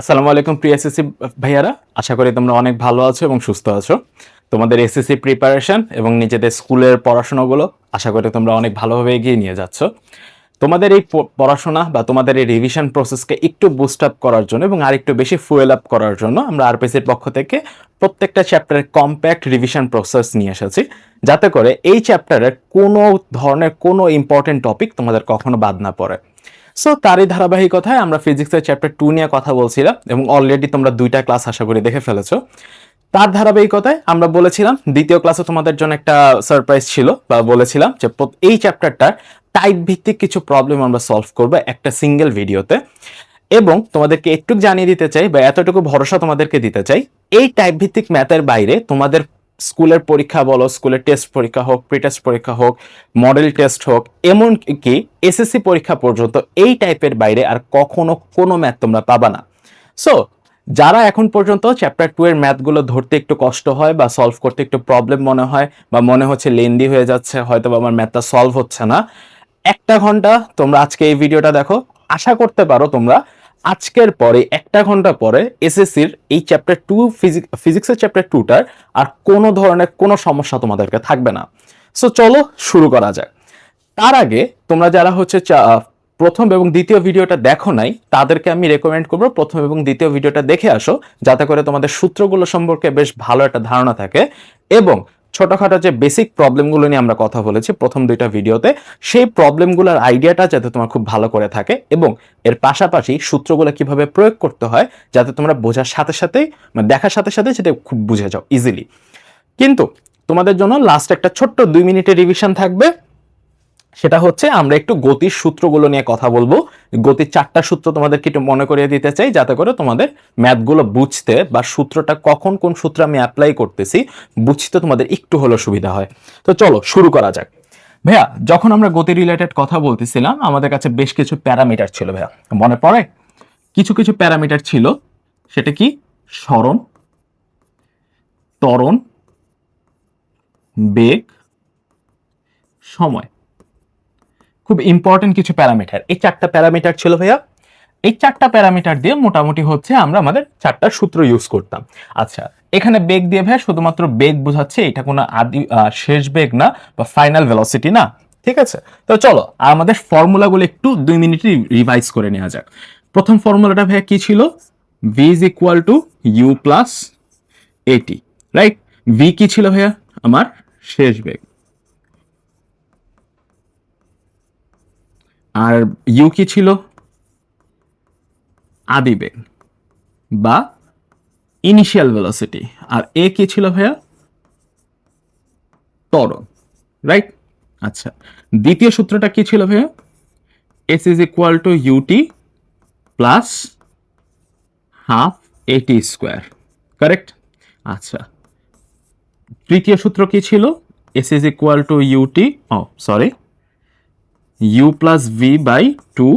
আসসালামু আলাইকুম প্রিয় এসএসসি ভাইয়ারা, আশা করি তোমরা অনেক ভালো আছো এবং সুস্থ আছো। তোমাদের এসএসসি প্রিপারেশন এবং নিজেদের স্কুলের পড়াশোনাগুলো আশা করি তোমরা অনেক ভালোভাবে এগিয়ে নিয়ে যাচ্ছ। তোমাদের এই পড়াশোনা বা তোমাদের এই রিভিশন প্রসেসকে একটু বুস্ট আপ করার জন্য এবং আরেকটু বেশি ফুয়েল আপ করার জন্য আমরা আরপিসির পক্ষ থেকে প্রত্যেকটা চ্যাপ্টারের কম্প্যাক্ট রিভিশন প্রসেস নিয়ে এসেছি, যাতে করে এই চ্যাপ্টারের কোনো ধরনের কোনো ইম্পর্টেন্ট টপিক তোমাদের কখনো বাদ না পড়ে। সো তারই ধারাবাহিকতায় আমরা ফিজিক্সের চ্যাপ্টার 2 নিয়ে কথা বলছিলাম এবং অলরেডি তোমরা 2টা ক্লাস আশা করি দেখে ফেলেছো। তার ধারাবাহিকতায় আমরা বলেছিলাম দ্বিতীয় ক্লাসে তোমাদের জন্য একটা সারপ্রাইজ ছিল, বা বলেছিলাম যে এই চ্যাপ্টারটার টাইপ ভিত্তিক কিছু প্রবলেম আমরা সলভ করবো একটা সিঙ্গেল ভিডিওতে। এবং তোমাদেরকে একটু জানিয়ে দিতে চাই বা এতটুকু ভরসা তোমাদেরকে দিতে চাই, এই টাইপ ভিত্তিক ম্যাথের বাইরে তোমাদের স্কুলের পরীক্ষা বলো, স্কুলের টেস্ট পরীক্ষা হোক, প্রি টেস্ট পরীক্ষা হোক, মডেল টেস্ট হোক, এমনকি এসএসসি পরীক্ষা পর্যন্ত এই টাইপের বাইরে আর কখনো কোনো ম্যাথ তোমরা পাবা না। সো যারা এখন পর্যন্ত চ্যাপ্টার 2 এর ম্যাথগুলো ধরতে একটু কষ্ট হয় বা সলভ করতে একটু প্রবলেম মনে হয় বা মনে হচ্ছে লেন্দি হয়ে যাচ্ছে, হয়তো বা আমার ম্যাথটা সলভ হচ্ছে না, 1 ঘন্টা তোমরা আজকে এই ভিডিওটা দেখো। আশা করতে পারো তোমরা আজকের পরে 1 ঘন্টা পরে এসএসসির এই চ্যাপ্টার 2 ফিজিক্সের চ্যাপ্টার 2টার আর কোনো ধরনের কোনো সমস্যা তোমাদেরকে থাকবে না। সো চলো শুরু করা যাক। তার আগে তোমরা যারা হচ্ছে প্রথম এবং দ্বিতীয় ভিডিওটা দেখো নাই, তাদেরকে আমি রেকমেন্ড করবো প্রথম এবং দ্বিতীয় ভিডিওটা দেখে আসো, যাতে করে তোমাদের সূত্রগুলো সম্পর্কে বেশ ভালো একটা ধারণা থাকে এবং ছোটখাটো যে বেসিক প্রবলেমগুলো নিয়ে আমরা কথা বলেছি প্রথম 2টা ভিডিওতে, সেই প্রবলেমগুলোর আইডিয়াটা যাতে তোমার খুব ভালো করে থাকে এবং এর পাশাপাশি সূত্রগুলো কিভাবে প্রয়োগ করতে হয় যাতে তোমরা বোঝার সাথে সাথেই দেখার সাথে সাথে সেটা খুব বুঝে যাও ইজিলি। কিন্তু তোমাদের জন্য লাস্ট একটা ছোট্ট 2 মিনিটের রিভিশন থাকবে, সেটা হচ্ছে আমরা একটু গতির সূত্রগুলো নিয়ে কথা বলবো। গতির 4টা সূত্র তোমাদেরকে একটু মনে করিয়ে দিতে চাই, যাতে করে তোমাদের ম্যাথগুলো বুঝতে বা সূত্রটা কখন কোন সূত্র আমি অ্যাপ্লাই করতেছি বুঝতে তোমাদের একটু হলেও সুবিধা হয়। তো চলো শুরু করা যাক। ভাইয়া, যখন আমরা গতি রিলেটেড কথা বলতেছিলাম আমাদের কাছে বেশ কিছু প্যারামিটার ছিল ভাইয়া, মনে পড়ে? কিছু কিছু প্যারামিটার ছিল, সেটা কি? সরণ, ত্বরণ, বেগ, সময়। খুব ইম্পর্টেন্ট কিছু প্যারামিটার, এই 4টা প্যারামিটার ছিল ভাইয়া। এই 4টা প্যারামিটার দিয়ে মোটামুটি হচ্ছে আমরা আমাদের 4টা সূত্র ইউজ করতাম। আচ্ছা, এখানে বেগ দিয়ে ভাইয়া শুধুমাত্র বেগ বোঝাচ্ছে, এটা কোনো শেষ বেগ না বা ফাইনাল ভেলোসিটি না, ঠিক আছে? তো চলো আমাদের ফর্মুলাগুলো একটু 2 মিনিটে রিভাইজ করে নেওয়া যাক। প্রথম ফর্মুলাটা ভাইয়া কি ছিল? V is equal to u plus a t, right? V কি ছিল ভাইয়া? আমার শেষ বেগ। আর ইউ কি ছিল? আদি বেগ বা ইনিশিয়াল ভেলোসিটি। আর এ কি ছিল ভাইয়া? ত্বরণ, রাইট? আচ্ছা, দ্বিতীয় সূত্রটা কি ছিল ভাইয়া? S is equal to UT plus half এটি স্কোয়ার, কারেক্ট? আচ্ছা, তৃতীয় সূত্র কি ছিল? S is equal to ut, sorry, u plus v by 2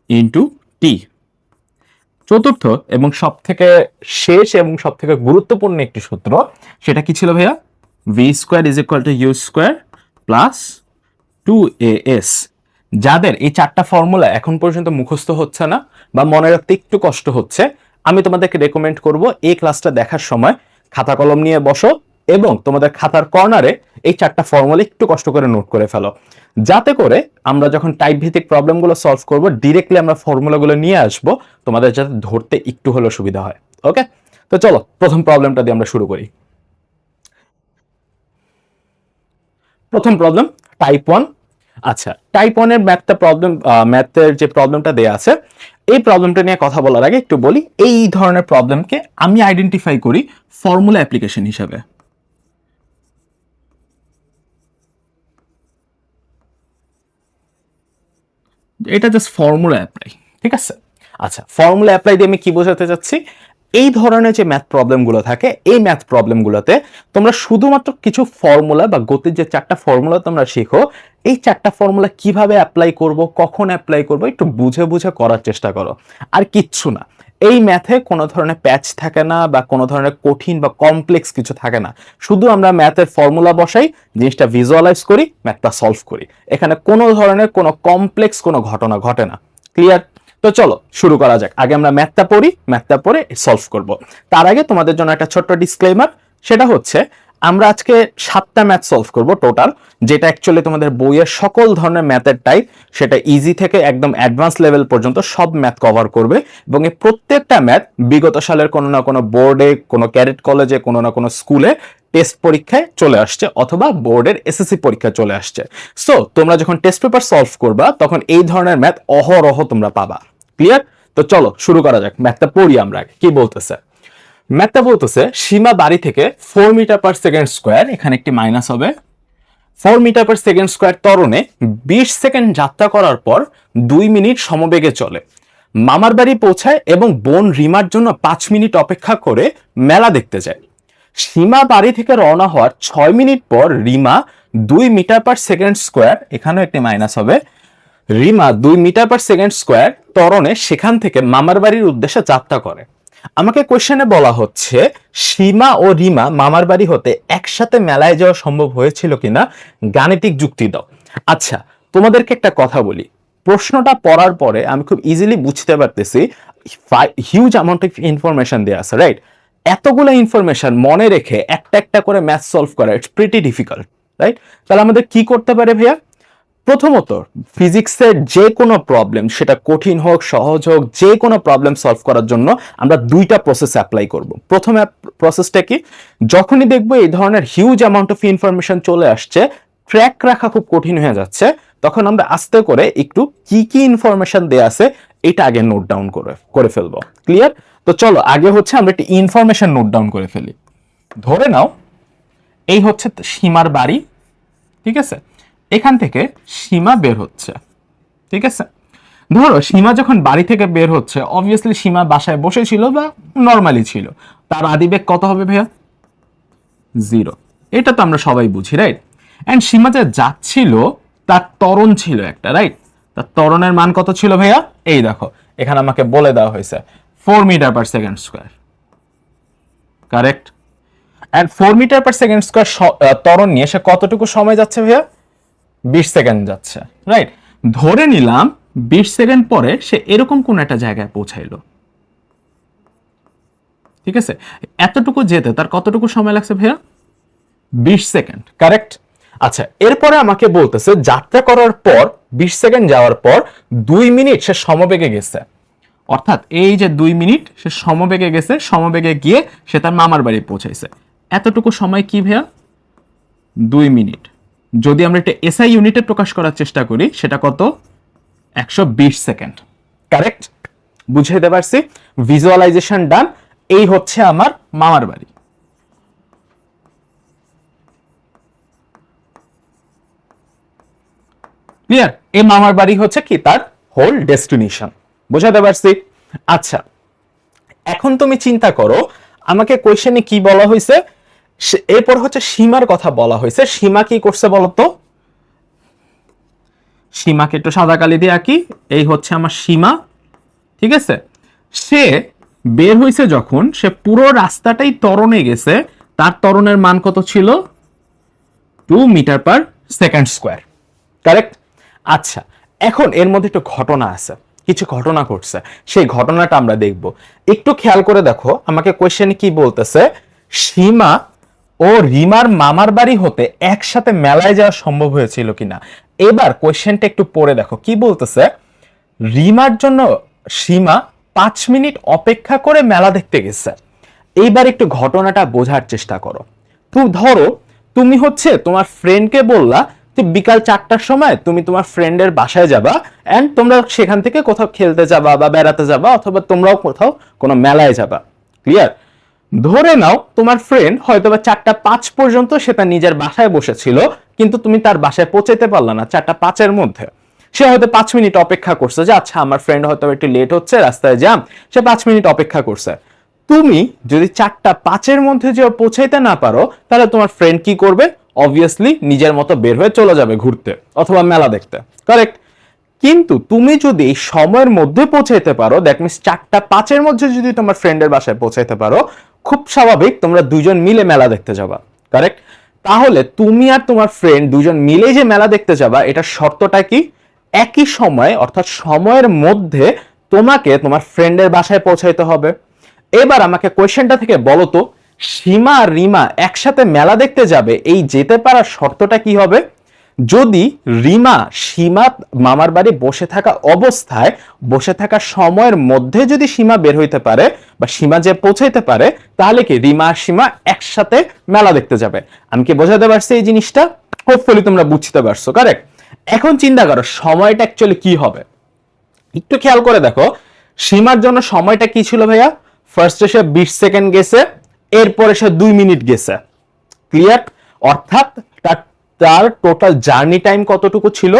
into t. চতুর্থ এবং সব থেকে শেষ এবং সব থেকে গুরুত্বপূর্ণ একটি সূত্র, সেটা কি ছিল ভাইয়া? V square is equal to u square plus 2as। যাদের এই 4টা ফর্মুলা এখন পর্যন্ত মুখস্থ হচ্ছে না বা মনে রাখতে একটু কষ্ট হচ্ছে, আমি তোমাদেরকে রেকমেন্ড করব এই ক্লাসটা দেখার সময় খাতা কলম নিয়ে বসো এবং তোমাদের খাতার কর্নারে এই 4টা ফর্মুলা একটু কষ্ট করে নোট করে ফেলো, যাতে করে আমরা যখন টাইপ ভিত্তিক প্রবলেমগুলো সলভ করব ডিরেক্টলি আমরা ফর্মুলাগুলো নিয়ে আসবো, তোমাদের যাতে ধরতে একটু হলেও সুবিধা হয়। ওকে, তো চলো প্রথম প্রবলেমটা দিয়ে আমরা শুরু করি। প্রথম প্রবলেম টাইপ 1। আচ্ছা, টাইপ 1 এর ম্যাথের যে প্রবলেমটা দেয়া আছে, এই প্রবলেমটা নিয়ে কথা বলার আগে একটু বলি, এই ধরনের প্রবলেমকে আমি আইডেন্টিফাই করি ফর্মুলা অ্যাপ্লিকেশন হিসাবে। এটা জাস্ট ফর্মুলা অ্যাপ্লাই, ঠিক আছে? আচ্ছা, ফর্মুলা অ্যাপ্লাই দিয়ে আমি কি বোঝাতে চাচ্ছি? এই ধরনের যে ম্যাথ প্রবলেমগুলো থাকে, এই ম্যাথ প্রবলেমগুলোতে তোমরা শুধুমাত্র কিছু ফর্মুলা বা গতির যে 4টা ফর্মুলা তোমরা শিখো, এই 4টা ফর্মুলা কিভাবে অ্যাপ্লাই করব, কখন অ্যাপ্লাই করব, একটু বুঝে বুঝে করার চেষ্টা করো, আর কিচ্ছু না। এই ম্যাথে কোনো ধরনের প্যাচ থাকে না বা কোনো ধরনের কঠিন বা কমপ্লেক্স কিছু থাকে না, শুধু আমরা ম্যাথের ফর্মুলা বসাই, জিনিসটা ভিজুয়ালাইজ করি, ম্যাথটা সলভ করি। এখানে কোনো ধরনের কোনো কমপ্লেক্স কোনো ঘটনা ঘটে না। ক্লিয়ার? তো চলো শুরু করা যাক। আগে আমরা ম্যাথটা পড়ি, ম্যাথটা পড়ে সলভ করব। তার আগে তোমাদের জন্য একটা ছোট্ট ডিসক্লেমার, সেটা হচ্ছে আমরা আজকে 7টা ম্যাথ সলভ করব টোটাল, যেটা অ্যাকচুয়ালি তোমাদের বইয়ের সকল ধরনের ম্যাথের টাইপ, সেটা ইজি থেকে একদম অ্যাডভান্স লেভেল পর্যন্ত সব ম্যাথ কভার করবে। এবং এই প্রত্যেকটা ম্যাথ বিগত সালের কোনো না কোনো বোর্ডে, কোনো ক্যাডেট কলেজে, কোনো না কোনো স্কুলে টেস্ট পরীক্ষায় চলে আসছে, অথবা বোর্ডের এসএসসি পরীক্ষায় চলে আসছে। সো তোমরা যখন টেস্ট পেপার সলভ করবা তখন এই ধরনের ম্যাথ অহরহ তোমরা পাবা। ক্লিয়ার? তো চলো শুরু করা যাক। ম্যাথটা পড়ি আমরা, কি বলতেছে। ম্যাথটা বলতেছে সীমা বাড়ি থেকে 4 মিটার পার সেকেন্ড স্কোয়ার, এখানে একটি মাইনাস হবে, 4 মিটার পার সেকেন্ড স্কোয়ার ত্বরণে 20 সেকেন্ড যাত্রা করার পর 2 মিনিট সমবেগে চলে, মামার বাড়ি পৌঁছায় এবং বোন রিমার জন্য 5 মিনিট অপেক্ষা করে মেলা দেখতে যায়। সীমা বাড়ি থেকে রওনা হওয়ার 6 মিনিট পর Rima 2 metre per second square, এখানেও একটি মাইনাস হবে, Rima 2 metre per second square ত্বরণে সেখান থেকে মামার বাড়ির উদ্দেশ্যে যাত্রা করে। আমাকে কোশ্চেনে বলা হচ্ছে সীমা ও রিমা মামার বাড়ি হতে একসাথে মেলায় যাওয়া সম্ভব হয়েছিল কিনা, গাণিতিক যুক্তি দাও। আচ্ছা, তোমাদেরকে একটা কথা বলি, প্রশ্নটা পড়ার পরে আমি খুব ইজিলি বুঝতে পারতেছি হিউজ অ্যামাউন্ট অফ ইনফরমেশন দেওয়া আছে, রাইট? এতগুলো ইনফরমেশন মনে রেখে একটা একটা করে ম্যাথ সলভ করা ইটস প্রিটি ডিফিকাল্ট, রাইট? তাহলে আমাদের কি করতে পারে ভাইয়া? প্রথমত ফিজিক্সের যে কোনো প্রবলেম, সেটা কঠিন হোক সহজ হোক, যে কোনো প্রবলেম সলভ করার জন্য আমরা দুইটা প্রসেস অ্যাপ্লাই করব। প্রথম প্রসেসটা কি, যখনই দেখবো এই ধরনের হিউজ অ্যামাউন্ট অফ ইনফরমেশন চলে আসছে, ট্র্যাক রাখা খুব কঠিন হয়ে যাচ্ছে, তখন আমরা আস্তে করে একটু কি কি ইনফরমেশন দেয়া আছে এটা আগে নোট ডাউন করে ফেলবো। ক্লিয়ার? তো চলো আগে হচ্ছে আমরা একটি ইনফরমেশন নোট ডাউন করে ফেলি। ধরে নাও এই হচ্ছে সীমার বাড়ি, ঠিক আছে? এখান থেকে সীমা বের হচ্ছে, ঠিক আছে? ধরো সীমা যখন বাড়ি থেকে বের হচ্ছে, অবভিয়াসলি সীমা বাসায় বসেছিল বা নর্মালি ছিল, তার আদিবেগ কত হবে ভাইয়া? 0। এটা তো আমরা সবাই বুঝি, রাইট? এন্ড সীমা যে যাচ্ছিল তার ত্বরণ ছিল একটা, রাইট? তার ত্বরণের মান কত ছিল ভাইয়া? এই দেখো এখানে আমাকে বলে দেওয়া হয়েছে 4 metre per second square, correct? And 4 metre per second square ত্বরণ নিয়ে সে কতটুকু সময় যাচ্ছে ভাইয়া? 20 সেকেন্ড যাচ্ছে, রাইট? ধরে নিলাম 20 সেকেন্ড পরে সে এরকম কোন একটা জায়গায় পৌঁছাইলো, ঠিক আছে? এতটুকু যেতে তার কতটুকু সময় লাগছে ভাইয়া? 20 সেকেন্ড, কারেক্ট? আচ্ছা, এরপরে আমাকে বলতেছে যাত্রা করার পর 20 সেকেন্ড যাওয়ার পর 2 মিনিট সে সমবেগে গেছে, অর্থাৎ এই যে 2 মিনিট সে সমবেগে গেছে, সমবেগে গিয়ে সে তার মামার বাড়ি পৌঁছাইছে। এতটুকু সময় কি ভাইয়া? 2 মিনিট। যদি আমরা এটা এসআই ইউনিটে প্রকাশ করার চেষ্টা করি, সেটা কত? 120 সেকেন্ড, কারেক্ট? বুঝাইতে পারছি? ভিজুয়ালাইজেশন ডান। এই হচ্ছে আমার মামার বাড়ি। ক্লিয়ার? এই মামার বাড়ি হচ্ছে কি তার হোল ডেস্টিনেশন। বুঝাতে পারছি? আচ্ছা, এখন তুমি চিন্তা করো, আমাকে কোয়েশ্চেনে কি বলা হয়েছে, এরপর হচ্ছে সীমার কথা বলা হয়েছে। সীমা কি করছে বলতো? সীমাকে একটু সাদা কালি দিয়ে আঁকি, এই হচ্ছে আমার সীমা, ঠিক আছে? সে বের হয়েছে যখন, সে পুরো রাস্তাটাই ত্বরণে গেছে, তার ত্বরণের মান কত ছিল? 2 metre per second square, correct? আচ্ছা, এখন এর মধ্যে একটু ঘটনা আছে, কিছু ঘটনা ঘটছে, সেই ঘটনাটা আমরা দেখব। একটু খেয়াল করে দেখো, আমাকে কোয়েশ্চেনে কি বলতেছে, সীমা ও রিমার মামার বাড়ি হতে একসাথে মেলায় যাওয়া সম্ভব হয়েছিল কিনা। এবার কোয়েশ্চেনটা একটু পড়ে দেখো কি বলতেছে, রিমার জন্য সীমা 5 মিনিট অপেক্ষা করে মেলা দেখতে গেছে। এইবার একটু ঘটনাটা বোঝার চেষ্টা করো। ধরো তুমি হচ্ছে তোমার ফ্রেন্ডকে বললা যে বিকাল 4টার সময় তুমি তোমার ফ্রেন্ডের বাসায় যাবা, এন্ড তোমরা সেখান থেকে কোথাও খেলতে যাবা বা বেড়াতে যাবা, অথবা তোমরাও কোথাও কোনো মেলায় যাবা। ক্লিয়ার? ধরে নাও তোমার ফ্রেন্ড হয়তো বা 4টা 5 পর্যন্ত সে তার নিজের বাসায় বসেছিল, কিন্তু তুমি তার বাসায় পৌঁছাইতে পারলা না 4টা 5-এর মধ্যে। সে হয়তো 5 মিনিট অপেক্ষা করছে যে আচ্ছা আমার ফ্রেন্ড হয়তো একটু লেট হচ্ছে, রাস্তায় জ্যাম, সে 5 মিনিট অপেক্ষা করছে। তুমি যদি 4টা 5-এর মধ্যে যে পৌঁছাইতে না পারো, তাহলে তোমার ফ্রেন্ড কি করবে? অবভিয়াসলি নিজের মতো বের হয়ে চলে যাবে ঘুরতে অথবা মেলা দেখতে, কারেক্ট? কিন্তু তুমি যদি এই সময়ের মধ্যে পৌঁছাইতে পারো, দ্যাট মিনস 4টা 5-এর মধ্যে যদি তোমার ফ্রেন্ডের বাসায় পৌঁছাইতে পারো, খুব স্বাভাবিক তোমরা দুইজন মিলে মেলা দেখতে যাবা, কারেক্ট? তাহলে তুমি আর তোমার ফ্রেন্ড দুজন মিলে যে মেলা দেখতে যাবা, এটার শর্তটা কি? একই সময়ে অর্থাৎ সময়ের মধ্যে তোমাকে তোমার ফ্রেন্ডের বাসায় পৌঁছাইতে হবে। এবার আমাকে কোয়েশ্চেনটা থেকে বলো তো, সীমা আর রিমা একসাথে মেলা দেখতে যাবে, এই যেতে পারার শর্তটা কি হবে? যদি রিমা সীমা মামার বাড়ি বসে থাকা অবস্থায়, বসে থাকা সময়ের মধ্যে যদি সীমা বের হইতে পারে বা সীমা যে পৌঁছাইতে পারে, তাহলে কি রিমা আর সীমা একসাথে মেলা দেখতে যাবে। আমি কি বোঝাতে পারছি এই জিনিসটা? হোপফুলি তোমরা বুঝতে পারছো, কারেক্ট। এখন চিন্তা করো সময়টা অ্যাকচুয়ালি কি হবে। একটু খেয়াল করে দেখো, সীমার জন্য সময়টা কি ছিল ভাইয়া? ফার্স্টে সে 20 সেকেন্ড গেছে, এরপরে সে 2 মিনিট গেছে। ক্লিয়ার? অর্থাৎ তার টোটাল জার্নি টাইম কতটুকু ছিল?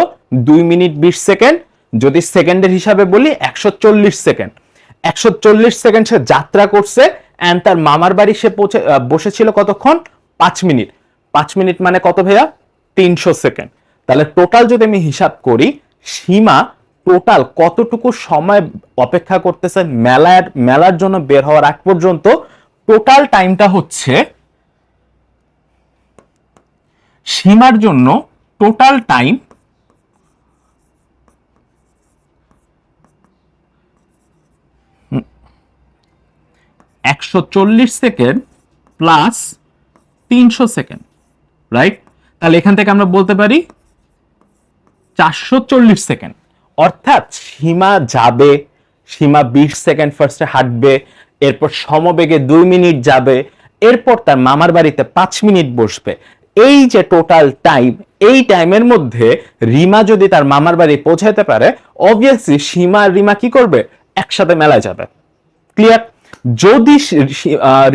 2 মিনিট 20 সেকেন্ড। যদি সেকেন্ডের হিসাবে বলি 140 সেকেন্ড। 140 সেকেন্ড সে যাত্রা করছে, এন্ড তার মামার বাড়ি সে বসেছিল কতক্ষণ? 5 মিনিট। 5 মিনিট মানে কত ভাইয়া? 300 সেকেন্ড। তাহলে টোটাল যদি আমি হিসাব করি, সীমা টোটাল কতটুকু সময় অপেক্ষা করতেছে মেলার জন্য বের হওয়ার আগ পর্যন্ত? টোটাল টাইমটা হচ্ছে, সীমার জন্য total time 140 second plus 300 second, right? তাহলে এখান থেকে আমরা বলতে পারি 440 সেকেন্ড। অর্থাৎ সীমা যাবে, সীমা 20 সেকেন্ড ফার্স্টে হাঁটবে, এরপর সমবেগে 2 মিনিট যাবে, এরপর তার মামার বাড়িতে 5 মিনিট বসবে। এই যে টোটাল টাইম, এই টাইমের মধ্যে রিমা যদি তার মামার বাড়ি পৌঁছাতে পারে, অবভিয়াসলি সীমা আর রিমা কি করবে? একসাথে মেলায় যাবে। ক্লিয়ার? যদি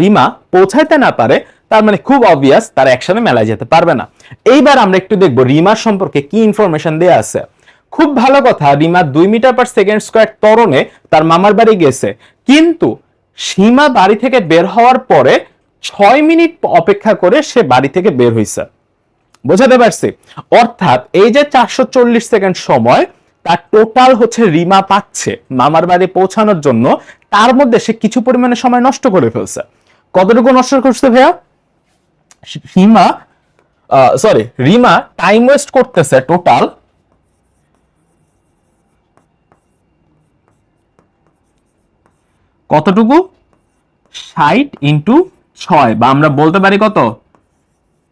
রিমা পৌঁছাইতে না পারে, তার মানে খুব অবভিয়াস তারা একসাথে মেলায় যেতে পারবে না। এইবার আমরা একটু দেখবো রিমার সম্পর্কে কি ইনফরমেশন দেয়া আছে। খুব ভালো কথা, Rima 2 metre per second square ত্বরণে তার মামার বাড়ি গেছে, কিন্তু সীমা বাড়ি থেকে বের হওয়ার পরে 6 মিনিট অপেক্ষা করে সে বাড়ি থেকে বের হইছে। বোঝাতে পারছি? অর্থাৎ এই যে 440 সেকেন্ড সময়, তার টোটাল হচ্ছে রিমা পাচ্ছে মামার বাড়ি পৌঁছানোর জন্য, তার মধ্যে সে কিছু পরিমাণে সময় নষ্ট করে ফেলছে। কতটুকু নষ্ট করছে ভাইয়া? রিমা টাইম ওয়েস্ট করতেছে টোটাল 60 ইন্টু 6, বা আমরা বলতে পারি কত?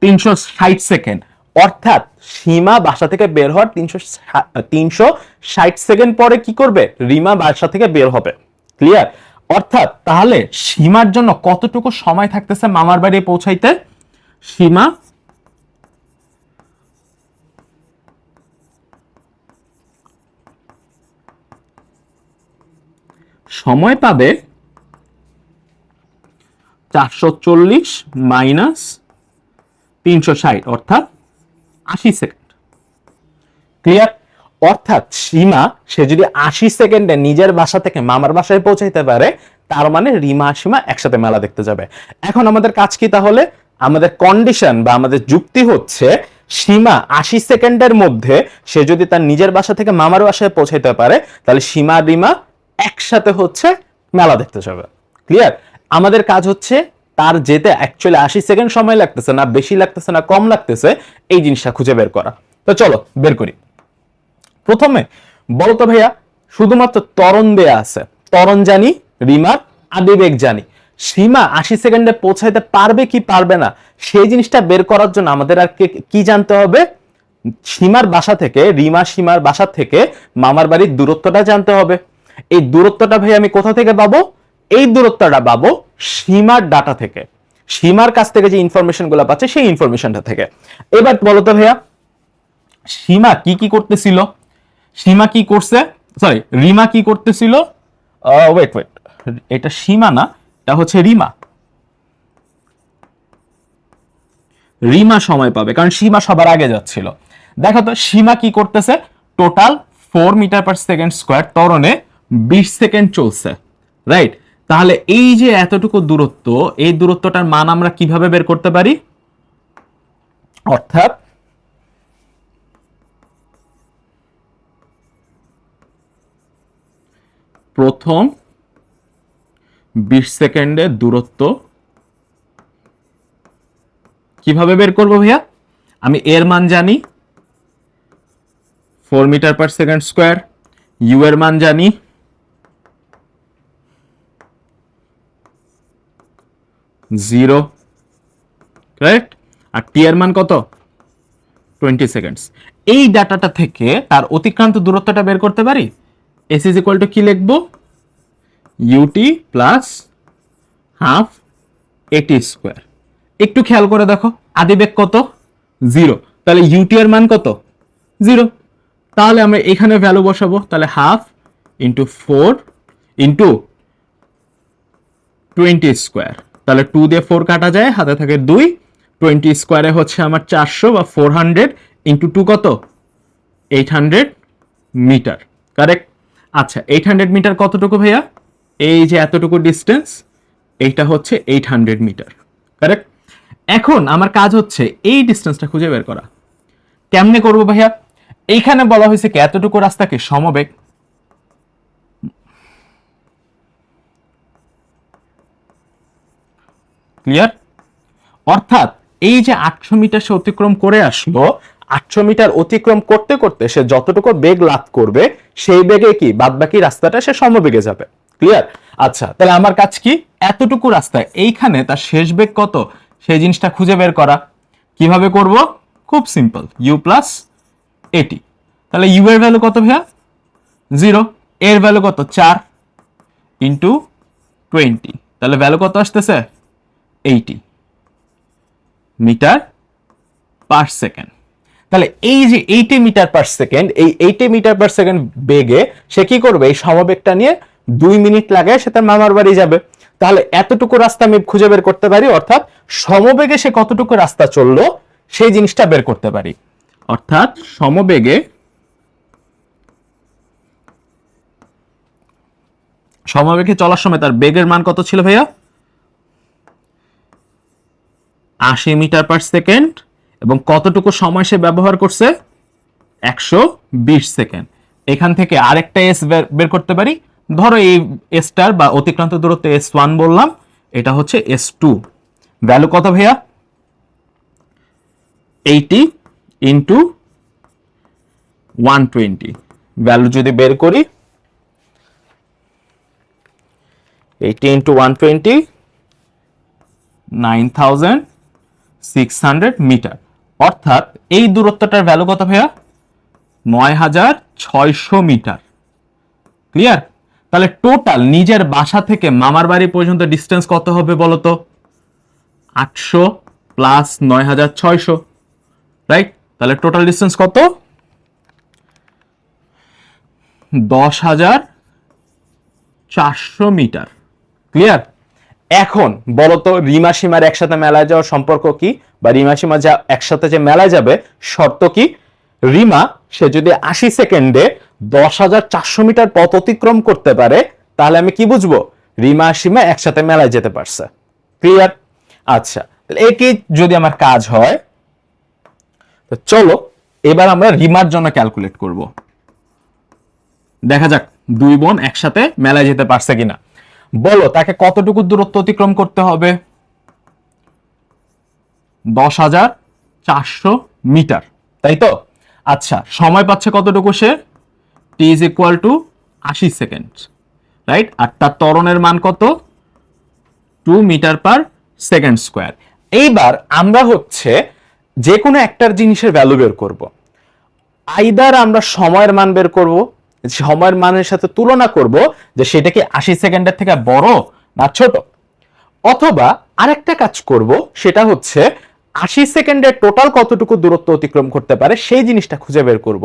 360 সেকেন্ড। অর্থাৎ সীমা বাসা থেকে বের হওয়ার 360 সেকেন্ড পরে কি করবে? রিমা বাসা থেকে বের হবে। ক্লিয়ার? অর্থাৎ তাহলে সীমার জন্য কতটুকু সময় থাকতেছে মামার বাড়ি পৌঁছাইতে? সীমা সময় পাবে 440 মাইনাস 360, অর্থাৎ 80 সেকেন্ড। ক্লিয়ার? অর্থাৎ সীমা সে যদি 80 সেকেন্ডে নিজের বাসা থেকে মামার বাসায় পৌঁছাইতে পারে, তার মানে রিমা আর সীমা একসাথে মেলা দেখতে যাবে। এখন আমাদের কাজ কি তাহলে? আমাদের কন্ডিশন বা আমাদের যুক্তি হচ্ছে, সীমা 80 সেকেন্ডের মধ্যে সে যদি তার নিজের বাসা থেকে মামার বাসায় পৌঁছাইতে পারে, তাহলে সীমা আর রিমা একসাথে হচ্ছে মেলা দেখতে যাবে। ক্লিয়ার? আমাদের কাজ হচ্ছে তার যেতে অ্যাকচুয়ালি 80 সেকেন্ড সময় লাগতেছে না, বেশি লাগতেছে না, কম লাগতেছে, এই জিনিসটা খুঁজে বের করা। তো চলো বের করি। প্রথমে বলতো ভাইয়া, শুধুমাত্র ত্বরণ দেয়া আছে, ত্বরণ জানি, রিমার আদিবেগ জানি। সীমা 80 সেকেন্ডে পৌঁছাইতে পারবে কি পারবে না, সেই জিনিসটা বের করার জন্য আমাদের আর কি জানতে হবে? সীমার বাসা থেকে, সীমার বাসা থেকে মামার বাড়ির দূরত্বটা জানতে হবে। এই দূরত্বটা ভাই আমি কোথা থেকে পাবো? এই দূরত্বটা পাবো সীমার ডাটা থেকে, সীমার কাছ থেকে যে ইনফরমেশন গুলো পাচ্ছে সেই ইনফরমেশনটা থেকে। এবার বলতো ভাইয়া, সীমা কি কি করতেছিল? সীমা কি করছে? রিমা কি করতেছিল? ওয়েট, এটা সীমা না, এটা হচ্ছে রিমা। রিমা সময় পাবে কারণ সীমা সবার আগে যাচ্ছিল। দেখো তো সীমা কি করতেছে? Total 4 metre per second square ত্বরণে 20 সেকেন্ড চলছে, রাইট? তাহলে এই যে এতটুকু দূরত্ব, এই দূরত্বটার মান আমরা কিভাবে বের করতে পারি? অর্থাৎ প্রথম 20 সেকেন্ডের দূরত্ব কিভাবে বের করবো ভাইয়া? আমি এর মান জানি 4 metre per second square, u এর মান জানি 0, রাইট? আর টি এর মান কত? 20 সেকেন্ডস। এই ডাটাটা থেকে তার অতিক্রান্ত দূরত্বটা বের করতে পারি। এস ইজ ইকুয়াল টু কি লিখবো? ইউটি প্লাস হাফ এটি স্কোয়ার। একটু খেয়াল করে দেখো, আদিবেগ কত? 0, তাহলে ইউটি এর মান কত? 0। তাহলে আমরা এখানে ভ্যালু বসাবো, তাহলে হাফ ইন্টু 4 ইন্টু 20 স্কোয়ার, তাহলে 2 দিয়ে 4 কাটা যায়, হাতে থাকে 2, 20 স্কোয়ারে হচ্ছে আমার 400 বা 400 ইন্টু 2 কত? 800 মিটার, কারেক্ট? আচ্ছা, 800 মিটার কতটুকু ভাইয়া? এই যে এতটুকু ডিস্টেন্স, এইটা হচ্ছে 800 মিটার, কারেক্ট? এখন আমার কাজ হচ্ছে এই ডিস্টেন্সটা খুঁজে বের করা। কেমনে করবো ভাইয়া? এইখানে বলা হয়েছে কি এতটুকু রাস্তাকে সমবেগ, ক্লিয়ার? অর্থাৎ এই যে 800 মিটার সে অতিক্রম করে আসলো, 800 মিটার অতিক্রম করতে করতে সে যতটুকু বেগ লাভ করবে সেই বেগে কি বাদবাকি রাস্তাটা সে সমবেগে যাবে, ক্লিয়ার? আচ্ছা, তাহলে আমার কাজ কি? এতটুকু রাস্তায় এইখানে তার শেষ বেগ কত সেই জিনিসটা খুঁজে বের করা। কিভাবে করব? খুব সিম্পল, ইউ প্লাস এটি। তাহলে ইউ এর ভ্যালু কত ভাইয়া? 0, এর ভ্যালু কত? 4 ইন্টু 20, তাহলে ভ্যালু কত আসতেছে? 80 মিটার পার সেকেন্ড। তাহলে এই যে 80 মিটার পার সেকেন্ড, এই 80 মিটার পার সেকেন্ড বেগে সে কি করবে? এই সমবেগটা নিয়ে 2 মিনিট লাগে সে তার মামার বাড়ি যাবে। তাহলে এতটুকু রাস্তা আমি খুঁজে বের করতে পারি, অর্থাৎ সমবেগে সে কতটুকু রাস্তা চললো সেই জিনিসটা বের করতে পারি। অর্থাৎ সমবেগে চলার সময় তার বেগের মান কত ছিল ভাইয়া? 80 মিটার পার সেকেন্ড, এবং কতটুকু সময় সে ব্যবহার করছে? 120 সেকেন্ড। এখান থেকে আরেকটা এস বের করতে পারি। ধরো এই এসটার বা অতিক্রান্ত দূরত্ব S1 বললাম, এটা হচ্ছে S2। ভ্যালু কত ভাইয়া? 80 ইন্টু 120। ভ্যালু যদি বের করি, 80 ইন্টু 120, 9600 মিটার। অর্থাৎ এই দূরত্বটার ভ্যালু কত ভাইয়া? 9600 মিটার, ক্লিয়ার? তাহলে টোটাল নিজের বাসা থেকে মামার বাড়ি পর্যন্ত ডিস্টেন্স কত হবে বলতো? 800 প্লাস 9600, রাইট? তাহলে টোটাল ডিস্টেন্স কত? 10,400 মিটার, ক্লিয়ার? এখন বলতো রিমা সীমার একসাথে মেলায় যাওয়ার সম্পর্ক কি, বা রিমা সীমা যা একসাথে যে মেলায় যাবে শর্ত কি? রিমা সে যদি 80 সেকেন্ডে 10,400 মিটার পথ অতিক্রম করতে পারে, তাহলে আমি কি বুঝবো? রিমা সীমা একসাথে মেলায় যেতে পারছে, ক্লিয়ার? আচ্ছা, এটি যদি আমার কাজ হয়, তো চলো এবার আমরা রিমার জন্য ক্যালকুলেট করব। দেখা যাক দুই বোন একসাথে মেলায় যেতে পারছে কিনা। বলো তাকে কতটুকু দূরত্ব অতিক্রম করতে হবে? 10,400 মিটার, তাই তো? আচ্ছা, সময় পাচ্ছে কতটুকু সে? t is equal to 80 second, right? আর তার ত্বরণের মান কত? 2 মিটার পার সেকেন্ড স্কোয়ার। এইবার আমরা হচ্ছে যে কোনো একটার জিনিসের ভ্যালু বের করব। আইদার আমরা সময়ের মান বের করব, সময়ের মানের সাথে তুলনা করব যে সেটা কি 80 সেকেন্ডের থেকে বড় না ছোট, অথবা আরেকটা কাজ করব, সেটা হচ্ছে 80 সেকেন্ডে টোটাল কতটুকু দূরত্ব অতিক্রম করতে পারে সেই জিনিসটা খুঁজে বের করব।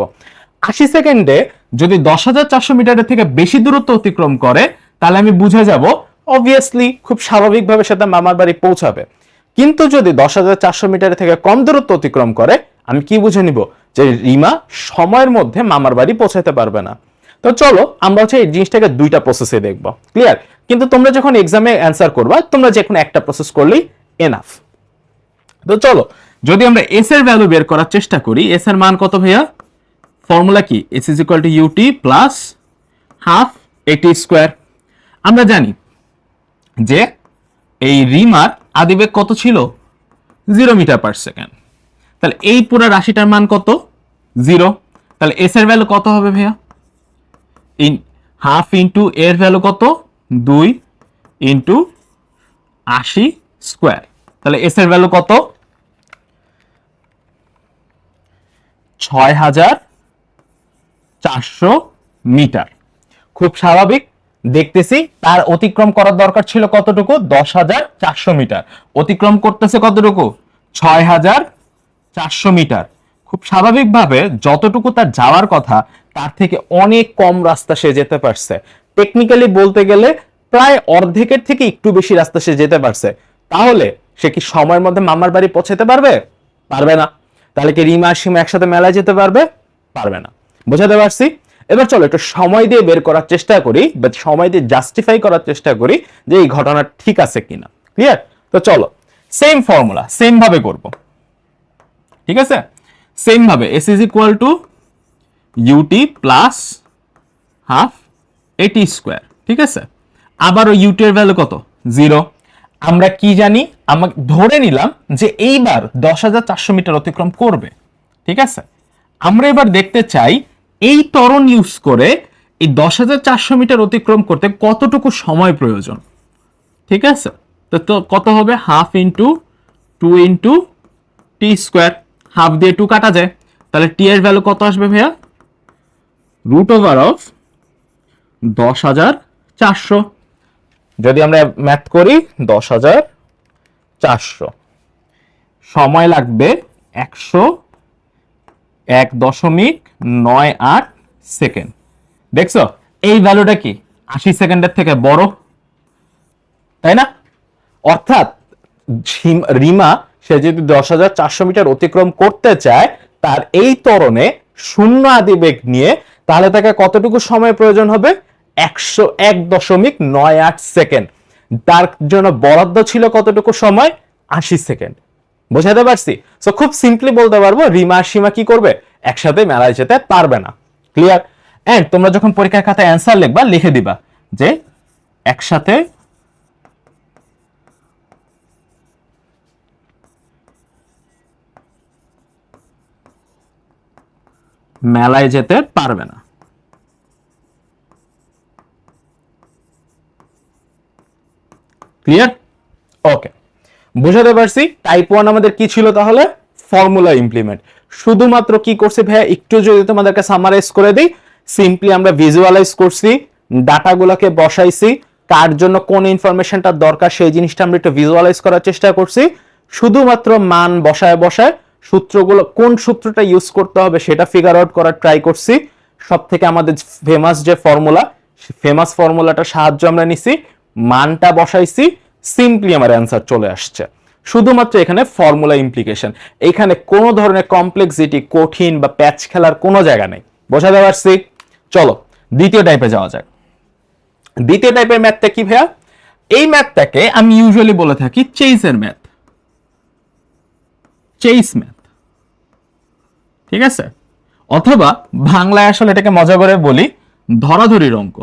80 সেকেন্ডে যদি 10,400 মিটারের থেকে বেশি দূরত্ব অতিক্রম করে, তাহলে আমি বুঝে যাব অবভিয়াসলি খুব স্বাভাবিকভাবে সেটা মামার বাড়ি পৌঁছাবে। কিন্তু যদি 10,400 মিটারের থেকে কম দূরত্ব অতিক্রম করে, আমি কি বুঝে নিব? যে রিমা সময়ের মধ্যে মামার বাড়ি পৌঁছাতে পারবে না। তো চলো আমরা হচ্ছে এই জিনিসটাকে দুইটা প্রসেসে দেখবো, ক্লিয়ার? কিন্তু তোমরা যখন এক্সামে অ্যান্সার করবা, তোমরা যে কোনো একটা প্রসেস করলেই এনাফ। তো চলো যদি আমরা এস এর ভ্যালু বের করার চেষ্টা করি, এস এর মান কত ভাইয়া? ফর্মুলা কি? S is equal to UT plus half এটি স্কোয়ার। আমরা জানি যে এই রিমার আদিবেগ কত ছিল? 0 মিটার পার সেকেন্ড। তাহলে এই পুরো রাশিটার মান কত? 0। তাহলে এস এর ভ্যালু কত হবে ভাইয়া? ইন হাফ ইন্টু এর ভ্যালু কত? 2 ইন্টু 80 স্কোয়ার। তাহলে এস এর ভ্যালু কত? 6400 মিটার। খুব স্বাভাবিক, দেখতেছি তার অতিক্রম করার দরকার ছিল কতটুকু? 10400 মিটার। অতিক্রম করতেছে কতটুকু? 6400 মিটার। খুব স্বাভাবিকভাবে যতটুকু তার যাওয়ার কথা তার থেকে অনেক কম রাস্তা সে যেতে পারছে। টেকনিক্যালি বলতে গেলে প্রায় অর্ধেকের থেকে একটু বেশি রাস্তা সে যেতে পারছে। তাহলে সে কি সময়ের মধ্যে মামার বাড়ি পৌঁছাতে পারবে? পারবে না। তাহলে কি রিমা আর সীমা একসাথে মেলায় যেতে পারবে? পারবে না। বোঝাতে পারছি? এবার চলো একটু সময় দিয়ে বের করার চেষ্টা করি, বা সময় দিয়ে জাস্টিফাই করার চেষ্টা করি যে এই ঘটনা ঠিক আছে কিনা। ক্লিয়ার? তো চলো সেম ফর্মুলা সেম ভাবে করব। ঠিক আছে? সেম ভাবে s is equal to UT plus half এটি স্কোয়ার। ঠিক আছে? আবারও ইউটি এর ভ্যালু কত? 0। আমরা কি জানি? আমরা ধরে নিলাম যে এইবার 10400 মিটার অতিক্রম করবে। ঠিক আছে? আমরা এবার দেখতে চাই এই ত্বরণ ইউজ করে এই 10400 মিটার অতিক্রম করতে কতটুকু সময় প্রয়োজন। ঠিক আছে? তো কত হবে? Half into 2 into t square. Half দিয়ে 2 কাটা যায়, তাহলে টি এর ভ্যালু কত আসবে ভাইয়া? Root over of 10400। যদি আমরা ম্যাথ করি 10400, সময় লাগবে 101.98 সেকেন্ড। দেখছো এই ভ্যালুটা কি 80 সেকেন্ডের থেকে বড়, তাই না? অর্থাৎ রিমা সে যদি 10400 মিটার অতিক্রম করতে চায় তার এই ত্বরণে শূন্য আদিবেগ নিয়ে, তাহলে তাকে কতটুকু সময় প্রয়োজন হবে? 101.98 সেকেন্ড। তার জন্য বরাদ্দ ছিল কতটুকু সময়? 80 সেকেন্ড। বোঝাতে পারছি? সো খুব সিম্পলি বলতে পারবো রিমা আর সীমা কি করবে? একসাথে মেলায় যেতে পারবে না। ক্লিয়ার? এন্ড তোমরা যখন পরীক্ষার খাতায় অ্যান্সার লিখবা লিখে দিবা যে একসাথে মেলায় যেতে পারবে না। ক্লিয়ার? ওকে, বুঝাতে পারছি। টাইপ 1 আমাদের কি ছিল তাহলে? Formula implement. শুধুমাত্র কি করছি ভাইয়া, একটু যদি তোমাদেরকে সামারাইজ করে দিই, সিম্পলি আমরা ভিজুয়ালাইজ করছি, ডাটাগুলোকে বসাইছি, কার জন্য কোন ইনফরমেশনটা দরকার সেই জিনিসটা আমরা একটু ভিজুয়ালাইজ করার চেষ্টা করছি। শুধুমাত্র মান বসায় বসায় সূত্রগুলো, কোন সূত্রটা ইউজ করতে হবে সেটা ফিগার আউট করার ট্রাই করছি। সব থেকে আমাদের ফেমাস যে ফর্মুলা, ফেমাস ফর্মুলাটার সাহায্য আমরা নিছি, মানটা বসাইছি, সিম্পলি আমার অ্যান্সার চলে আসছে। শুধুমাত্র এখানে ফর্মুলা ইমপ্লিকেশন, এখানে কোনো ধরনের কমপ্লেক্সিটি, কঠিন বা প্যাচ খেলার কোনো জায়গা নেই। বোঝাতে পারছি? চলো দ্বিতীয় টাইপে যাওয়া যাক। দ্বিতীয় টাইপের ম্যাথটা কি ভাইয়া? এই ম্যাথটাকে আমি ইউজুয়ালি বলে থাকি চেইসের ম্যাথ, চেইস ম্যাথ। ঠিক আছে? অথবা বাংলায় আসলে এটাকে মজা করে বলি ধরাধরির অঙ্ক।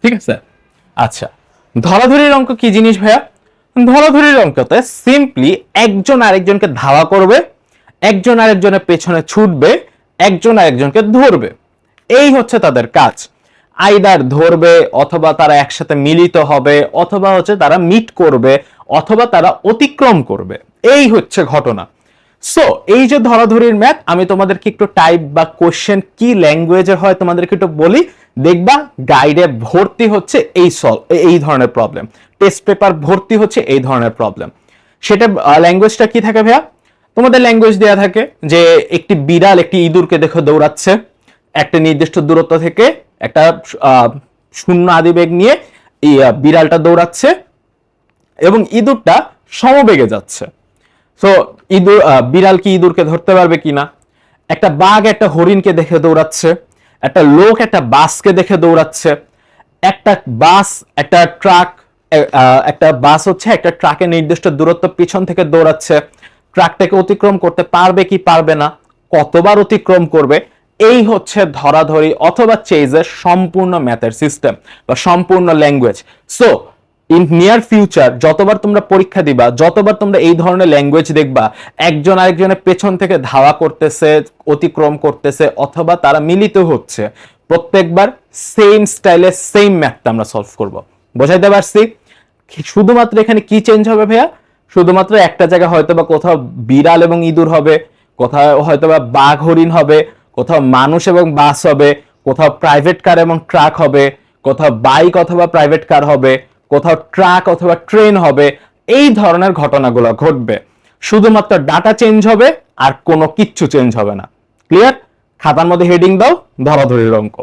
ঠিক আছে? আচ্ছা, ধরাধরির অঙ্ক কি জিনিস ভাইয়া? ধরাধরির অঙ্কতে সিম্পলি একজন আরেকজনকে ধাওয়া করবে, একজন আরেকজনের পেছনে ছুটবে, একজন আরেকজনকে ধরবে। এই হচ্ছে তাদের কাজ। আইদার ধরবে, অথবা তারা একসাথে মিলিত হবে, অথবা হচ্ছে তারা মিট করবে, অথবা তারা অতিক্রম করবে। এই হচ্ছে ঘটনা। সো এই যে ধরাধরির ম্যাথ, আমি তোমাদেরকে একটু টাইপ বা কোশ্চেন কি ল্যাঙ্গুয়েজে হয় তোমাদেরকে একটু বলি, দেখবা গাইডে ভর্তি হচ্ছে এই ধরনের প্রবলেম, টেস্ট পেপার ভর্তি হচ্ছে এই ধরনের প্রবলেম। সেটা ল্যাঙ্গুয়েজটা কি থাকে ভাইয়া? তোমাদের ল্যাঙ্গুয়েজ দেয়া থাকে যে একটি বিড়াল একটি ইঁদুরকে দেখে দৌড়াচ্ছে, একটা নির্দিষ্ট দূরত্ব থেকে একটা শূন্য আদিবেগ নিয়ে বিড়ালটা দৌড়াচ্ছে এবং ইঁদুরটা সমবেগে যাচ্ছে। সো ইঁদুর, বিড়াল কি ইঁদুরকে ধরতে পারবে কিনা? একটা বাঘ একটা হরিণকে দেখে দৌড়াচ্ছে, একটা লোক একটা বাসকে দেখে দৌড়াচ্ছে, একটা বাস একটা ট্রাক, একটা বাস হচ্ছে একটা ট্রাকের নির্দিষ্ট দূরত্ব পিছন থেকে দৌড়াচ্ছে, ট্রাকটাকে অতিক্রম করতে পারবে কি পারবে না, কতবার অতিক্রম করবে। এই হচ্ছে ধরাধরি অথবা চেজের সম্পূর্ণ ম্যাথের সিস্টেম বা সম্পূর্ণ language. So in near future যতবার তোমরা পরীক্ষা দিবা, যতবার তোমরা এই ধরনের ল্যাঙ্গুয়েজ দেখবা, একজন আরেকজনের পেছন থেকে ধাওয়া করতেছে, অতিক্রম করতেছে, অথবা তারা মিলিত হচ্ছে, প্রত্যেকবার সেম স্টাইলে সেম ম্যাথটা আমরা সলভ করব। বোঝাইতে পারছি? শুধুমাত্র এখানে কি চেঞ্জ হবে ভাইয়া? শুধুমাত্র একটা জায়গায় হয়তো বা কোথাও বিড়াল এবং ইঁদুর হবে, কোথাও হয়তো বা বাঘ হরিণ হবে, কোথাও মানুষ এবং বাস হবে, কোথাও প্রাইভেট কার এবং ট্রাক হবে, কোথাও বাইক অথবা প্রাইভেট কার হবে, কোথাও ট্রাক অথবা ট্রেন হবে। এই ধরনের ঘটনাগুলো ঘটবে। শুধুমাত্র ডাটা চেঞ্জ হবে আর কোনো কিচ্ছু চেঞ্জ হবে না। ক্লিয়ার? খাতার মধ্যে হেডিং দাও ধরাধরির অঙ্ক।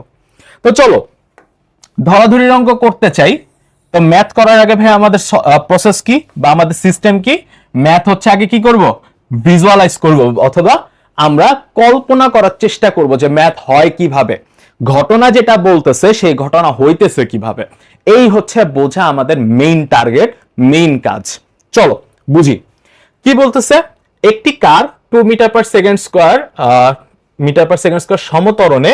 তো চলো ধরাধরির অঙ্ক করতে চাই। তো ম্যাথ করার আগে ভাই আমাদের প্রসেস কি বা আমাদের সিস্টেম কি? ম্যাথ হচ্ছে আগে কি করব? ভিজুয়ালাইজ করব, অথবা আমরা কল্পনা করার চেষ্টা করব যে ম্যাথ হয় কিভাবে, ঘটনা যেটা বলতেছে সেই ঘটনা হইতেছে কিভাবে। এই হচ্ছে বোঝা আমাদের মেইন টার্গেট, মেইন কাজ। চলো বুঝি কি বলতেছে। একটি কার 2 মিটার পার সেকেন্ড স্কয়ার সমতরণে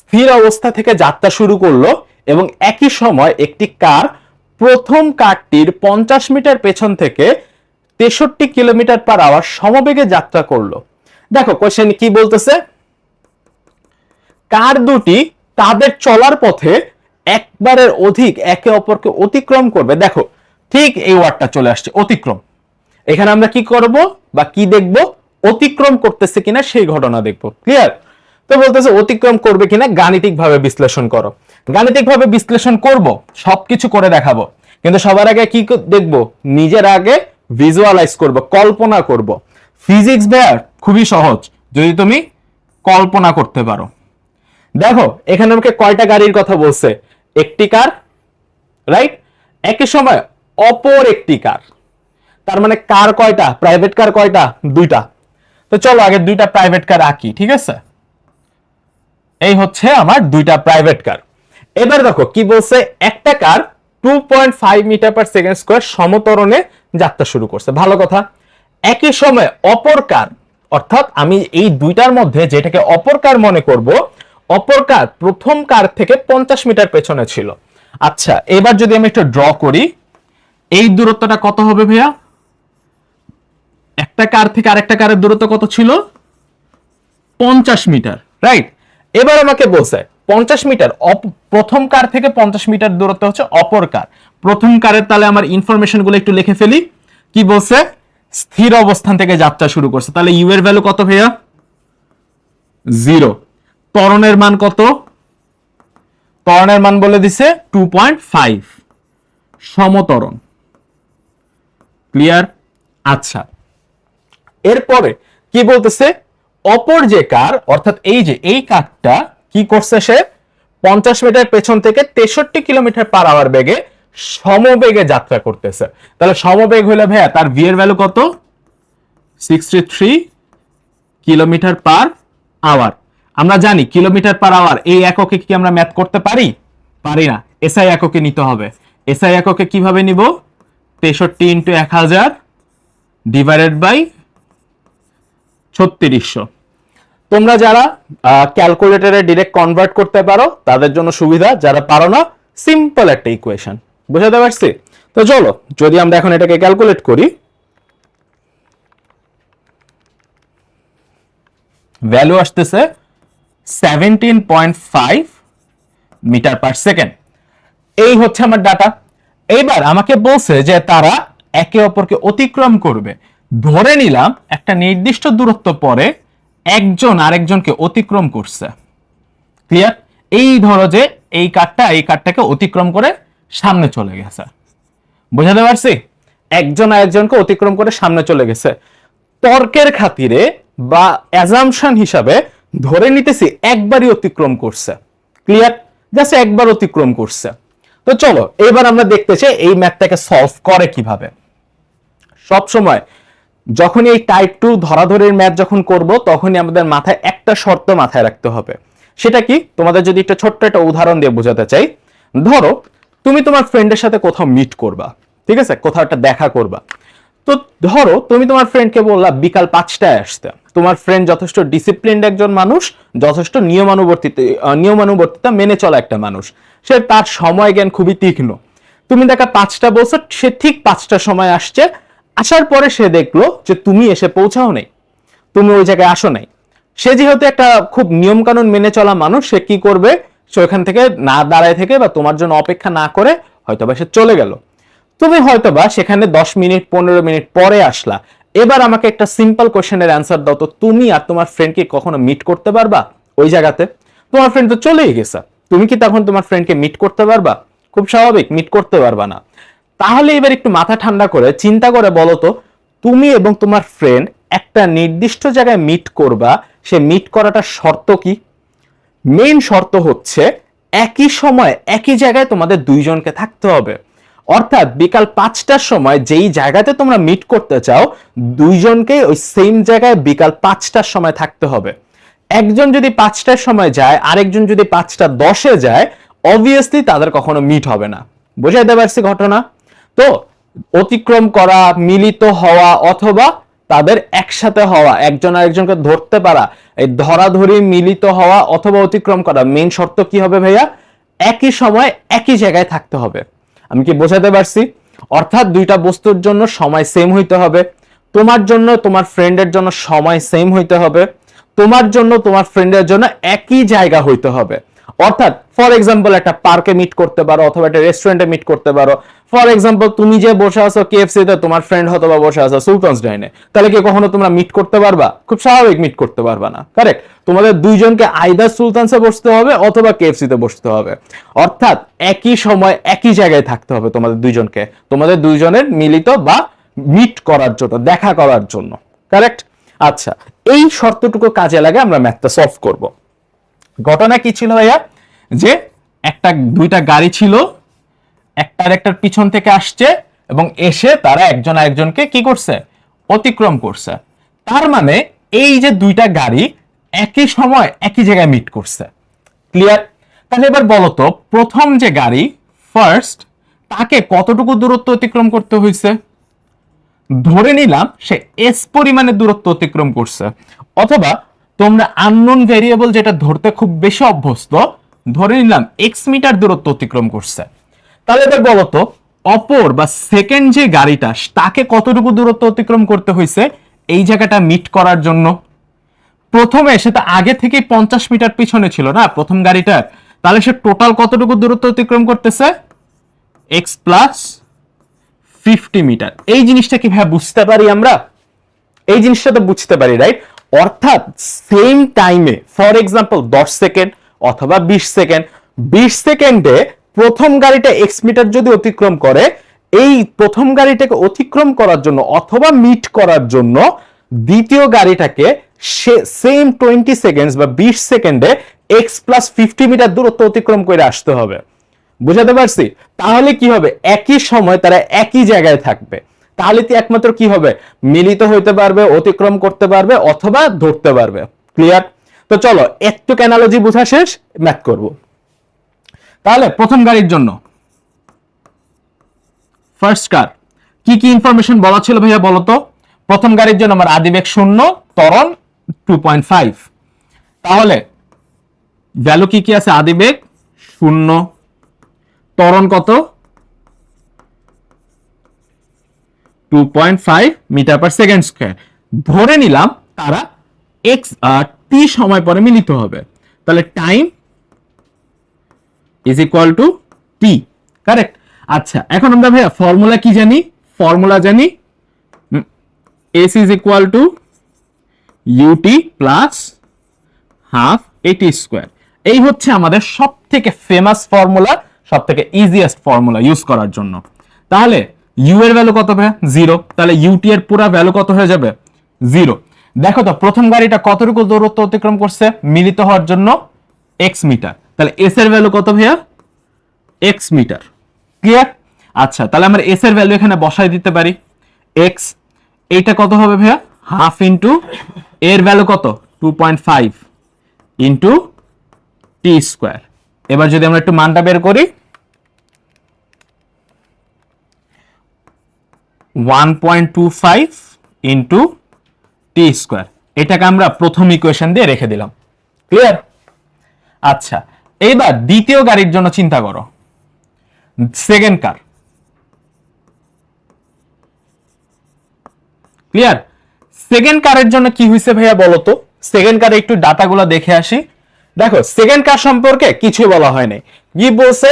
স্থির অবস্থা থেকে যাত্রা শুরু করলো এবং একই সময় একটি কার প্রথম কারটির 50 মিটার পেছন থেকে 63 কিলোমিটার পার আওয়ার সমবেগে যাত্রা করলো। দেখো কোশ্চেন কি বলতেছে, কার দুটি তাদের চলার পথে একবারের অধিক একে অপরকে অতিক্রম করবে। দেখো ঠিক এই ওয়ার্ডটা চলে আসছে, অতিক্রম। এখানে আমরা কি করব বা কি দেখব? অতিক্রম করতেছে কিনা সেই ঘটনা দেখব। ক্লিয়ার? তো বলতেছে অতিক্রম করবে কিনা গাণিতিক ভাবে বিশ্লেষণ করো। গাণিতিক ভাবে বিশ্লেষণ করব, সবকিছু করে দেখাবো, কিন্তু সবার আগে কি দেখব? নিজের আগে ভিজুয়ালাইজ করব, কল্পনা করব। ফিজিক্স ভাইয়ার খুবই সহজ যদি তুমি কল্পনা করতে পারো। দেখো এখানে আমাকে কয়টা গাড়ির কথা বলছে? একটি কার, রাইট? একই সময় অপর একটি কার, তার মানে কার কয়টা? প্রাইভেট কার কয়টা? দুইটা। তো চলো আগে দুইটা প্রাইভেট কার আঁকি, ঠিক আছে? এই হচ্ছে আমার দুইটা প্রাইভেট কার। এবার দেখো কি বলছে, একটা কার 2.5 মিটার পার সেকেন্ড স্কয়ার সমতরণে যাত্রা শুরু করছে, ভালো কথা। একই সময় অপর কার, অর্থাৎ আমি এই দুইটার মধ্যে যেটাকে অপর কার মনে করব, অপর কার প্রথম কার থেকে 50 মিটার পেছনে ছিল। আচ্ছা এবার যদি আমি একটু ড্র করি, এই দূরত্বটা কত হবে ভাইয়া? একটা কার থেকে আরেকটা কারের দূরত্ব কত ছিল? 50 মিটার, রাইট? এবার আমাকে বলছে 50 মিটার প্রথম কার থেকে 50 মিটার দূরত্ব হচ্ছে অপর কার। প্রথম কারের তাহলে আমার ইনফরমেশন গুলো একটু লিখে ফেলি। কি বলছে? স্থির অবস্থান থেকে যাত্রা শুরু করছে, তাহলে ইউ এর ভ্যালু কত ভাইয়া? 0। ত্বরণের মান কত? ত্বরণের মান বলে দিছে 2.5 সমত্বরণ। ক্লিয়ার? আচ্ছা এরপরে কি বলতেছে, অপর যে কার, অর্থাৎ এই যে এই কারটা কি করছে, সে 50 মিটার পেছন থেকে 63 কিলোমিটার পার আওয়ার বেগে সমবেগে যাত্রা করতেছে। তাহলে সমবেগ হইলে ভাইয়া তার ভি এর ভ্যালু কত? 63 কিলোমিটার পার আওয়ার। আমরা জানি কিলোমিটার পার আওয়ার এই এককে কি আমরা ম্যাথ করতে পারি? পারি না। এসআই এককে নিতে হবে। এসআই এককে কিভাবে নিব? 63 ইন্টু 1000 ডিভাইডেড বাই 3600। তোমরা যারা ক্যালকুলেটরে ডিরেক্ট কনভার্ট করতে পারো তাদের জন্য সুবিধা, যারা পারো না সিম্পল একটা ইকুয়েশন। বুঝাতে পারছি? তো চলো যদি আমরা এখন এটাকে ক্যালকুলেট করি, ভ্যালু আসতেছে 17.5 মিটার পার সেকেন্ড। এই হচ্ছে আমার ডাটা। এইবার আমাকে বলছে যে তারা একে অপরকে অতিক্রম করবে। ধরে নিলাম একটা নির্দিষ্ট দূরত্ব পরে একজন আরেকজনকে অতিক্রম করছে। ক্লিয়ার? এই ধরো যে এই কারটা এই কারটাকে অতিক্রম করে সামনে চলে গেছে। বুঝাতে পারছি? একজন আরেকজনকে অতিক্রম করে সামনে চলে গেছে। তর্কের খাতিরে বা অ্যাজাম্পশন হিসাবে ধরে নিতেছি একবারই অতিক্রম করছে। ক্লিয়ার? জাস্ট একবার অতিক্রম করছে। তো চলো এবার আমরা দেখতে চাই এই ম্যাথটাকে সলভ করে কিভাবে। সব সময় যখনই এই টাইপ 2 ধরাধরির ম্যাথ যখন করব তখনই আমাদের মাথায় একটা শর্ত মাথায় রাখতে হবে। সেটা কি? তোমাদের যদি একটা ছোট্ট একটা উদাহরণ দিয়ে বোঝাতে চাই। ধরো তুমি তোমার ফ্রেন্ডের সাথে কোথাও মিট করবা, ঠিক আছে? কোথাও একটা দেখা করবা। তো ধরো তুমি তোমার ফ্রেন্ডকে বললা বিকাল 5টায় আসতে। তোমার ফ্রেন্ড যথেষ্ট ডিসিপ্লিনড একজন মানুষ, যথেষ্ট নিয়মানুবর্তিতা মেনে চলা একটা মানুষ। সে তার সময় জ্ঞান খুবই তীক্ষ্ণ। তুমি দেখা 5টা বলছো, সে ঠিক 5টার সময় আসছে। আসার পরে সে দেখলো যে তুমি এসে পৌঁছাও নাই, তুমি ওই জায়গায় আসো নাই। সে যেহেতু একটা খুব নিয়ম কানুন মেনে চলা মানুষ, সে কি করবে, সে ওখান থেকে না দাঁড়ায় থেকে বা তোমার জন্য অপেক্ষা না করে হয়তোবা সে চলে গেল। তুমি হয়তোবা সেখানে 10 মিনিট 15 মিনিট পরে আসলা। এবার আমাকে একটা সিম্পল কোশ্চেনের অ্যান্সার দাও তো, তুমি আর তোমার ফ্রেন্ড কি কখনো মিট করতে পারবা ওই জায়গাতে? তোমার ফ্রেন্ড তো চলেই গেছে, তুমি কি তখন তোমার ফ্রেন্ডকে মিট করতে পারবা? খুব স্বাভাবিক, মিট করতে পারবা না। তাহলে এবার একটু মাথা ঠান্ডা করে চিন্তা করে বলো তো, তুমি এবং তোমার ফ্রেন্ড একটা নির্দিষ্ট জায়গায় মিট করবা, সে মিট করাটা শর্ত কি? মেইন শর্ত হচ্ছে একই সময় একই জায়গায় তোমাদের দুইজনকে থাকতে হবে। অর্থাৎ বিকাল 5টার সময় যেই জায়গাতে তোমরা মিট করতে চাও, দুইজনকে ওই সেম জায়গায় বিকাল 5টার সময় থাকতে হবে। একজন যদি 5টার সময় যায়, আরেকজন যদি 5টা 10-এ যায়, অবভিয়াসলি তাদের কখনো মিট হবে না। বুঝাইতে পারছি ঘটনা? তো অতিক্রম করা, মিলিত হওয়া, অথবা তাদের একসাথে হওয়া, একজন আরেকজনকে ধরতে পারা, এই ধরাধরি মিলিত হওয়া অথবা অতিক্রম করা, মেইন শর্ত কি হবে ভাইয়া? একই সময় একই জায়গায় থাকতে হবে। আমি কি বোঝাতে পারছি? অর্থাৎ দুইটা বস্তুর জন্য সময় সেম হইতে হবে। তোমার জন্য তোমার ফ্রেন্ডের জন্য সময় সেম হইতে হবে। তোমার জন্য তোমার ফ্রেন্ডের জন্য একই জায়গা হইতে হবে। অর্থাৎ ফর এক্সাম্পল একটা পার্কে মিট করতে পারো অথবা একটা রেস্টুরেন্টে মিট করতে পারো। ফর এক্সাম্পল তুমি যে বসে আছো কেএফসি তে, তোমার ফ্রেন্ড হয়তো বা বসে আছো সুলতানস ডাইনে, তাহলে কি কখনো তোমরা মিট করতে পারবা? খুব স্বাভাবিক, মিট করতে পারবা না। কারেক্ট? তোমাদের দুইজনকে আইদার সুলতানসে বসতে হবে অথবা কেএফসি তে বসতে হবে। অর্থাৎ একই সময় একই জায়গায় থাকতে হবে তোমাদের দুইজনকে, তোমাদের দুইজনের মিলিত বা মিট করার জন্য, দেখা করার জন্য। কারেক্ট? আচ্ছা, এই শর্তটুকু কাজে লাগে আমরা ম্যাথটা সলভ করব। ঘটনা কি ছিল ভাইয়া? যে দুইটা গাড়ি ছিল, একটার পিছন থেকে আসছে এবং এসে তারা একজন আরেকজনকে কি করছে? অতিক্রম করছে। তার মানে এই যে দুইটা গাড়ি একই সময় একই জায়গায় মিট করছে। ক্লিয়ার? তাহলে এবার বলো তো, প্রথম যে গাড়ি ফার্স্ট, তাকে কতটুকু দূরত্ব অতিক্রম করতে হয়েছে? ধরে নিলাম সে এস পরিমাণের দূরত্ব অতিক্রম করছে, অথবা তোমরা আননোন ভেরিয়েবল যেটা ধরতে খুব বেশি অভ্যস্ত, ধরে নিলাম এক্স মিটার দূরত্ব অতিক্রম করছে। তাহলে এবার বলো তো, অপর বা সেকেন্ড যে গাড়িটা, তাকে কতটুকু দূরত্ব অতিক্রম করতে হয়েছে এই জায়গাটা মিট করার জন্য? প্রথমে সে তো আগে থেকে 50 মিটার পিছনে ছিল না প্রথম গাড়িটার, তাহলে সে টোটাল কতটুকু দূরত্ব অতিক্রম করতেছে? X plus 50 metre. এই জিনিসটা কিভাবে বুঝতে পারি আমরা? এই জিনিসটা তো বুঝতে পারি, রাইট? অর্থাৎ সেম টাইমে, ফর এক্সাম্পল 10 সেকেন্ড অথবা 20 সেকেন্ড, 20 সেকেন্ডে প্রথম গাড়িটা এক্স মিটার যদি অতিক্রম করে, এই প্রথম গাড়িটাকে অতিক্রম করার জন্য অথবা মিট করার জন্য দ্বিতীয় গাড়িটাকে সেম 20 সেকেন্ডস বা 20 সেকেন্ডে এক্স প্লাস 50 মিটার দূরত্ব অতিক্রম করে আসতে হবে। বুঝাতে পারছি? তাহলে কি হবে? একই সময় তারা একই জায়গায় থাকবে। তাহলে কি একমাত্র কি হবে? মিলিত হইতে পারবে, অতিক্রম করতে পারবে অথবা ধরতে পারবে। ক্লিয়ার? তো চলো একটু অ্যানালজি বোঝা শেষ, ম্যাথ করব। তাহলে প্রথম গাড়ির জন্য ফার্স্ট কার কি কি ইনফরমেশন বলা ছিল ভাইয়া বলো তো? প্রথম গাড়ির জন্য আমার আদিবেগ 0, ত্বরণ 2.5। তাহলে ভ্যালু কি কি আছে? আদিবেগ 0, ত্বরণ কত? 2.5 মিটার পার সেকেন্ড স্কয়ার। ধরে নিলাম তারা টি সময় পরে মিলিত হবে, তাহলে time is equal to t. Correct? আচ্ছা, এখন আমরা ভাইয়া ফর্মুলা কি জানি? ফর্মুলা জানি s is equal to UT plus half এটি স্কোয়ার। এই হচ্ছে আমাদের সব থেকে ফেমাস ফর্মুলা, সব থেকে ইজিয়েস্ট ফর্মুলা ইউজ করার জন্য। তাহলে ইউ এর ভ্যালু কত ভাইয়া? 0। তাহলে ইউটি এর পুরো ভ্যালু কত হয়ে যাবে? 0। দেখো তো প্রথম গাড়িটা কতটুকু দূরত্ব অতিক্রম করছে মিলিত হওয়ার জন্য? X metre. তাহলে এস এর ভ্যালু কত ভাইয়া? X metre. ক্লিয়ার? আচ্ছা, তাহলে আমরা এস এর ভ্যালু এখানে বসাই দিতে পারি। এক্স, এইটা কত হবে ভাইয়া? হাফ ইন্টু এর ভ্যালু কত? 2.5 ইন্টু টি স্কোয়ার। এবার যদি আমরা একটু মানটা বের করি, 1.25 ইন্টু টি স্কোয়ার। এটাকে আমরা প্রথম ইকুয়েশন দিয়ে রেখে দিলাম। ক্লিয়ার? আচ্ছা, এইবার দ্বিতীয় গাড়ির জন্য চিন্তা করো, সেকেন্ড কার। ক্লিয়ার? সেকেন্ড কারের জন্য কি হয়েছে ভাইয়া বলো তো? সেকেন্ড কারে একটু ডাটাগুলো দেখে আসি। দেখো সেকেন্ড কার সম্পর্কে কিছু বলা হয়নি। কি বলছে,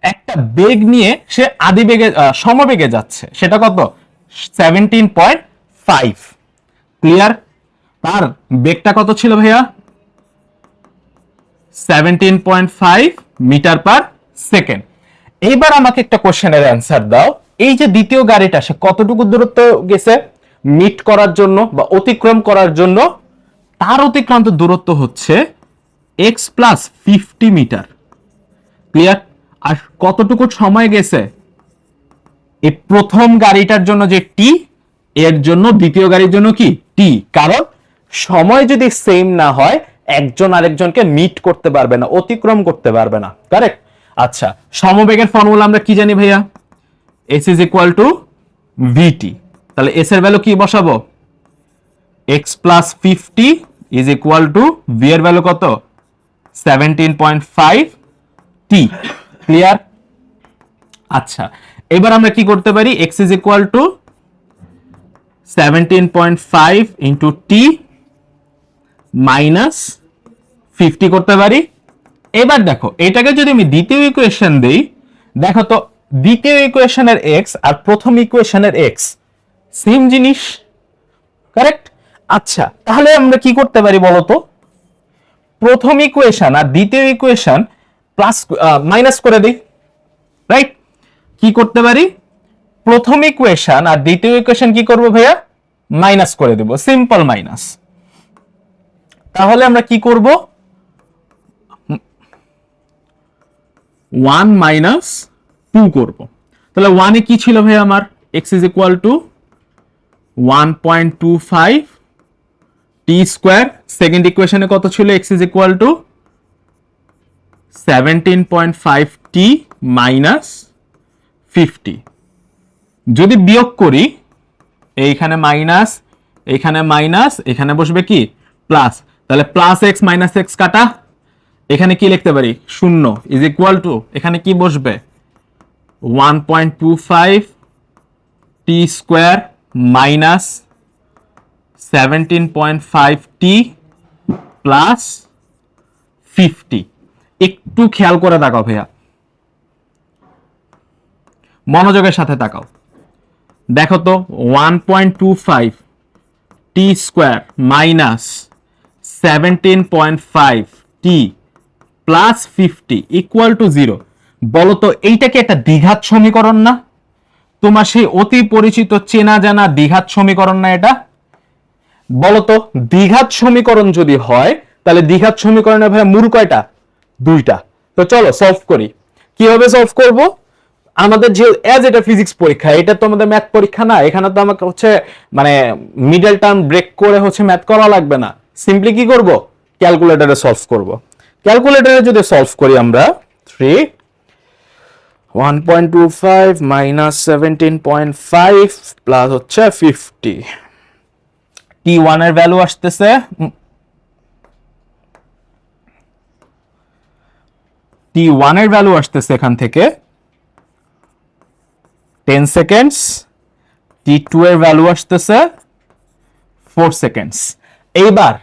একটা বেগ নিয়ে সে আদি বেগে সমবেগে যাচ্ছে, সেটা কত 17.5। ক্লিয়ার? তার বেগটা কত ছিল ভাইয়া 17.5 মিটার পার সেকেন্ড। এইবার আমাকে একটা কোশ্চেনের অ্যান্সার দাও, এই যে দ্বিতীয় গাড়িটা সে কতটুকু দূরত্ব গেছে মিট করার জন্য বা অতিক্রম করার জন্য? তার অতিক্রান্ত দূরত্ব হচ্ছে x প্লাস 50 মিটার। ক্লিয়ার? আর কতটুকু সময় গেছে এই প্রথম গাড়িটার জন্য যে টি, এর জন্য দ্বিতীয় গাড়ির জন্য কি টি, কারণ সময় যদি সেম না হয় একজন আরেকজনকে মিট করতে পারবে না, অতিক্রম করতে পারবে না। কারেক্ট? আচ্ছা, সমবেগের ফর্মুলা আমরা কি জানি ভাইয়া? s ইজ ইকুয়াল টু ভিটি। তাহলে s এর ভ্যালু কি বসাবো? x plus 50 is equal two v এর ভ্যালু কত 17.5 টি। ক্লিয়ার? আচ্ছা, এবার আমরা কি করতে পারি? x is equal two 17.5 into T minus 50 করতে পারি। এবার দেখো এটাকে যদি আমি দ্বিতীয় ইকুয়েশন দেই, দেখো তো দ্বিতীয় ইকুয়েশনের x আর প্রথম ইকুয়েশনের x সেম জিনিস। কারেক্ট? আচ্ছা, তাহলে আমরা কি করতে পারি বলতো? প্রথম ইকুয়েশন আর দ্বিতীয় ইকুয়েশন প্লাস মাইনাস করে দিই। রাইট? কি করতে পারি? প্রথম ইকুয়েশন আর দ্বিতীয় ইকুয়েশন কি করব ভাইয়া? মাইনাস করে দেব, সিম্পল মাইনাস। তাহলে আমরা কি করব? 1 মাইনাস 2 করব। তাহলে 1 এ কি ছিল ভাই আমার? x is equal two 1.25 T square. Second ইকুয়েশনে কত ছিল? x is equal two 17.5 T minus 50। যদি বিয়োগ করি, এইখানে মাইনাস, এখানে মাইনাস, এখানে বসবে কি প্লাস, তাহলে প্লাস এক্স মাইনাস এক্স কাটা, এখানে কি লিখতে পারি? 0 ইজ ইকুয়াল টু, এখানে কি বসবে? 1.25 t square minus 17.5 t plus 50। একটু খেয়াল করে তাকাও ভাইয়া, মনোযোগের সাথে তাকাও। দেখো তো 1.25 t square minus 17.5 t plus 50 equal to 0। বলো তো এইটা কি একটা দ্বিঘাত সমীকরণ না? তোমার সেই অতি পরিচিত চেনা জানা দ্বিঘাত সমীকরণ না এটা? বলো তো দ্বিঘাত সমীকরণ যদি হয় তাহলে দ্বিঘাত সমীকরণের ভাই মূল কয়টা? দুইটা। তো চলো সলভ করি। কিভাবে সলভ করব? আমাদের যে এজ এটা ফিজিক্স পরীক্ষা, এটা তো আমাদের ম্যাথ পরীক্ষা না। এখানে তো আমাকে হচ্ছে মানে মিডল টার্ম ব্রেক করে হচ্ছে ম্যাথ করা লাগবে না। সিম্পলি কি করব? ক্যালকুলেটরে সলভ করব। ক্যালকুলেটরে যদি সলভ করি আমরা 1.25 মাইনাস 17.5 প্লাস হচ্ছে 50, T1 এর ভ্যালু আসতেছে T1 এর ভ্যালু আসতেছে এখান থেকে 10 সেকেন্ডস, T2 এর ভ্যালু আসতেছে 4 সেকেন্ডস। এইবার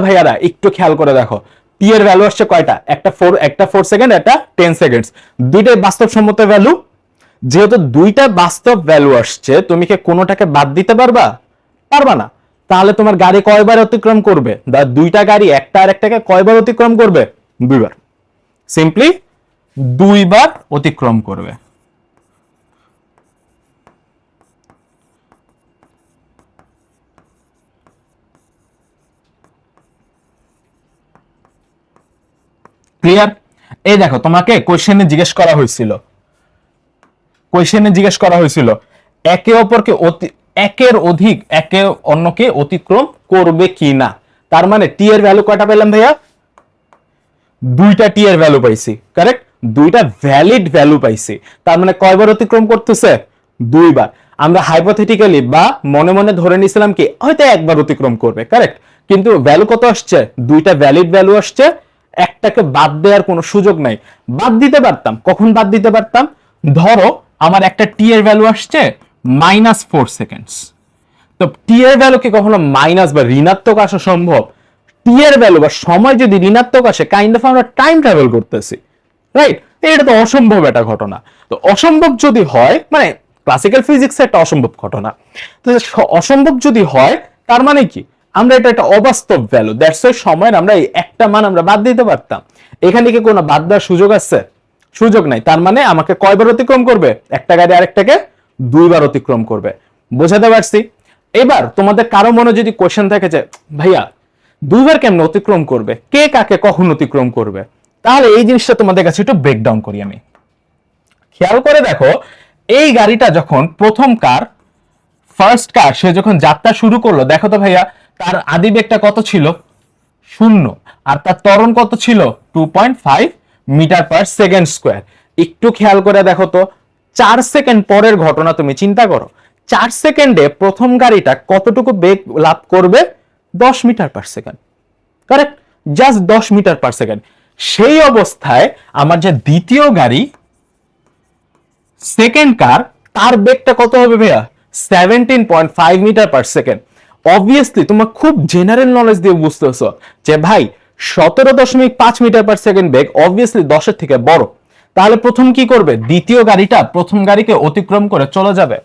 ভাইয়ারা একটু খেয়াল করে দেখো, T এর ভ্যালু আসছে কয়টা? একটা 4 সেকেন্ড, একটা 10 সেকেন্ডস, দুইটাই বাস্তবসম্মত ভ্যালু। যেহেতু দুইটা বাস্তব ভ্যালু আসছে, তুমি কি কোনোটাকে বাদ দিতে পারবা? পারবা না। তাহলে তোমার গাড়ি কয়বার অতিক্রম করবে? দুইটা গাড়ি একটা আর একটাকে কয়বার অতিক্রম করবে? দুইবার। সিম্পলি দুইবার অতিক্রম করবে। ক্লিয়ার? এই দেখো তোমাকে কোশ্চেনে জিজ্ঞেস করা হয়েছিল একে অপরকে একের অধিক একে অন্যকে অতিক্রম করবে কি না। তার মানে টি এর ভ্যালু কয়টা পেলাম ভাইয়া? দুইটা টি এর ভ্যালু পাইছি। কারেক্ট? দুইটা ভ্যালিড ভ্যালু পাইছি। তার মানে কয়বার অতিক্রম করতেছে? দুইবার। আমরা হাইপোথেটিক্যালি বা মনে মনে ধরে নিছিলাম কি হয়তো একবার অতিক্রম করবে। কারেক্ট? কিন্তু ভ্যালু কত আসছে? দুইটা ভ্যালিড ভ্যালু আসছে, একটাকে বাদ দেওয়ার কোনো সুযোগ নাই। বাদ দিতে পারতাম, কখন বাদ দিতে পারতাম? ধরো আমার একটা টি এর ভ্যালু আসছে -4 সেকেন্ডস, তো টি এর ভ্যালু কি কখনো মাইনাস বা ঋণাত্মক আসা সম্ভব? টি এর ভ্যালু বা সময় যদি ঋণাত্মক আসে, কাইন্ড অফ আমরা টাইম ট্রাভেল করতেছি, রাইট? এটা তো অসম্ভব একটা ঘটনা। তো অসম্ভব যদি হয়, মানে ক্লাসিক্যাল ফিজিক্সে একটা অসম্ভব ঘটনা, তো অসম্ভব যদি হয় তার মানে কি আমরা এটা একটা অবাস্তব ভ্যালু, দ্যাটস ওয়াই সময়ের আমরা এই একটা মান আমরা বাদ দিতে পারতাম। এখানে কি কোনো বাদ দেওয়ার সুযোগ আছে? সুযোগ নাই। তার মানে আমাকে কয়বার অতিক্রম করবে? একটা গাড়ি আরেকটাকে দুইবার অতিক্রম করবে। বোঝাতে পারছি? এবার তোমাদের কারো মনে যদি কোশ্চেন থাকে যে ভাইয়া দুইবার কেমন অতিক্রম করবে, কে কাকে কখন অতিক্রম করবে, তাহলে এই জিনিসটা তোমাদের কাছে একটু ব্রেকডাউন করি আমি। খেয়াল করে দেখো, এই গাড়িটা যখন প্রথম কার, ফার্স্ট কার, সে যখন যাত্রা শুরু করলো, দেখো তো ভাইয়া তার আদি বেগটা কত ছিল? 0। আর তার ত্বরণ কত ছিল? 2.5 মিটার পার সেকেন্ড স্কোয়ার। একটু খেয়াল করে দেখো তো, 4 সেকেন্ড পরের ঘটনা তুমি চিন্তা করো। 4 সেকেন্ডে প্রথম গাড়িটা কতটুকু বেগ লাভ করবে? 10 metre per second, correct? Just 10 metre per second. সেই অবস্থায় আমার যে দ্বিতীয় গাড়ি, সেকেন্ড কার, তার বেগটা কত হবে ভাইয়া? 17.5 মিটার পার সেকেন্ড। অবভিয়াসলি তোমার খুব জেনারেল নলেজ দিয়ে বুঝতেছো যে ভাই 17.5 মিটার পার সেকেন্ড বেগ অবভিয়াসলি 10-এর থেকে বড়। তাহলে প্রথম কি করবে? দ্বিতীয় গাড়িটা প্রথম গাড়িকে অতিক্রম করে চলে যাবে,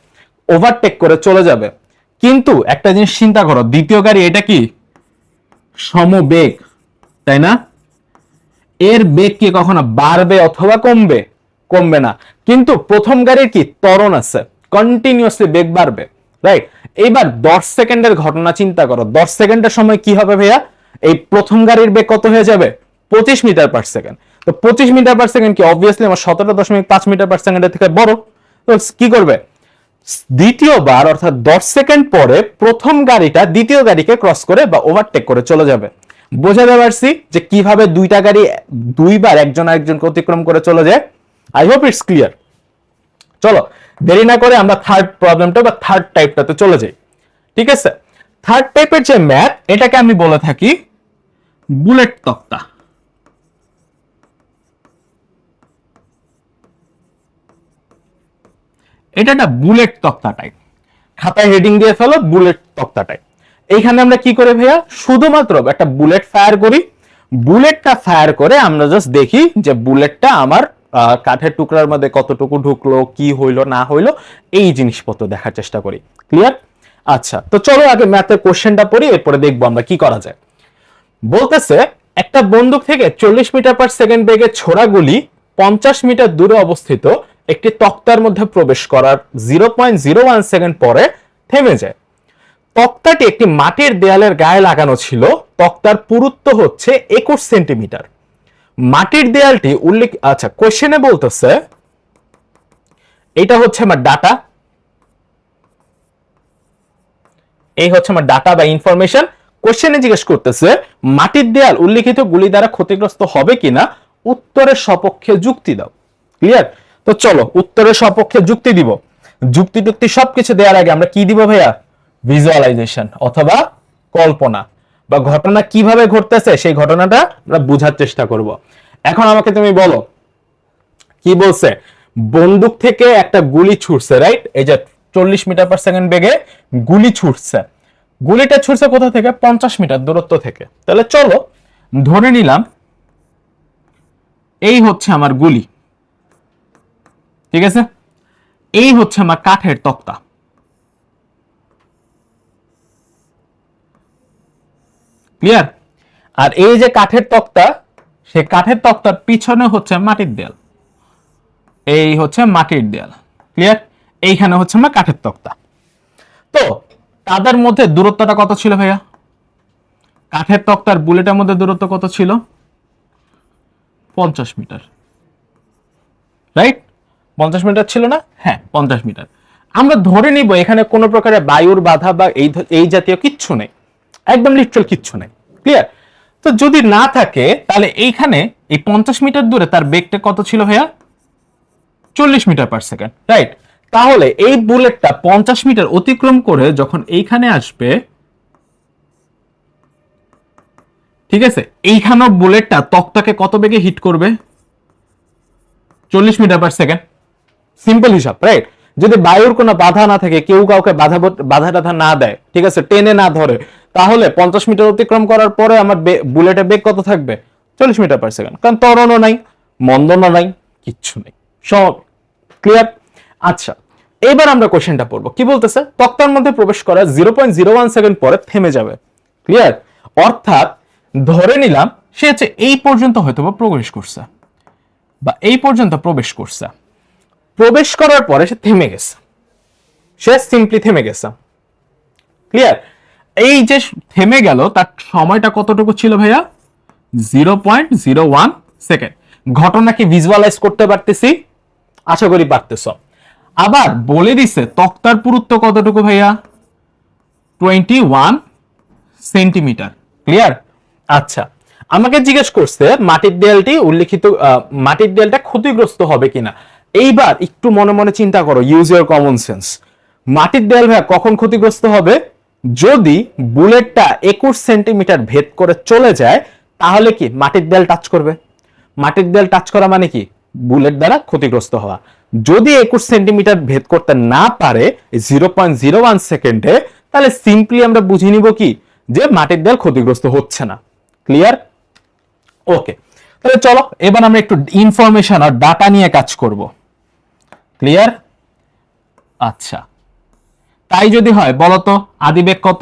ওভারটেক করে চলে যাবে। কিন্তু একটা জিনিস চিন্তা করো, দ্বিতীয় গাড়ি এটা কি সমবেগ, তাই না? এর বেগ কি কখনো বাড়বে অথবা কমবে? কমবে না। কিন্তু প্রথম গাড়ির কি ত্বরণ আছে, কন্টিনিউয়াসলি বেগ বাড়বে, রাইট? এইবার 10 সেকেন্ডের ঘটনা চিন্তা করো। 10 সেকেন্ডের সময় কি হবে ভাইয়া? এই প্রথম গাড়ির বেগ কত হয়ে যাবে? 25 মিটার পার সেকেন্ড। তো 25 মিটার পার সেকেন্ড কি অবভিয়াসলি আমার 17.5 মিটার পার সেকেন্ডের থেকে বড়। তো কি করবে? দ্বিতীয়বার অর্থাৎ 10 সেকেন্ড পরে প্রথম গাড়িটা দ্বিতীয় গাড়িকে ক্রস করে বা ওভারটেক করে চলে যাবে। বোঝাতে পারছি যে কিভাবে দুইটা গাড়ি দুইবার একজন আরেকজনকে অতিক্রম করে চলে যায়? I hope it's clear. চলো দেরি না করে আমরা থার্ড প্রবলেমটা বা থার্ড টাইপটাতে চলে যাই। ঠিক আছে? থার্ড টাইপের যে ম্যাথ, এটাকে আমি বলে থাকি বুলেট তক্তা। এটা একটা বুলেট তক্তা টাইপ। খাতায় হেডিং দিয়ে ফেলো বুলেট তক্তা টাইপ। এইখানে আমরা কি করে ভাইয়া? শুধুমাত্র একটা বুলেট ফায়ার করি। বুলেটটা ফায়ার করে আমরা জাস্ট দেখি যে বুলেটটা আমার কাঠের টুকরার মধ্যে কতটুকু ঢুকলো, কি হইলো না হইলো, এই জিনিসপত্র দেখার চেষ্টা করি। ক্লিয়ার? আচ্ছা, তো চলো আগে ম্যাথের কোশ্চেনটা পড়ি, এরপরে দেখবো আমরা কি করা যায়। বলতেছে একটা বন্দুক থেকে 40 মিটার পার সেকেন্ড বেগে ছোড়া গুলি 50 মিটার দূরে অবস্থিত একটি তক্তার মধ্যে প্রবেশ করার 0.01 সেকেন্ড পরে থেমে যায়। তক্তাটি একটি মাটির দেয়ালের গায়ে লাগানো ছিল। তক্তার পুরুত্ব হচ্ছে 21 সেন্টিমিটার। মাটির দেয়ালটি উল্লেখ, আচ্ছা কোশ্চেনে বলতেছে এটা হচ্ছে আমার ডাটা, এই হচ্ছে আমার ডাটা বা ইনফরমেশন। কোশ্চেনে জিজ্ঞেস করতেছে মাটির দেয়াল উল্লেখিত গুলি দ্বারা ক্ষতিগ্রস্ত হবে কিনা উত্তরের সপক্ষে যুক্তি দাও। ক্লিয়ার? তো চলো উত্তরের সপক্ষে যুক্তি দিব। যুক্তি টুক্তি সবকিছু দেওয়ার আগে আমরা কি দিব ভাইয়া? ভিজুয়ালাইজেশন অথবা কল্পনা, বা ঘটনা কিভাবে ঘটতেছে সেই ঘটনাটা আমরা বোঝার চেষ্টা করব। এখন আমাকে তুমি বলো, কি বলছে? বন্দুক থেকে একটা গুলি ছুটছে, রাইট? এই যে 40 মিটার পার সেকেন্ড বেগে গুলি ছুটছে। গুলিটা ছুটছে কোথা থেকে? 50 মিটার দূরত্ব থেকে। তাহলে চলো ধরে নিলাম এই হচ্ছে আমার গুলি, ঠিক আছে? এই হচ্ছে আমার কাঠের তক্তা। ক্লিয়ার? আর এই যে কাঠের তক্তা, সে কাঠের তক্তার পিছনে হচ্ছে মাটির দেয়াল। এই হচ্ছে মাটির দেয়াল। ক্লিয়ার? এইখানে হচ্ছে আমার কাঠের তক্তা। তো তাদের মধ্যে দূরত্বটা কত ছিল ভাইয়া? কাঠের তক্তার বুলেটের মধ্যে দূরত্ব কত ছিল? 50 মিটার, রাইট? 50 মিটার ছিল না? হ্যাঁ 50 মিটার। আমরা ধরে নিব এখানে কোনো প্রকারের বায়ুর বাধা বা এই জাতীয় কিচ্ছু নেই, একদম লিটারাল কিচ্ছু নেই। ক্লিয়ার? তো যদি না থাকে তাহলে এইখানে এই 50 মিটার দূরে তার বেগটা কত ছিল ভাইয়া? 40 মিটার পার সেকেন্ড, রাইট? তাহলে এই বুলেটটা 50 মিটার অতিক্রম করে যখন এইখানে আসবে, ঠিক আছে, এইখানেও বুলেটটা তক্তাকে কত বেগে হিট করবে? 40 মিটার পার সেকেন্ড। সিম্পল হিসাব, রাইট? যদি বায়ুর কোনো বাধা না থাকে, কেউ কাউকে বাধা টাধা না দেয়, ঠিক আছে, টেনে না ধরে, তাহলে 50 মিটার অতিক্রম করার পরে আমার বুলেটের বেগ কত থাকবে? 40 মিটার পার সেকেন্ড। কারণ ত্বরণও নাই, মন্দনও নাই, কিচ্ছু নেই, সব ক্লিয়ার। আচ্ছা, এবার আমরা কোশ্চেনটা পড়বো। কি বলতেছে? তক্তার মধ্যে প্রবেশ করা 0.01 সেকেন্ড পরে থেমে যাবে। ক্লিয়ার? অর্থাৎ ধরে নিলাম সে হচ্ছে এই পর্যন্ত হয়তো প্রবেশ করছে, বা এই পর্যন্ত প্রবেশ করছে, প্রবেশ করার পরে সে থেমে গেছে, সে সিম্পলি থেমে গেছে। ক্লিয়ার? এই যে থেমে গেল, তার সময়টা কতটুকু ছিল ভাইয়া? 0.01 সেকেন্ড। ঘটনা কি ভিজুয়ালাইজ করতে পারতেছি? আশা করি পারতেছ। আবার বলে দিছে তক্তার পুরুত্ব কতটুকু ভাইয়া? 21 সেন্টিমিটার। ক্লিয়ার? আচ্ছা, আমাকে জিজ্ঞেস করছে মাটির দেয়ালটি উল্লেখিত মাটির দেয়ালটা ক্ষতিগ্রস্ত হবে কিনা। এইবার একটু মনে মনে চিন্তা করো, ইউজ ইউর কমন সেন্স। মাটির দেয়াল ভাইয়া কখন ক্ষতিগ্রস্ত হবে? যদি বুলেটটা 21 সেন্টিমিটার ভেদ করে চলে যায়, তাহলে কি মাটির দেয়াল টাচ করবে। মাটির দেয়াল টাচ করা মানে কি? বুলেট দ্বারা ক্ষতিগ্রস্ত হওয়া। যদি 21 সেন্টিমিটার ভেদ করতে না পারে 0.01 সেকেন্ডে, তাহলে সিম্পলি আমরা বুঝে নিব কি, যে মাটির দেয়াল ক্ষতিগ্রস্ত হচ্ছে না। ক্লিয়ার? ওকে, তাহলে চলো এবার আমরা একটু ইনফরমেশন আর ডাটা নিয়ে কাজ করব। ক্লিয়ার? আচ্ছা, তাই যদি হয় বলতো আদিবেগ কত?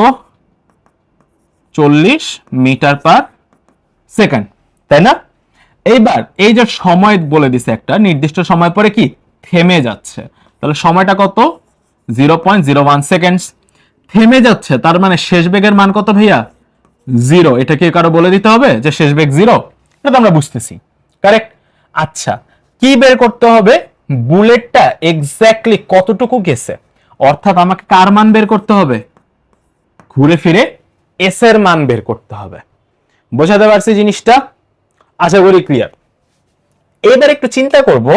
40 মিটার পার সেকেন্ড, তাই না? এইবার এই যে সময় বলে দিছে, একটা নির্দিষ্ট সময় পরে কি থেমে যাচ্ছে, তাহলে সময়টা কত? 0.01 সেকেন্ডস। থেমে যাচ্ছে, তার মানে শেষ বেগের মান কত ভাইয়া? 0। এটা কি কারো বলে দিতে হবে যে শেষ বেগ 0? এটা তো আমরা বুঝতেছি, কারেক্ট। আচ্ছা, কি বের করতে হবে? বুলেটটা এক্স্যাক্টলি কতটুকু গেছে, অর্থাৎ আমাকে কার মান বের করতে হবে? ঘুরে ফিরে এস এর মান বের করতে হবে। বোঝাতে পারছি জিনিসটা? আশা করি ক্লিয়ার। এবার একটু চিন্তা করব,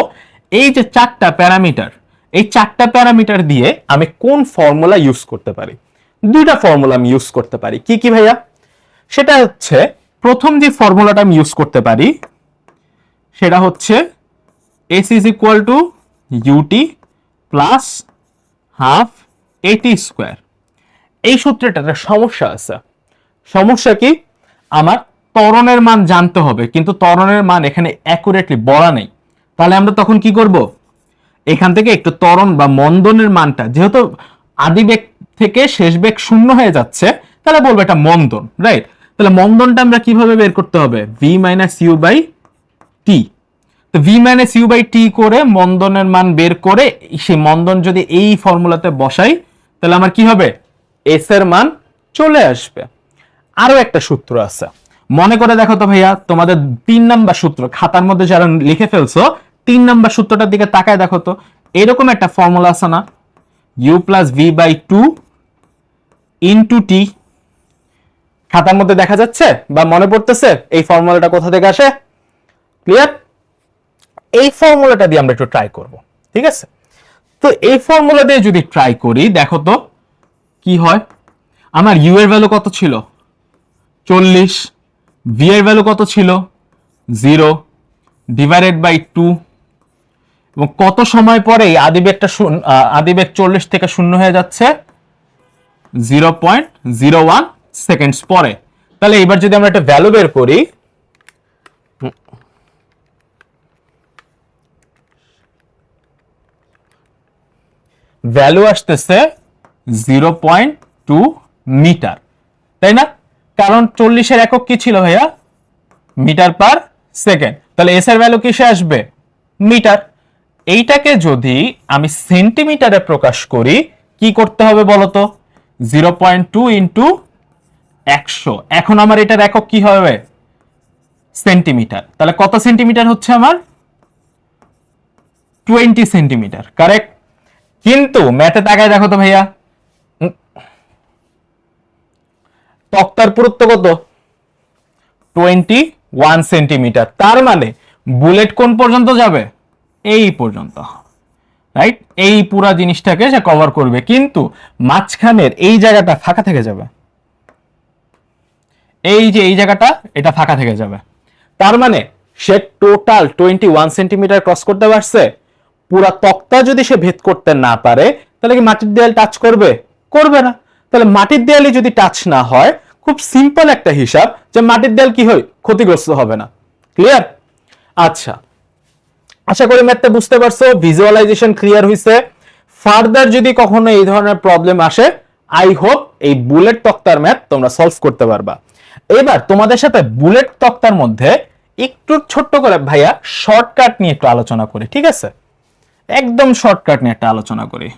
এই যে 4টা প্যারামিটার, এই 4টা প্যারামিটার দিয়ে আমি কোন ফর্মুলা ইউজ করতে পারি? 2টা ফর্মুলা আমি ইউজ করতে পারি। কি কি ভাইয়া? সেটা হচ্ছে, প্রথম যে ফর্মুলাটা আমি ইউজ করতে পারি সেটা হচ্ছে s is equal to UT plus half এটি স্কোয়ার। এই সূত্রটাতে সমস্যা আছে। সমস্যা কি? আমার ত্বরণের মান জানতে হবে, কিন্তু ত্বরণের মান এখানে অ্যাকুরেটলি বলা নেই। তাহলে আমরা তখন কি করব? এখান থেকে একটু ত্বরণ বা মন্দনের মানটা, যেহেতু আদিবেগ থেকে শেষ বেগ 0 হয়ে যাচ্ছে, তাহলে বলবো এটা মন্দন, রাইট? তাহলে মন্দনটা আমরা কিভাবে বের করতে হবে? V minus you by T. তো V minus you by T করে মন্দনের মান বের করে সেই মন্দন যদি এই ফর্মুলাতে বসাই, তাহলে আমার কি হবে? এস এর মান চলে আসবে। আরো একটা সূত্র আছে, মনে করে দেখো তো ভাইয়া, তোমাদের 3 নাম্বার সূত্র খাতার মধ্যে যারা লিখে ফেলছো, 3 নাম্বার সূত্রটার দিকে তাকায় দেখো তো। এরকম একটা ফর্মুলা আছে না? U plus v by 2 into t. খাতার মধ্যে দেখা যাচ্ছে বা মনে পড়তেছে এই ফর্মুলাটা কোথা থেকে আসে? ক্লিয়ার? এই ফর্মুলাটা দিয়ে আমরা একটু ট্রাই করব, ঠিক আছে? তো এই ফর্মুলা দিয়ে যদি ট্রাই করি, দেখো তো কি হয়। আমার ইউ এর ভ্যালু কত ছিল? 40। ভি এর ভ্যালু কত ছিল? 0 ডিভাইডেড বাই 2। এবং কত সময় পরে আদিবেগ 40 থেকে 0 হয়ে যাচ্ছে? 0.01 সেকেন্ডস পরে। তাহলে এবার যদি আমরা একটা ভ্যালু বের করি, ভ্যালু আসতেছে 0.2 মিটার, তাই না? কারণ 40-এর একক কি ছিল ভাইয়া? Metre per second. তাহলে এস এর ভ্যালু কিসে আসবে? মিটার। এইটাকে যদি আমি সেন্টিমিটারে প্রকাশ করি, কি করতে হবে বলতো? 0.2 ইন্টু 100। এখন আমার এটার একক কি হবে? সেন্টিমিটার। তাহলে কত সেন্টিমিটার হচ্ছে আমার? 20 সেন্টিমিটার, কারেক্ট। কিন্তু ম্যাথে তাকায় দেখো তো ভাইয়া, তক্তার পুরুত্ব কত? 21 সেন্টিমিটার। তার মানে বুলেট কোন পর্যন্ত যাবে? এই পর্যন্ত, রাইট? এই পুরা জিনিসটাকে সে কভার করবে, কিন্তু মাঝখানের এই জায়গাটা ফাঁকা থেকে যাবে। এই যে এই জায়গাটা, এটা ফাঁকা থেকে যাবে। তার মানে সে টোটাল 21 সেন্টিমিটার ক্রস করতে পারছে। পুরা তক্তা যদি সে ভেদ করতে না পারে তাহলে কি মাটির দেয়াল টাচ করবে? করবে না। তাহলে মাটির দেয়ালে যদি টাচ না হয়, খুব সিম্পল একটা হিসাব যে মাটির দেয়াল কি হয়, ক্ষতিগ্রস্ত হবে না। ক্লিয়ার? আচ্ছা, আশা করি ম্যাথটা বুঝতে পারছো, ভিজুয়ালাইজেশন ক্লিয়ার হইছে। ফার্দার যদি কখনো এই ধরনের প্রবলেম আসে, আই হোপ এই বুলেট তক্তার ম্যাথ তোমরা সলভ করতে পারবা। এবার তোমাদের সাথে বুলেট তক্তার মধ্যে একটু ছোট্ট করে ভাইয়া শর্টকাট নিয়ে একটু আলোচনা করি, ঠিক আছে? একদম শর্টকাট নিয়ে একটা আলোচনা করি।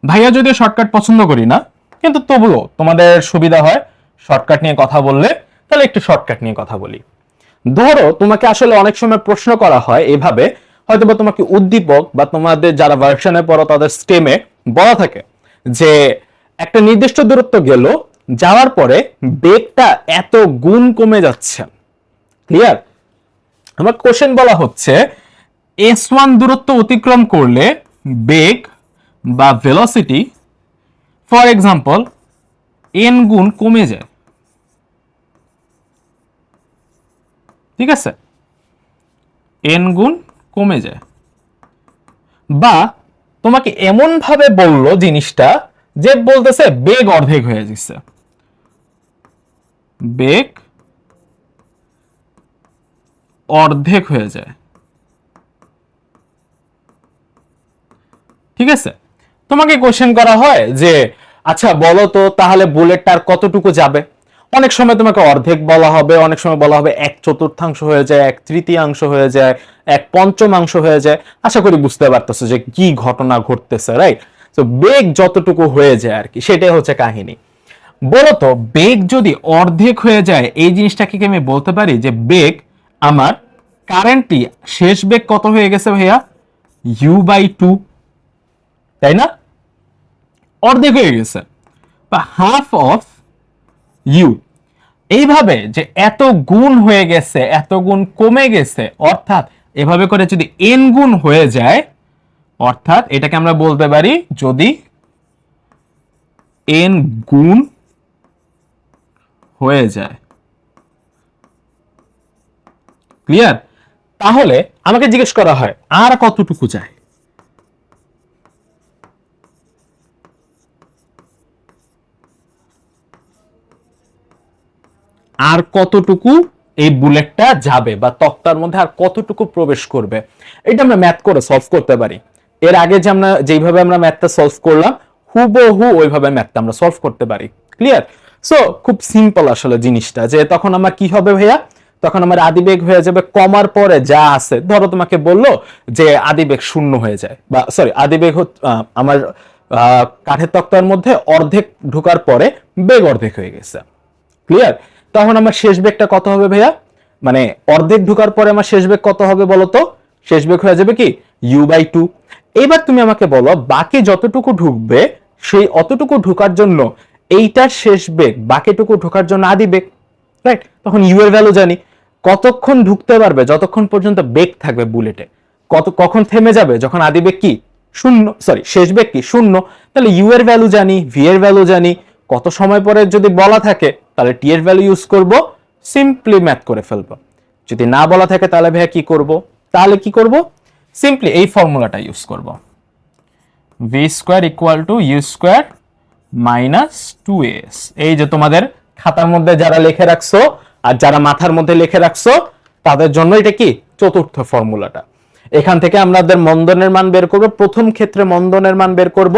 ভাইয়া যদি শর্টকাট পছন্দ করি না, কিন্তু তবুও তোমাদের সুবিধা হয় শর্টকাট নিয়ে কথা বললে, তাহলে একটু শর্টকাট নিয়ে কথা বলি। ধরো তোমাকে আসলে অনেক সময় প্রশ্ন করা হয় এভাবে, হয়তোবা তোমাকে উদ্দীপক বা তোমাদের যারা ভার্সনে পড়ো তাদের স্টেমে বলা থাকে যে একটা নির্দিষ্ট দূরত্ব গেল, যাওয়ার পরে বেগটা এত গুণ কমে যাচ্ছে। ক্লিয়ার? আমার কোশ্চেন বলা হচ্ছে s1 দূরত্ব অতিক্রম করলে বেগ বা ভেলোসিটি ফর এক্সাম্পল n গুণ কমে যায়। ঠিক আছে, n গুণ কমে যায়। বা তোমাকে এমন ভাবে বললো জিনিসটা যে বলতেছে বেগ অর্ধেক হয়ে যাচ্ছে, বেগ অর্ধেক হয়ে যায়। ঠিক আছে, তোমাকে কোশ্চেন করা হয় যে আচ্ছা বলো তো তাহলে বুলেটটার কতটুকু যাবে। অনেক সময় তোমাকে অর্ধেক বলা হবে, অনেক সময় বলা হবে 1/4 হয়ে যায়, 1/3 হয়ে যায়, 1/5 হয়ে যায়। আশা করি বুঝতে পারতেছো যে কি ঘটনা ঘটতেছে, রাইট? তো বেগ যতটুকু হয়ে যায় আর কি, সেটাই হচ্ছে কাহিনী। বলো তো বেগ যদি অর্ধেক হয়ে যায়, এই জিনিসটাকে কি আমি বলতে পারি যে বেগ আমার কারেন্টলি শেষ বেগ কত হয়ে গেছে ভাইয়া? u/2, তাই না? অর্ধেক হয়ে গেছে, বা হাফ অফ ইউ। এইভাবে যে এত গুণ হয়ে গেছে, এত গুণ কমে গেছে, অর্থাৎ এভাবে করে যদি এন গুণ হয়ে যায়, অর্থাৎ এটাকে আমরা বলতে পারি যদি এন গুণ হয়ে যায়। ক্লিয়ার? তাহলে আমাকে জিজ্ঞেস করা হয় আর কতটুকু যায়। আর কতটুকু এই বুলেটটা যাবে বা তক্তার মধ্যে আর কতটুকু প্রবেশ করবে, এটা আমরা ম্যাথ করে সলভ করতে পারি। এর আগে যে আমরা যেইভাবে আমরা ম্যাথটা সলভ করলাম, হুবহু ওইভাবে ম্যাথটা আমরা সলভ করতে পারি। ক্লিয়ার? সো খুব সিম্পল আসলে জিনিসটা, যে তখন আমার কি হবে ভাইয়া, তখন আমার আদিবেগ হয়ে যাবে কমার পরে যা আছে। ধরো তোমাকে বললো যে আদিবেগ 0 হয়ে যায়, বা সরি আদিবেগ আমার কাঠের তক্তার মধ্যে অর্ধেক ঢোকার পরে বেগ অর্ধেক হয়ে গেছে। ক্লিয়ার? তখন আমার শেষ বেগটা কত হবে ভাইয়া? মানে অর্ধেক ঢোকার পরে আমার শেষ বেগ কত হবে বলো তো? শেষ বেগ হয়ে যাবে কি u/2। এবার তুমি আমাকে বলো বাকি যতটুকু ঢুকবে সেই অতটুকু ঢোকার জন্য এইটার শেষ বেগ বাকিটুকু ঢোকার জন্য আদি বেগ, রাইট? তখন ইউ এর ভ্যালু জানি, কতক্ষণ ঢুকতে পারবে যতক্ষণ পর্যন্ত বেগ থাকবে বুলেটে, কখন থেমে যাবে যখন আদি বেগ কি 0, সরি শেষ বেগ কি 0। তাহলে ইউ এর ভ্যালু জানি, ভি এর ভ্যালু জানি, কত সময় পরে যদি বলা থাকে তাহলে টি এর ভ্যালু ইউজ করব, সিম্পলি ম্যাথ করে ফেলবো। যদি না বলা থাকে তাহলে ভাইয়া কি করব? তাহলে কি করব? সিম্পলি এই ফর্মুলাটা ইউজ করব, v square equal to u square minus 2s। এই যে তোমাদের খাতার মধ্যে যারা লিখে রাখছো আর যারা মাথার মধ্যে লিখে রাখছো তাদের জন্য এটা কি চতুর্থ ফর্মুলাটা। এখান থেকে আমাদের মন্দনের মান বের করব, প্রথম ক্ষেত্রে মন্দনের মান বের করব,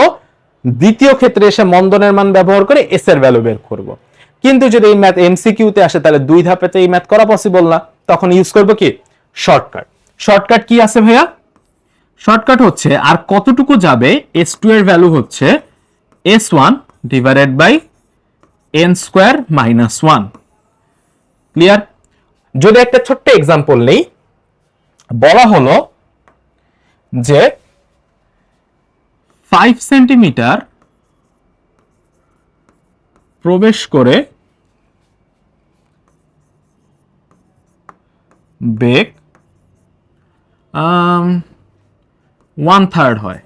দ্বিতীয় ক্ষেত্রে এসে মন্দনের মান ব্যবহার করে এস এর ভ্যালু বের করব। কিন্তু যদি এই ম্যাথ এমসিকিউ তে আসে তাহলে দুই ধাপেতে এই ম্যাথ করা পসিবল না, তখন ইউজ করব কি শর্টকাট। শর্টকাট কি আছে ভাইয়া? শর্টকাট হচ্ছে আর কতটুকু যাবে, s2 এর ভ্যালু হচ্ছে s1 divided by n square minus 1। Clear? যদি একটা ছোট্ট এক্সাম্পল নেই, বলা হলো যে 5 সেন্টিমিটার প্রবেশ করে বেগ 1/3 হয়।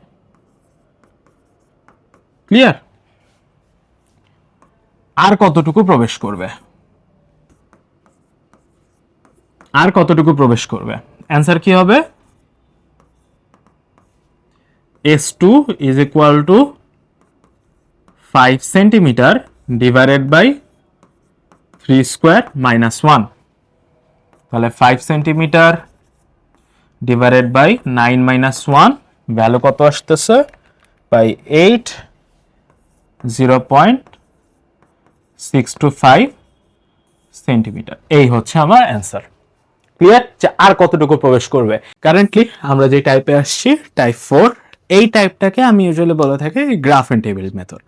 ক্লিয়ার? আর কতটুকু প্রবেশ করবে? আর কতটুকু প্রবেশ করবে? অ্যান্সার কি হবে? S2 is equal to 5 centimetre divided by 3 square minus 1। তাহলে 5 centimetre divided by 9 minus 1 value কত আসতেছে? By 8, 0.625 centimetre. এই হচ্ছে আমার অ্যান্সার। ক্লিয়ার? যে আর কতটুকু প্রবেশ করবে। কারেন্টলি আমরা যে টাইপে আসছি, টাইপ 4, এই টাইপটাকে আমি ইউজুয়ালি বলে থাকি graph and table method.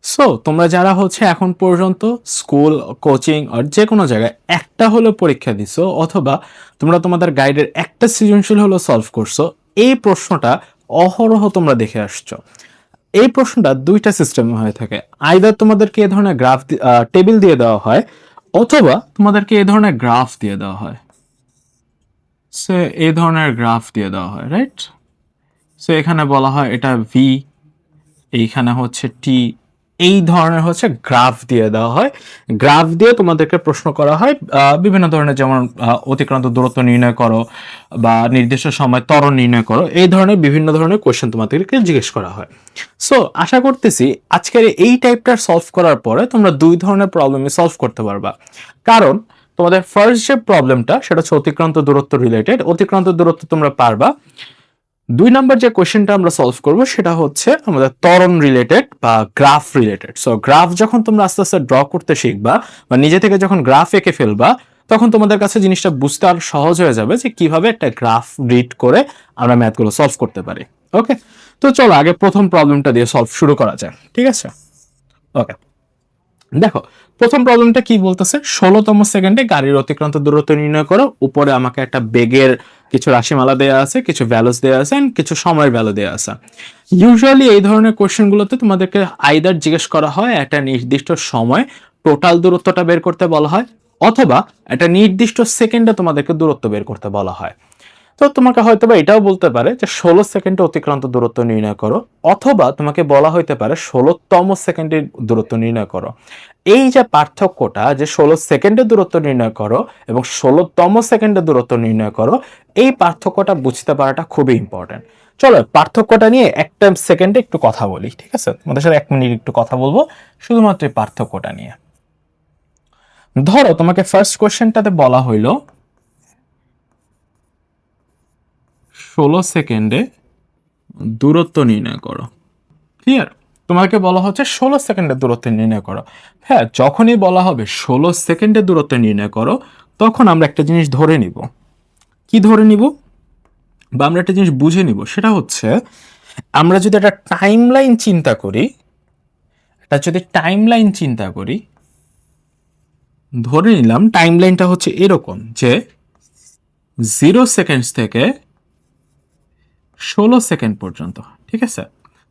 So তোমরা যারা হচ্ছে এখন পর্যন্ত স্কুল, কোচিং আর যে কোনো জায়গায় একটা হলো পরীক্ষা দিছো, অথবা তোমরা তোমাদের গাইডের একটা সৃজনশীল হলো সলভ করছো, এই প্রশ্নটা অহরহ তোমরা দেখে আসছো। এই প্রশ্নটা দুইটা সিস্টেমে হয়ে থাকে। আইদার তোমাদেরকে এই ধরনের গ্রাফ টেবিল দিয়ে দেওয়া হয়, অথবা তোমাদেরকে এই ধরনের গ্রাফ দিয়ে দেওয়া হয়। সে এই ধরনের গ্রাফ দিয়ে দেওয়া হয়, রাইট? সো এখানে বলা হয় এটা ভি, এইখানে হচ্ছে টি, এই ধরনের হচ্ছে গ্রাফ দিয়ে দেওয়া হয়। গ্রাফ দিয়ে তোমাদেরকে প্রশ্ন করা হয় বিভিন্ন ধরনের, যেমন অতিক্রান্ত দূরত্ব নির্ণয় করো বা নির্দিষ্ট সময় ত্বরণ নির্ণয় করো, এই ধরনের বিভিন্ন ধরনের কোয়েশ্চেন তোমাদেরকে জিজ্ঞেস করা হয়। সো আশা করতেছি আজকের এই টাইপটার সলভ করার পরে তোমরা দুই ধরনের প্রবলেমই সলভ করতে পারবা। কারণ তোমাদের ফার্স্ট যে প্রবলেমটা সেটা হচ্ছে অতিক্রান্ত দূরত্ব রিলেটেড, অতিক্রান্ত দূরত্ব তোমরা পারবা। 2 নাম্বার যে কোশ্চেনটা আমরা সলভ করব সেটা হচ্ছে আমাদের ত্বরণ রিলেটেড বা গ্রাফ রিলেটেড। সো গ্রাফ যখন তোমরা আস্তে আস্তে ড্র করতে শিখবা বা নিজে থেকে যখন গ্রাফ এঁকে ফেলবা, তখন তোমাদের কাছে জিনিসটা বুঝতে আর সহজ হয়ে যাবে যে কিভাবে একটা গ্রাফ রিড করে আমরা ম্যাথগুলো সলভ করতে পারি। ওকে, তো চলো আগে প্রথম প্রবলেমটা দিয়ে সলভ শুরু করা যায়, ঠিক আছে? ওকে, দেখো প্রথম প্রবলেমটা কি বলতেছে, 16তম সেকেন্ডে গাড়ির অতিক্রান্ত দূরত্ব নির্ণয় করো। উপরে আমাকে একটা বেগের কিছু রাশিমালা দেওয়া আছে, কিছু ভ্যালুস দেওয়া আছে, কিছু সময়ের ভ্যালু দেওয়া আছে। ইউজুয়ালি এই ধরনের কোশ্চেনগুলোতে তোমাদেরকে আইদার জিজ্ঞেস করা হয় একটা নির্দিষ্ট সময় টোটাল দূরত্বটা বের করতে বলা হয়, অথবা একটা নির্দিষ্ট সেকেন্ডে তোমাদেরকে দূরত্ব বের করতে বলা হয়। তো তোমাকে হয়তো বা এটাও বলতে পারে যে 16 সেকেন্ডে অতিক্রান্ত দূরত্ব নির্ণয় করো, অথবা তোমাকে বলা হইতে পারে 16তম সেকেন্ডে দূরত্ব নির্ণয় করো। এই যে পার্থক্যটা, যে 16 সেকেন্ডে দূরত্ব নির্ণয় করো এবং 16তম সেকেন্ডে দূরত্ব নির্ণয় করো, এই পার্থক্যটা বুঝতে পারাটা খুবই ইম্পর্টেন্ট। চলো পার্থক্যটা নিয়ে একটা সেকেন্ডে একটু কথা বলি, ঠিক আছে? তোমাদের সাথে 1 মিনিট একটু কথা বলবো শুধুমাত্র এই পার্থক্যটা নিয়ে। ধরো তোমাকে ফার্স্ট কোশ্চেনটাতে বলা হইলো 16 সেকেন্ডে দূরত্ব নির্ণয় করো। ক্লিয়ার? তোমাকে বলা হচ্ছে 16 সেকেন্ডের দূরত্ব নির্ণয় করো। হ্যাঁ, যখনই বলা হবে 16 সেকেন্ডের দূরত্ব নির্ণয় করো, তখন আমরা একটা জিনিস ধরে নিব। কি ধরে নিব বা আমরা একটা জিনিস বুঝে নিব, সেটা হচ্ছে আমরা যদি একটা টাইমলাইন চিন্তা করি, ধরে নিলাম টাইমলাইনটা হচ্ছে এরকম যে 0 সেকেন্ড থেকে 16 সেকেন্ড পর্যন্ত, ঠিক আছে?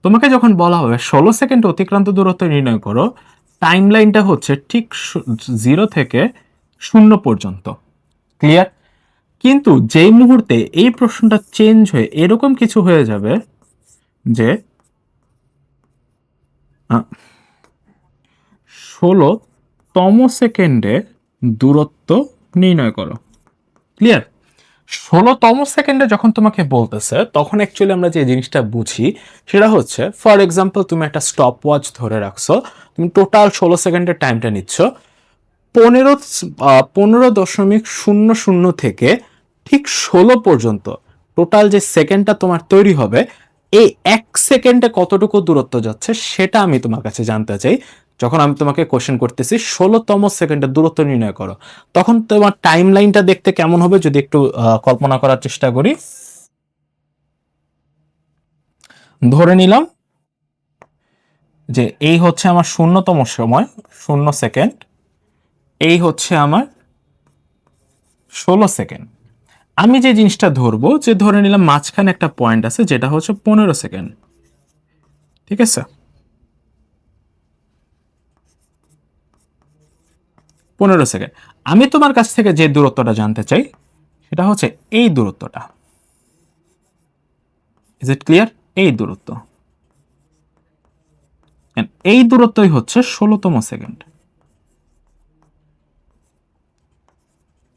তোমাকে যখন বলা হবে 16 সেকেন্ড অতিক্রান্ত দূরত্ব নির্ণয় করো, টাইম লাইনটা হচ্ছে ঠিক 0 থেকে 0 পর্যন্ত। ক্লিয়ার? কিন্তু যেই মুহূর্তে এই প্রশ্নটা চেঞ্জ হয়ে এরকম কিছু হয়ে যাবে যে 16তম সেকেন্ডে দূরত্ব নির্ণয় করো। ক্লিয়ার? 16তম সেকেন্ডে যখন তোমাকে বলতেছে, তখন অ্যাকচুয়ালি আমরা যে জিনিসটা বুঝি সেটা হচ্ছে, ফর এক্সাম্পল তুমি একটা স্টপ ওয়াচ ধরে রাখছো, তুমি টোটাল 16 সেকেন্ডের টাইমটা নিচ্ছ, 15.00 থেকে ঠিক 16 পর্যন্ত টোটাল যে সেকেন্ডটা তোমার তৈরি হবে, এই 1 সেকেন্ডে কতটুকু দূরত্ব যাচ্ছে সেটা আমি তোমার কাছে জানতে চাই। যখন আমি তোমাকে কোশ্চেন করতেছি 16তম সেকেন্ডে দূরত্ব নির্ণয় করো, তখন তোমার টাইম লাইনটা দেখতে কেমন হবে যদি একটু কল্পনা করার চেষ্টা করি। ধরে নিলাম যে এই হচ্ছে আমার 0তম সময়, 0 সেকেন্ড, এই হচ্ছে আমার 16 সেকেন্ড। আমি যে জিনিসটা ধরবো, যে ধরে নিলাম মাঝখানে একটা পয়েন্ট আছে যেটা হচ্ছে 15 সেকেন্ড, ঠিক আছে? 15 সেকেন্ড। আমি তোমার কাছ থেকে যে দূরত্বটা জানতে চাই সেটা হচ্ছে এই দূরত্বটা। Is it clear? এই দূরত্ব, এই দূরত্বই হচ্ছে 16তম সেকেন্ড।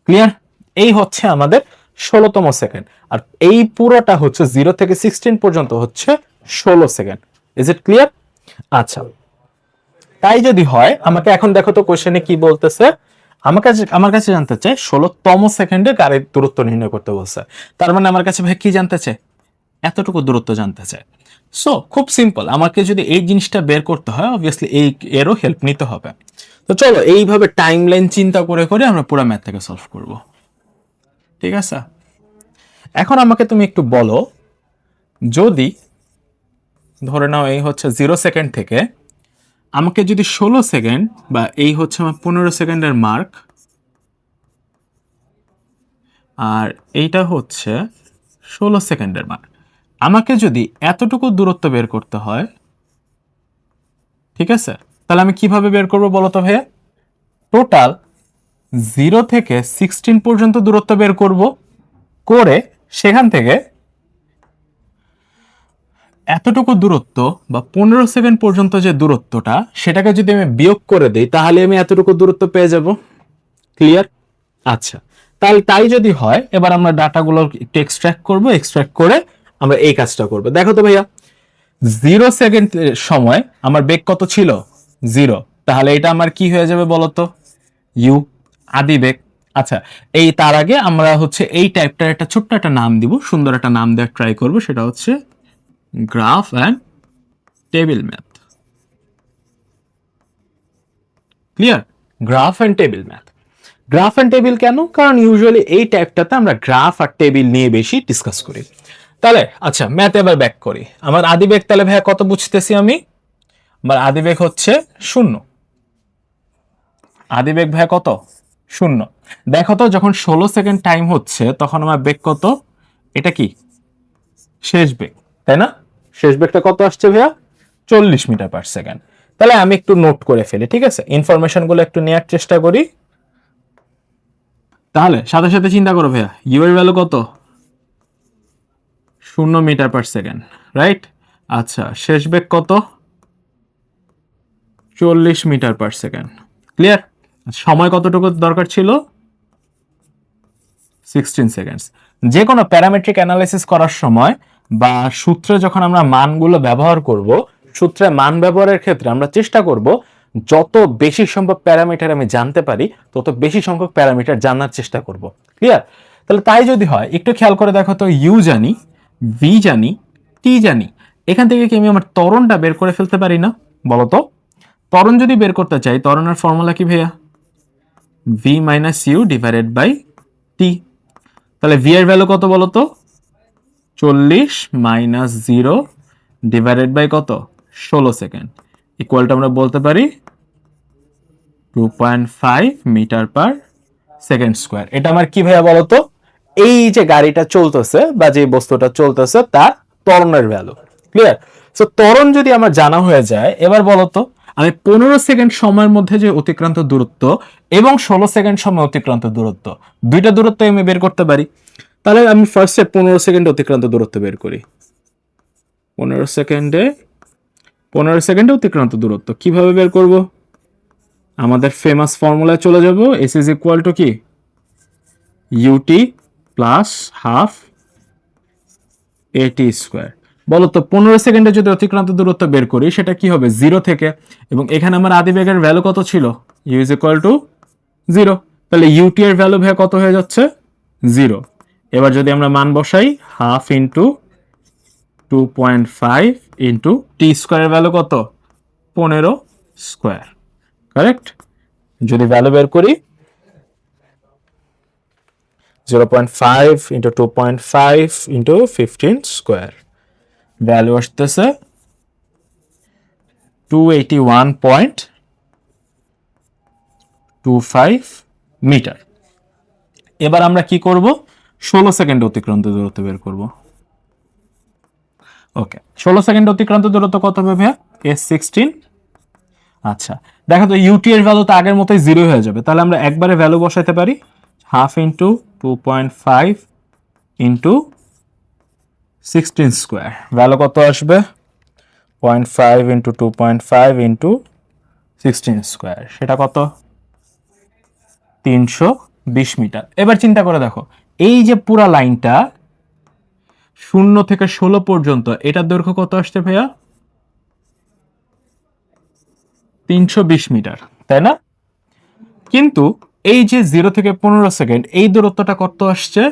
ক্লিয়ার? এই হচ্ছে আমাদের 16তম সেকেন্ড। আর এই পুরোটা হচ্ছে 0 থেকে 16 পর্যন্ত হচ্ছে 16 সেকেন্ড। Is it clear? আচ্ছা, তাই যদি হয় আমাকে এখন দেখো তো কোশ্চেনে কি বলতেছে। আমার কাছে জানতে চাই 16তম সেকেন্ডে গাড়ির দূরত্ব নির্ণয় করতে বলছে। তার মানে আমার কাছে ভাই কি জানতে চাই? এতটুকু দূরত্ব জানতে চাই। সো খুব সিম্পল, আমাকে যদি এই জিনিসটা বের করতে হয় অবভিয়াসলি এরও হেল্প নিতে হবে। তো চলো এইভাবে টাইম লাইন চিন্তা করে করে আমরা পুরো ম্যাথটাকে সলভ করব। ঠিক আছে, এখন আমাকে তুমি একটু বলো, যদি ধরে নাও এই হচ্ছে 0 সেকেন্ড থেকে আমাকে যদি 16 সেকেন্ড বা এই হচ্ছে আমার 15 সেকেন্ডের মার্ক, আর এইটা হচ্ছে 16 সেকেন্ডের মার্ক, আমাকে যদি এতটুকু দূরত্ব বের করতে হয়, ঠিক আছে, তাহলে আমি কিভাবে বের করবো বলো তো ভাইয়া? টোটাল 0 থেকে 16 পর্যন্ত দূরত্ব বের করব, করে সেখান থেকে এতটুকু দূরত্ব বা 15 সেকেন্ড পর্যন্ত যে দূরত্বটা সেটাকে যদি আমি বিয়োগ করে দিই তাহলে আমি এতটুকু দূরত্ব পেয়ে যাব। ক্লিয়ার? আচ্ছা, তাহলে তাই যদি হয় এবার আমরা ডাটাগুলো একটু এক্সট্রাক্ট করব, এক্সট্রাক্ট করে আমরা এই কাজটা করব। দেখো তো ভাইয়া, 0 সেকেন্ড সময় আমার বেগ কত ছিল? 0। তাহলে এটা আমার কি হয়ে যাবে বলতো? ইউ, আদি বেগ। আচ্ছা, এই তার আগে আমরা হচ্ছে এই টাইপটার একটা ছোট্ট একটা নাম দিব, সুন্দর একটা নাম দেওয়ার ট্রাই করব, সেটা হচ্ছে graph and table math. Clear? Graph and table math. Graph and table কেন? কারণ ইউজুয়ালি এই টাইপটাতে আমরা গ্রাফ আর টেবিল নিয়ে বেশি ডিসকাস করি। তাহলে আচ্ছা, ম্যাথ এবার ব্যাক করি। আমার আদি বেগ তাহলে ভাইয়া কত বুঝতেছি আমি? আমার আদি বেগ হচ্ছে 0। আদি বেগ ভাইয়া কত? 0। দেখো তো যখন 16 সেকেন্ড টাইম হচ্ছে তখন আমার বেগ কত? এটা কি শেষ বেগ, তাই না? শেষ বেগটা কত আসছে ভাইয়া? 40 মিটার পার সেকেন্ড। তাহলে আমি একটু নোট করে ফেলি, ঠিক আছে, ইনফরমেশন গুলো একটু নেওয়ার চেষ্টা করি। তাহলে সাথে সাথে চিন্তা করো ভাইয়া, ইউ এর ভ্যালু কত? 0 মিটার পার সেকেন্ড, রাইট? আচ্ছা, শেষ বেগ কত? 40 মিটার পার সেকেন্ড। ক্লিয়ার? সময় কতটুকু দরকার ছিল? 16 সেকেন্ডস। যে কোনো প্যারামেট্রিক অ্যানালাইসিস করার সময় বা সূত্রে যখন আমরা মানগুলো ব্যবহার করব, সূত্রে মান ব্যবহারের ক্ষেত্রে আমরা চেষ্টা করব যত বেশি সম্ভব প্যারামিটার আমি জানতে পারি তত বেশি সংখ্যক প্যারামিটার জানার চেষ্টা করব। ক্লিয়ার? তাহলে তাই যদি হয় একটু খেয়াল করে দেখো তো, ইউ জানি, ভি জানি, টি জানি, এখান থেকে কি আমি আমার ত্বরণটা বের করে ফেলতে পারি না? বলো তো, ত্বরণ যদি বের করতে চাই ত্বরণের ফর্মুলা কি ভাইয়া? V minus u divided by t. তাহলে ভি এর ভ্যালু কত বলো তো? 40 মাইনাস 0 ডিভাইডেড বাই কত? 16 সেকেন্ড, ইকুয়ালটা আমরা বলতে পারি 2.5 মিটার পার সেকেন্ড স্কোয়ার। এটা আমার কি ভাইয়া বলো তো? এই যে গাড়িটা চলতেছে বা যে বস্তুটা চলতেছে তার ত্বরণের ভ্যালু। ক্লিয়ার? সো ত্বরণ যদি আমার জানা হয়ে যায়, এবার বলো তো আমি 15 সেকেন্ড সময়ের মধ্যে যে অতিক্রান্ত দূরত্ব এবং 16 সেকেন্ড সময় অতিক্রান্ত দূরত্ব, দুইটা দূরত্ব আমি বের করতে পারি। তাহলে আমি ফার্স্টে 15 সেকেন্ড অতিক্রান্ত দূরত্ব বের করি। 15 সেকেন্ডে 15 সেকেন্ডে অতিক্রান্ত দূরত্ব কিভাবে বের করব? আমাদের ফেমাস ফর্মুলায় চলে যাব, এস ইজ ইকুয়াল টু কি? ইউটি প্লাস হাফ এটি স্কোয়ার। বলো তো 15 সেকেন্ডে যদি অতিক্রান্ত দূরত্ব বের করি সেটা কি হবে? 0 থেকে, এবং এখানে আমার আদি বেগের ভ্যালু কত ছিল? U is equal to 0। তাহলে ইউটি এর ভ্যালু ভাই কত হয়ে যাচ্ছে? 0। এবার যদি আমরা মান বসাই, হাফ ইন্টু 2.5 ইন্টু টি স্কোয়ারের ভ্যালু কত? 15 স্কোয়ার। কারেক্ট? যদি ভ্যালু বের করি 0.5 ইন্টু 2.5 ইন্টু 15 স্কোয়ার, ভ্যালু আসতেছে 281.25 মিটার। এবার আমরা কি করব? 16 সেকেন্ড অতিক্রান্ত দূরত্ব বের করব। ওকে, 16 সেকেন্ড অতিক্রান্ত দূরত্ব কত হবে ভাইয়া? S16। আচ্ছা, দেখো তো ইউটি এর ভ্যালু তো আগের মতোই 0 হয়ে যাবে, তাহলে আমরা একবারে ভ্যালু বসাইতে পারি, half into 2.5 into 16 square, value কত আসবে? 0.5 ইন্টু 2.5 ইন্টু 16 স্কোয়ার, সেটা কত? 300 20 মিটার। এবার চিন্তা করে দেখো, এই যে পুরা লাইনটা 0 থেকে 16 পর্যন্ত, এটার দৈর্ঘ্য কত আসছে ভাইয়া? 320 মিটার, তাই না? কিন্তু এই যে 0 থেকে 15 সেকেন্ড, এই দূরত্বটা কত আসছে?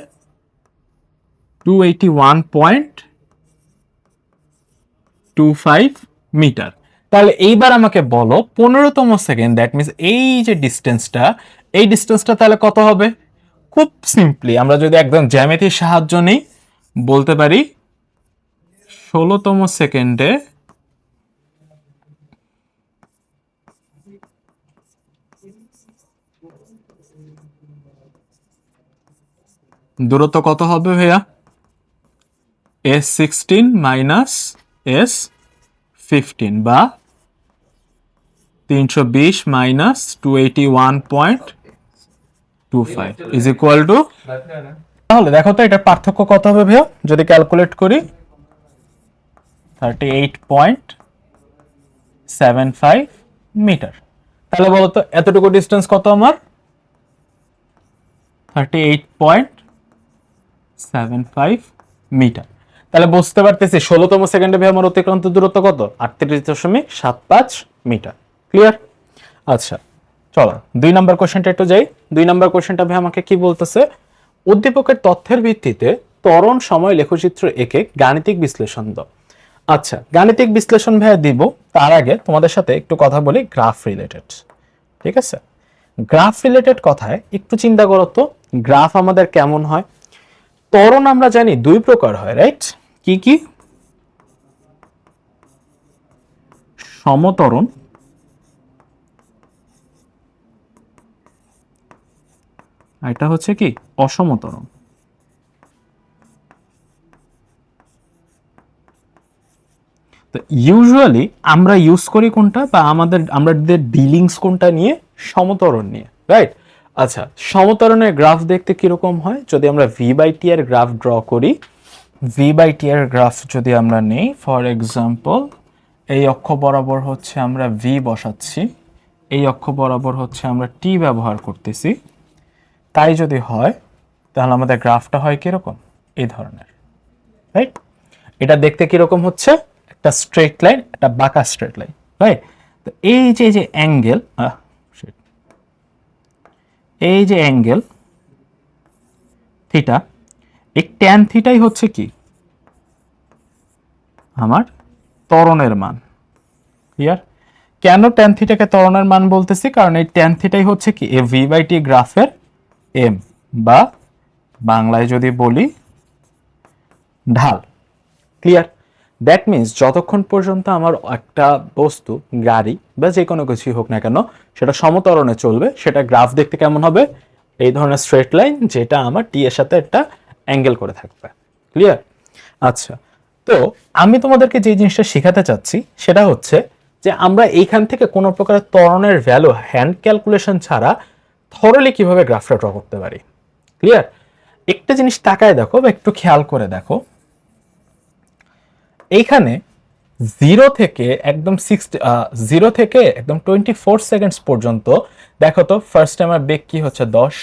281.25 মিটার। তাহলে এইবার আমাকে বলো 15তম সেকেন্ড, দ্যাট মিনস এই যে ডিস্টেন্সটা, এই ডিস্টেন্সটা তাহলে কত হবে? খুব সিম্পলি আমরা যদি একদম জ্যামিতির সাহায্য নেই, বলতে পারি 16তম সেকেন্ডে দূরত্ব কত হবে ভাইয়া? S16 মাইনাস S15 বা 320 মাইনাস 281.25 ইজ ইকুয়াল টু, তাহলে দেখো তো এটার পার্থক্য কত হবে ভাইয়া যদি ক্যালকুলেট করি? 38.75 মিটার। তাহলে বলো তো এতটুকু ডিস্টেন্স কত আমার? 38.75 মিটার। তাহলে বুঝতে পারতেছি 16তম সেকেন্ডে ভাই আমার অতিক্রান্ত দূরত্ব কত? 38.75 মিটার। ক্লিয়ার? আচ্ছা, চলো 2 নাম্বার কোশ্চেনটা একটু যাই। 2 নাম্বার কোশ্চেনটা ভাই আমাকে কি বলতেছে? উদ্দীপকের তথ্যের ভিত্তিতে ত্বরণ সময় লেখচিত্র এঁকে গাণিতিক বিশ্লেষণ দাও। আচ্ছা, গাণিতিক বিশ্লেষণ ভাইয়া দিব, তার আগে তোমাদের সাথে একটু কথা বলি গ্রাফ রিলেটেড। ঠিক আছে, গ্রাফ রিলেটেড কথায় একটু চিন্তা করো তো, গ্রাফ আমাদের কেমন হয়? ত্বরণ আমরা জানি 2 প্রকার হয়, রাইট? কি কি? সমত্বরণ এটা হচ্ছে কি অসমত্বরণ। তো ইউজুয়ালি আমরা ইউজ করি কোনটা, বা আমাদের ডিলিংস কোনটা নিয়ে? সমত্বরণ নিয়ে, রাইট? আচ্ছা, সমত্বরণের গ্রাফ দেখতে কিরকম হয়? যদি আমরা v/t এর গ্রাফ ড্র করি, v/t এর গ্রাফ যদি আমরা নেই, ফর এক্সাম্পল এই অক্ষ বরাবর হচ্ছে আমরা v বসাচ্ছি, এই অক্ষ বরাবর হচ্ছে আমরা t ব্যবহার করতেছি, তাই যদি হয় তাহলে আমাদের গ্রাফটা হয় কিরকম? এই ধরনের, রাইট? এটা দেখতে কিরকম হচ্ছে? একটা স্ট্রেট লাইন, একটা বাঁকা স্ট্রেট লাইন, রাইট? তো এই যে অ্যাঙ্গেল, এই যে অ্যাঙ্গেল থিটা, এই ট্যান থিটাই হচ্ছে কি আমার ত্বরণের মান। ক্লিয়ার? কেন ট্যান থিটাকে ত্বরণের মান বলতেছি? কারণ এই ট্যান থিটাই হচ্ছে কি এই v/t গ্রাফের এম, বা বাংলায় যদি বলি ঢাল। ক্লিয়ার? দ্যাট মিনস যতক্ষণ পর্যন্ত আমার একটা বস্তু, গাড়ি বা যে কোনো কিছুই হোক না কেন, সেটা সমত্বরণে চলবে, সেটা গ্রাফ দেখতে কেমন হবে? এই ধরনের স্ট্রেট লাইন, যেটা আমার টি এর সাথে একটা অ্যাঙ্গেল করে থাকবে। ক্লিয়ার? আচ্ছা, তো আমি তোমাদেরকে যে জিনিসটা শেখাতে চাচ্ছি সেটা হচ্ছে যে আমরা এইখান থেকে কোনো প্রকারের ত্বরণের ভ্যালু হ্যান্ড ক্যালকুলেশন ছাড়া থরলি কিভাবে গ্রাফটা ড্র করতে পারি। ক্লিয়ার? একটা জিনিস তাকায় দেখো বা একটু খেয়াল করে দেখো, এইখানে 0 থেকে একদম 24 সেকেন্ডস পর্যন্ত দেখো তো, ফার্স্ট আমার বেগ কি হচ্ছে 10,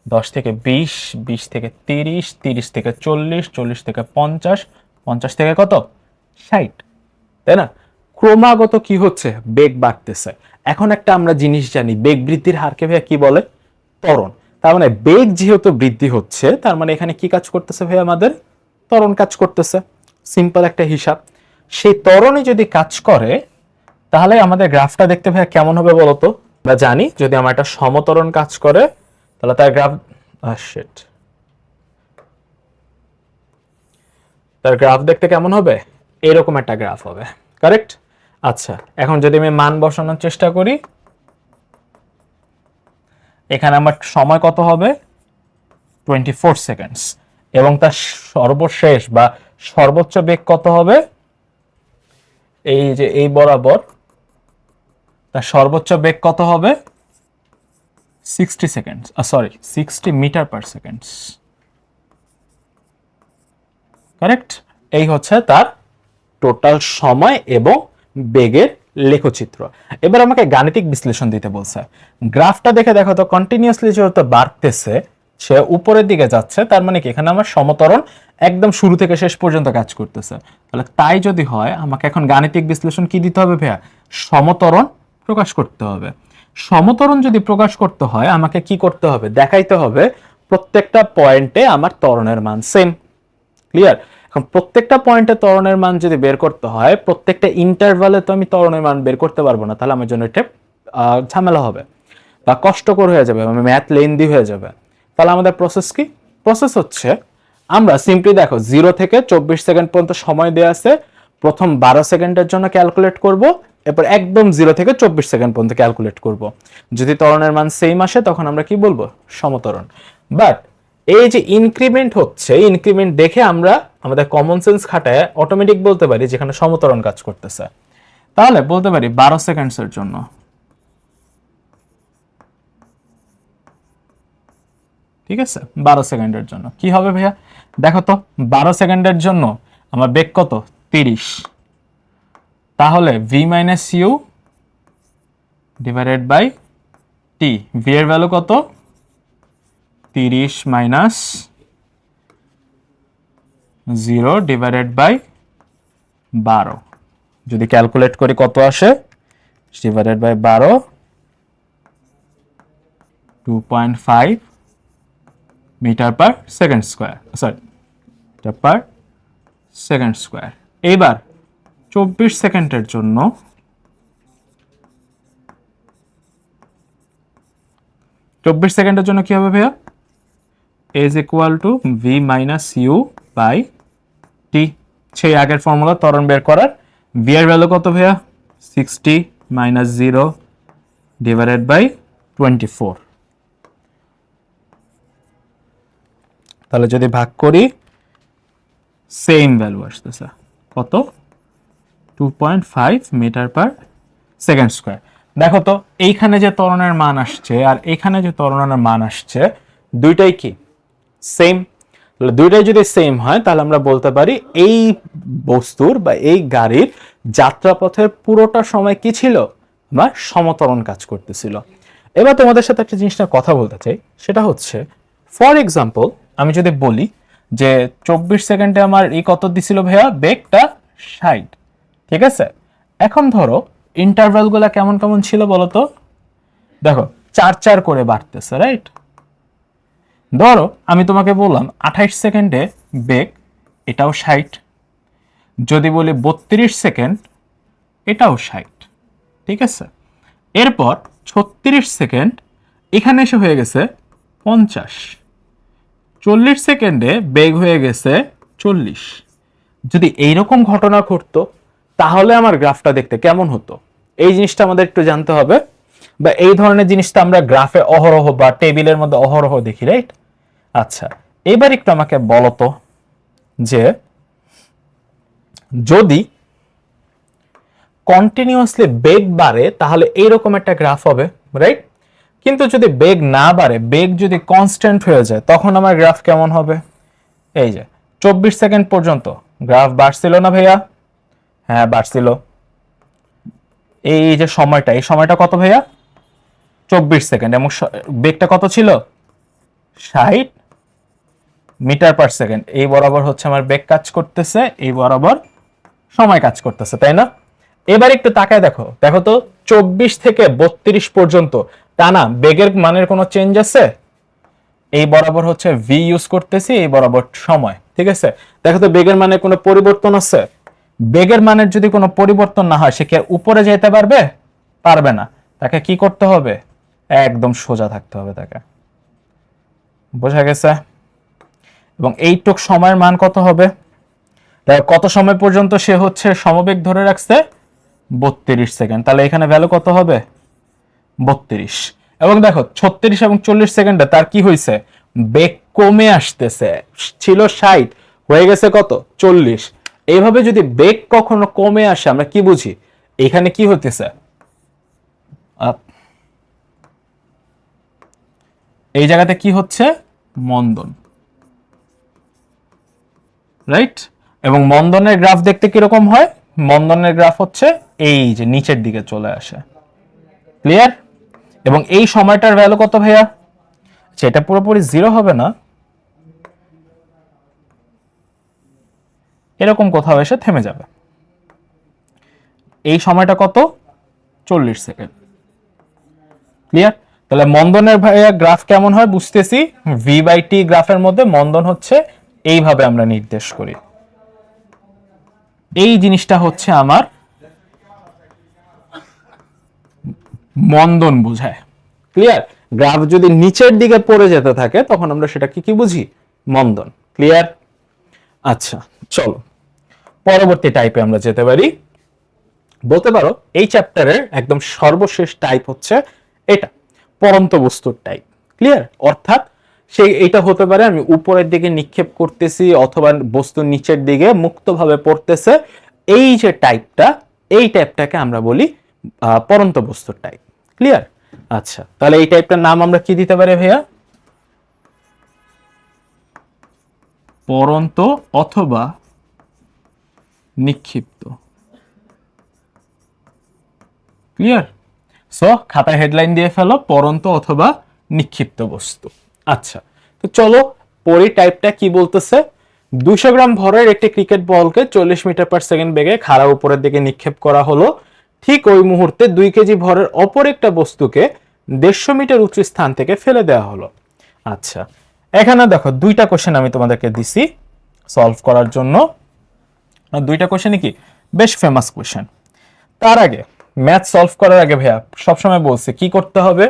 10 থেকে 20, 20 থেকে 30, 30 থেকে 40, 40 থেকে 50, 50 থেকে কত? 60, তাই না? ক্রমাগত কি হচ্ছে? বেগ বাড়তেছে। এখন একটা আমরা জিনিস জানি, বেগ বৃদ্ধির হারকে ভাইয়া কি বলে? ত্বরণ। তার মানে বেগ যেহেতু বৃদ্ধি হচ্ছে, তার মানে এখানে কি কাজ করতেছে ভাই? আমাদের ত্বরণ কাজ করতেছে। সিম্পল একটা হিসাব। সেই ত্বরণে যদি কাজ করে, তাহলে আমাদের গ্রাফটা দেখতে ভাইয়া কেমন হবে বলতো? আমরা জানি যদি আমার একটা সমত্বরণ কাজ করে, তাহলে তার গ্রাফ তার গ্রাফ দেখতে কেমন হবে? এরকম একটা গ্রাফ হবে। কারেক্ট? আচ্ছা, এখন যদি আমি মান বসানোর চেষ্টা করি, এখানে আমার সময় কত হবে? 24 সেকেন্ডস, এবং তার সর্বশেষ বা সর্বোচ্চ বেগ কত হবে? এই যে এই বরাবর তার সর্বোচ্চ বেগ কত হবে? 60 seconds, 60 metre per seconds. Correct? এই হচ্ছে তার টোটাল সময় এবং বেগের লেখচিত্র। এবার আমাকে গাণিতিক বিশ্লেষণ দিতে বলছে। গ্রাফটা দেখে দেখো তো কন্টিনিউয়াসলি যেহেতু বাড়তেছে, সে উপরের দিকে যাচ্ছে, তার মানে কি এখানে আমার সমতরণ একদম শুরু থেকে শেষ পর্যন্ত কাজ করতেছে। তাহলে তাই যদি হয় আমাকে এখন গাণিতিক বিশ্লেষণ কি দিতে হবে ভাইয়া? সমতরণ প্রকাশ করতে হবে। সমতরণ যদি প্রকাশ করতে হয় আমাকে কি করতে হবে? দেখাইতে হবে প্রত্যেকটা পয়েন্টে আমার ত্বরণের মান সেম। ক্লিয়ার? এখন প্রত্যেকটা পয়েন্টে ত্বরণের মান যদি বের করতে হয়, প্রত্যেকটা ইন্টারভালে তো আমি ত্বরণের মান বের করতে পারবো না, তাহলে আমার জন্য এটা ঝামেলা হবে বা কষ্টকর হয়ে যাবে, ম্যাথ লেন্দি হয়ে যাবে। তাহলে আমাদের প্রসেস কি? প্রসেস হচ্ছে আমরা সিম্পলি দেখো 0 থেকে 24 সেকেন্ড পর্যন্ত সময় দেওয়া আছে, প্রথম 12 সেকেন্ডের জন্য ক্যালকুলেট করব, এরপর একদম 0 থেকে 24 সেকেন্ড পর্যন্ত ক্যালকুলেট করব। যদি ত্বরণের মান সেম আসে তখন আমরা কি বলবো? সমতরণ। বাট এই যে ইনক্রিমেন্ট হচ্ছে, ইনক্রিমেন্ট দেখে আমরা আমাদের কমন সেন্স খাটায় অটোমেটিক বলতে পারি যেখানে সমতরণ কাজ করতেছে। তাহলে বলতে পারি 12 সেকেন্ডসের জন্য, ঠিক আছে, 12 সেকেন্ডের জন্য কি হবে ভাইয়া? দেখো তো 12 সেকেন্ডের জন্য আমার বেগ কত? 30। তাহলে v minus u divided by t. V এর ভ্যালু কত? 30 মাইনাস 0 ডিভাইডেড বাই 12। যদি ক্যালকুলেট করি কত আসে? Divided by 12, 2.5 metre per second square, sorry metre per second square. এইবার 24 সেকেন্ডের জন্য 24 সেকেন্ডের জন্য কি হবে ভাইয়া? is equal to v minus u by t। সেই আগের ফর্মুলা ত্বরণ বের করার। v এর ভ্যালু কত ভাইয়া? 60 minus 0 divided by 24। তাহলে যদি ভাগ করি সেম ভ্যালু আসতেছে কত? 2.5 মিটার পার সেকেন্ড স্কোয়ার। দেখো তো এইখানে যে ত্বরণের মান আসছে আর এখানে যে ত্বরণের মান আসছে, দুইটাই কি সেম? দুইটাই যদি সেম হয় তাহলে আমরা বলতে পারি এই বস্তুর বা এই গাড়ির যাত্রাপথের পুরোটা সময় কি ছিল? আমার সমতরণ কাজ করতেছিল। এবার তোমাদের সাথে একটা জিনিস নিয়ে কথা বলতে চাই, সেটা হচ্ছে ফর এক্সাম্পল আমি যদি বলি যে 24 সেকেন্ডে আমার এই কত দিছিল ভাইয়া? বেগটা 60, ঠিক আছে। এখন ধরো ইন্টারভ্যাল গুলা কেমন কেমন ছিল বলো তো? দেখো 4 করে বাড়তেছে, রাইট? ধরো আমি তোমাকে বললাম 28 সেকেন্ডে বেগ, এটাও 60। যদি বলি 32 সেকেন্ড, এটাও 60, ঠিক আছে। এরপর 36 সেকেন্ড, এখানে এসে হয়ে গেছে 50। 40 সেকেন্ডে বেগ হয়ে গেছে 40। যদি এইরকম ঘটনা ঘটতো তাহলে আমার গ্রাফটা দেখতে কেমন হতো? এই জিনিসটা আমাদের একটু জানতে হবে, বা এই ধরনের জিনিসটা আমরা গ্রাফে অহরহ বা টেবিলের মধ্যে অহরহ দেখি, রাইট? আচ্ছা, এবার একটু আমাকে বলো তো যে যদি কন্টিনিউয়াসলি বেগ বাড়ে তাহলে এইরকম একটা গ্রাফ হবে, রাইট? কিন্তু যদি বেগ না বাড়ে, বেগ যদি কনস্ট্যান্ট হয়ে যায়, তখন আমার গ্রাফ কেমন হবে? এই যে 24 সেকেন্ড পর্যন্ত গ্রাফ বাড়ছিল না ভাইয়া? হ্যাঁ বাড়ছিল। এই যে সময়টা, এই সময়টা কত ভাইয়া? 24 সেকেন্ড। এবং বেগটা কত ছিল? 60 মিটার পার সেকেন্ড। এই বরাবর হচ্ছে আমার বেগ কাজ করতেছে, এই বরাবর সময় কাজ করতেছে, তাই না? এবার একটু তাকায় দেখো, দেখো তো 24 থেকে 32 পর্যন্ত টানা বেগের মানের কোনো চেঞ্জ আছে? এই বরাবর হচ্ছে ভি ইউজ করতেছি, এই বরাবর সময়, ঠিক আছে। দেখো তো বেগের মানে কোনো পরিবর্তন আছে? বেগের মানের যদি কোনো পরিবর্তন না হয়, সে কি উপরে যেতে পারবে? পারবে না। তাকে কি করতে হবে? একদম সোজা থাকতে হবে তাকে। বোঝা গেছে? এবং এইটুক সময়ের মান কত হবে? কত সময় পর্যন্ত সে হচ্ছে সমবেগ ধরে রাখছে? 32 সেকেন্ড। তাহলে এখানে ভ্যালু কত হবে? 32। এবং দেখো 36 এবং 40 সেকেন্ডে তার কি হয়েছে? বেগ কমে আসতেছে। ছিল 60, হয়ে গেছে কত? 40। এইভাবে যদি বেগ কখনো কমে আসে আমরা কি বুঝি? এখানে কি হতেছে? এই জায়গাতে কি হচ্ছে? মন্দন, রাইট? এবং মন্দনের গ্রাফ দেখতে কিরকম হয়? মন্দনের গ্রাফ হচ্ছে এই যে নিচের দিকে চলে আসে। ক্লিয়ার? এবং এই সময়টার ভ্যালু কত ভাইয়া? সেটা পুরোপুরি 0 হবে না, এরকম কোথাও এসে থেমে যাবে। এই সময়টা কত? 40 সেকেন্ড। ক্লিয়ার? তাহলে মন্দনের ভাইয়া গ্রাফ কেমন হয় বুঝতেছি। v/t গ্রাফের মধ্যে মন্দন হচ্ছে এইভাবে আমরা নির্দেশ করি। এই জিনিসটা হচ্ছে আমার মন্দন বোঝায়। ক্লিয়ার? গ্রাফ যদি নিচের দিকে পড়ে যেতে থাকে তখন আমরা সেটা কি বুঝি? মন্দন। ক্লিয়ার? আচ্ছা, চলো পরবর্তী টাইপে আমরা যেতে পারি। বলতে পারো এই চ্যাপ্টারের একদম সর্বশেষ টাইপ হচ্ছে এটা, পরন্ত বস্তুর টাইপ। ক্লিয়ার? অর্থাৎ এটা হতে পারে আমি উপরের দিকে নিক্ষেপ করতেছি অথবা বস্তু নিচের দিকে মুক্তভাবে পড়তেছে। এই যে টাইপটা, এই টাইপটাকে আমরা বলি পরন্ত বস্তুর টাইপ। ক্লিয়ার? আচ্ছা, তাহলে এই টাইপটার নাম আমরা কি দিতে পারি ভাইয়া? পরন্ত অথবা নিক্ষিপ্ত। ক্লিয়ার? সো খাতায় হেডলাইন দিয়ে ফেলো, পরন্ত অথবা নিক্ষিপ্ত বস্তু। আচ্ছা, তো চলো পরি টাইপটা কি বলতেছে। 200 গ্রাম ভরের একটি ক্রিকেট বলকে 40 মিটার পার সেকেন্ড বেগে খাড়া উপরের দিকে নিক্ষেপ করা হলো। ঠিক ওই মুহূর্তে 2 কেজি ভরের অপর একটা বস্তুকে 150 মিটার উঁচু স্থান থেকে ফেলে দেওয়া হলো। আচ্ছা, এখানে দেখো দুইটা কোশ্চেন আমি তোমাদেরকে দিছি সলভ করার জন্য। দুইটা কোশ্চেনই কি বেশ ফেমাস কোশ্চেন। তার আগে ম্যাথ সলভ করার আগে ভাইয়া সবসময় বলছে কি করতে হবে,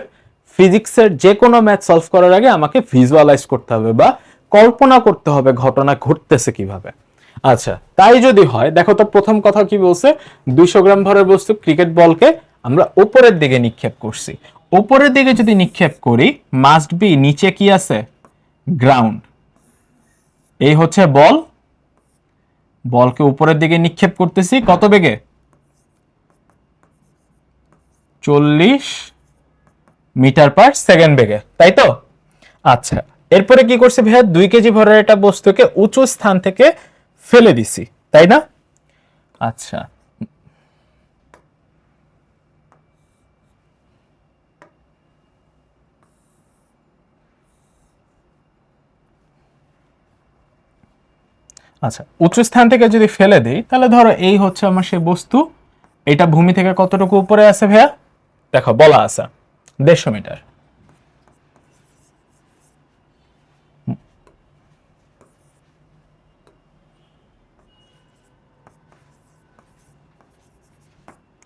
ফিজিক্সের যে কোনো ম্যাথ সলভ করার আগে আমাকে ভিজুয়ালাইজ করতে হবে বা কল্পনা করতে হবে ঘটনা ঘটতেছে কিভাবে। আচ্ছা, তাই যদি হয় দেখো তো প্রথম কথা কি বলছে, 200 গ্রাম ভরের বস্তু ক্রিকেট বলকে আমরা উপরের দিকে নিক্ষেপ করছি। উপরের দিকে যদি নিক্ষেপ করি মাস্ট বি নিচে কি আছে? গ্রাউন্ড। এই হচ্ছে বল, বলকে উপরের দিকে নিক্ষেপ করতেছি কত বেগে? 40 মিটার পার সেকেন্ড বেগে, তাই তো? আচ্ছা, এরপরে কি করছে ভাইয়া? 2 কেজি ভরের একটা বস্তুকে উঁচু স্থান থেকে ফেলে দিছি, তাই না? আচ্ছা, আচ্ছা উঁচু স্থান থেকে যদি ফেলে দিই তাহলে ধরো এই হচ্ছে আমার সেই বস্তু, এটা ভূমি থেকে কতটুকু উপরে আছে ভাইয়া? দেখো বলা আছে 150 মিটার।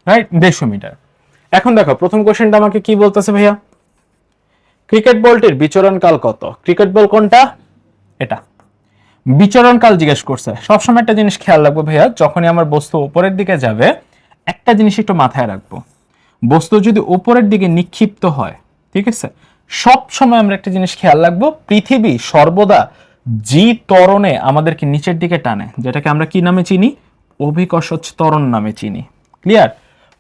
Right, 150 metre. এখন দেখো প্রথম কোশ্চেনটা আমাকে কি বলতেছে ভাইয়া? ক্রিকেট বলটির বিচরণকাল কত? ক্রিকেট বল কোনটা? এটা। বিচরণকাল জিজ্ঞেস করছে। সবসময় একটা জিনিস খেয়াল রাখবো ভাইয়া, যখনই আমার বস্তু উপরের দিকে যাবে একটা জিনিস একটু মাথায় রাখবো, বস্তু যদি উপরের দিকে নিক্ষিপ্ত হয়, ঠিক আছে, সব সময় আমরা একটা জিনিস খেয়াল রাখবো, পৃথিবী সর্বদা জি ত্বরণে আমাদেরকে নিচের দিকে টানে, যেটাকে আমরা কি নামে চিনি? অভিকর্ষজ ত্বরণ নামে চিনি। ক্লিয়ার?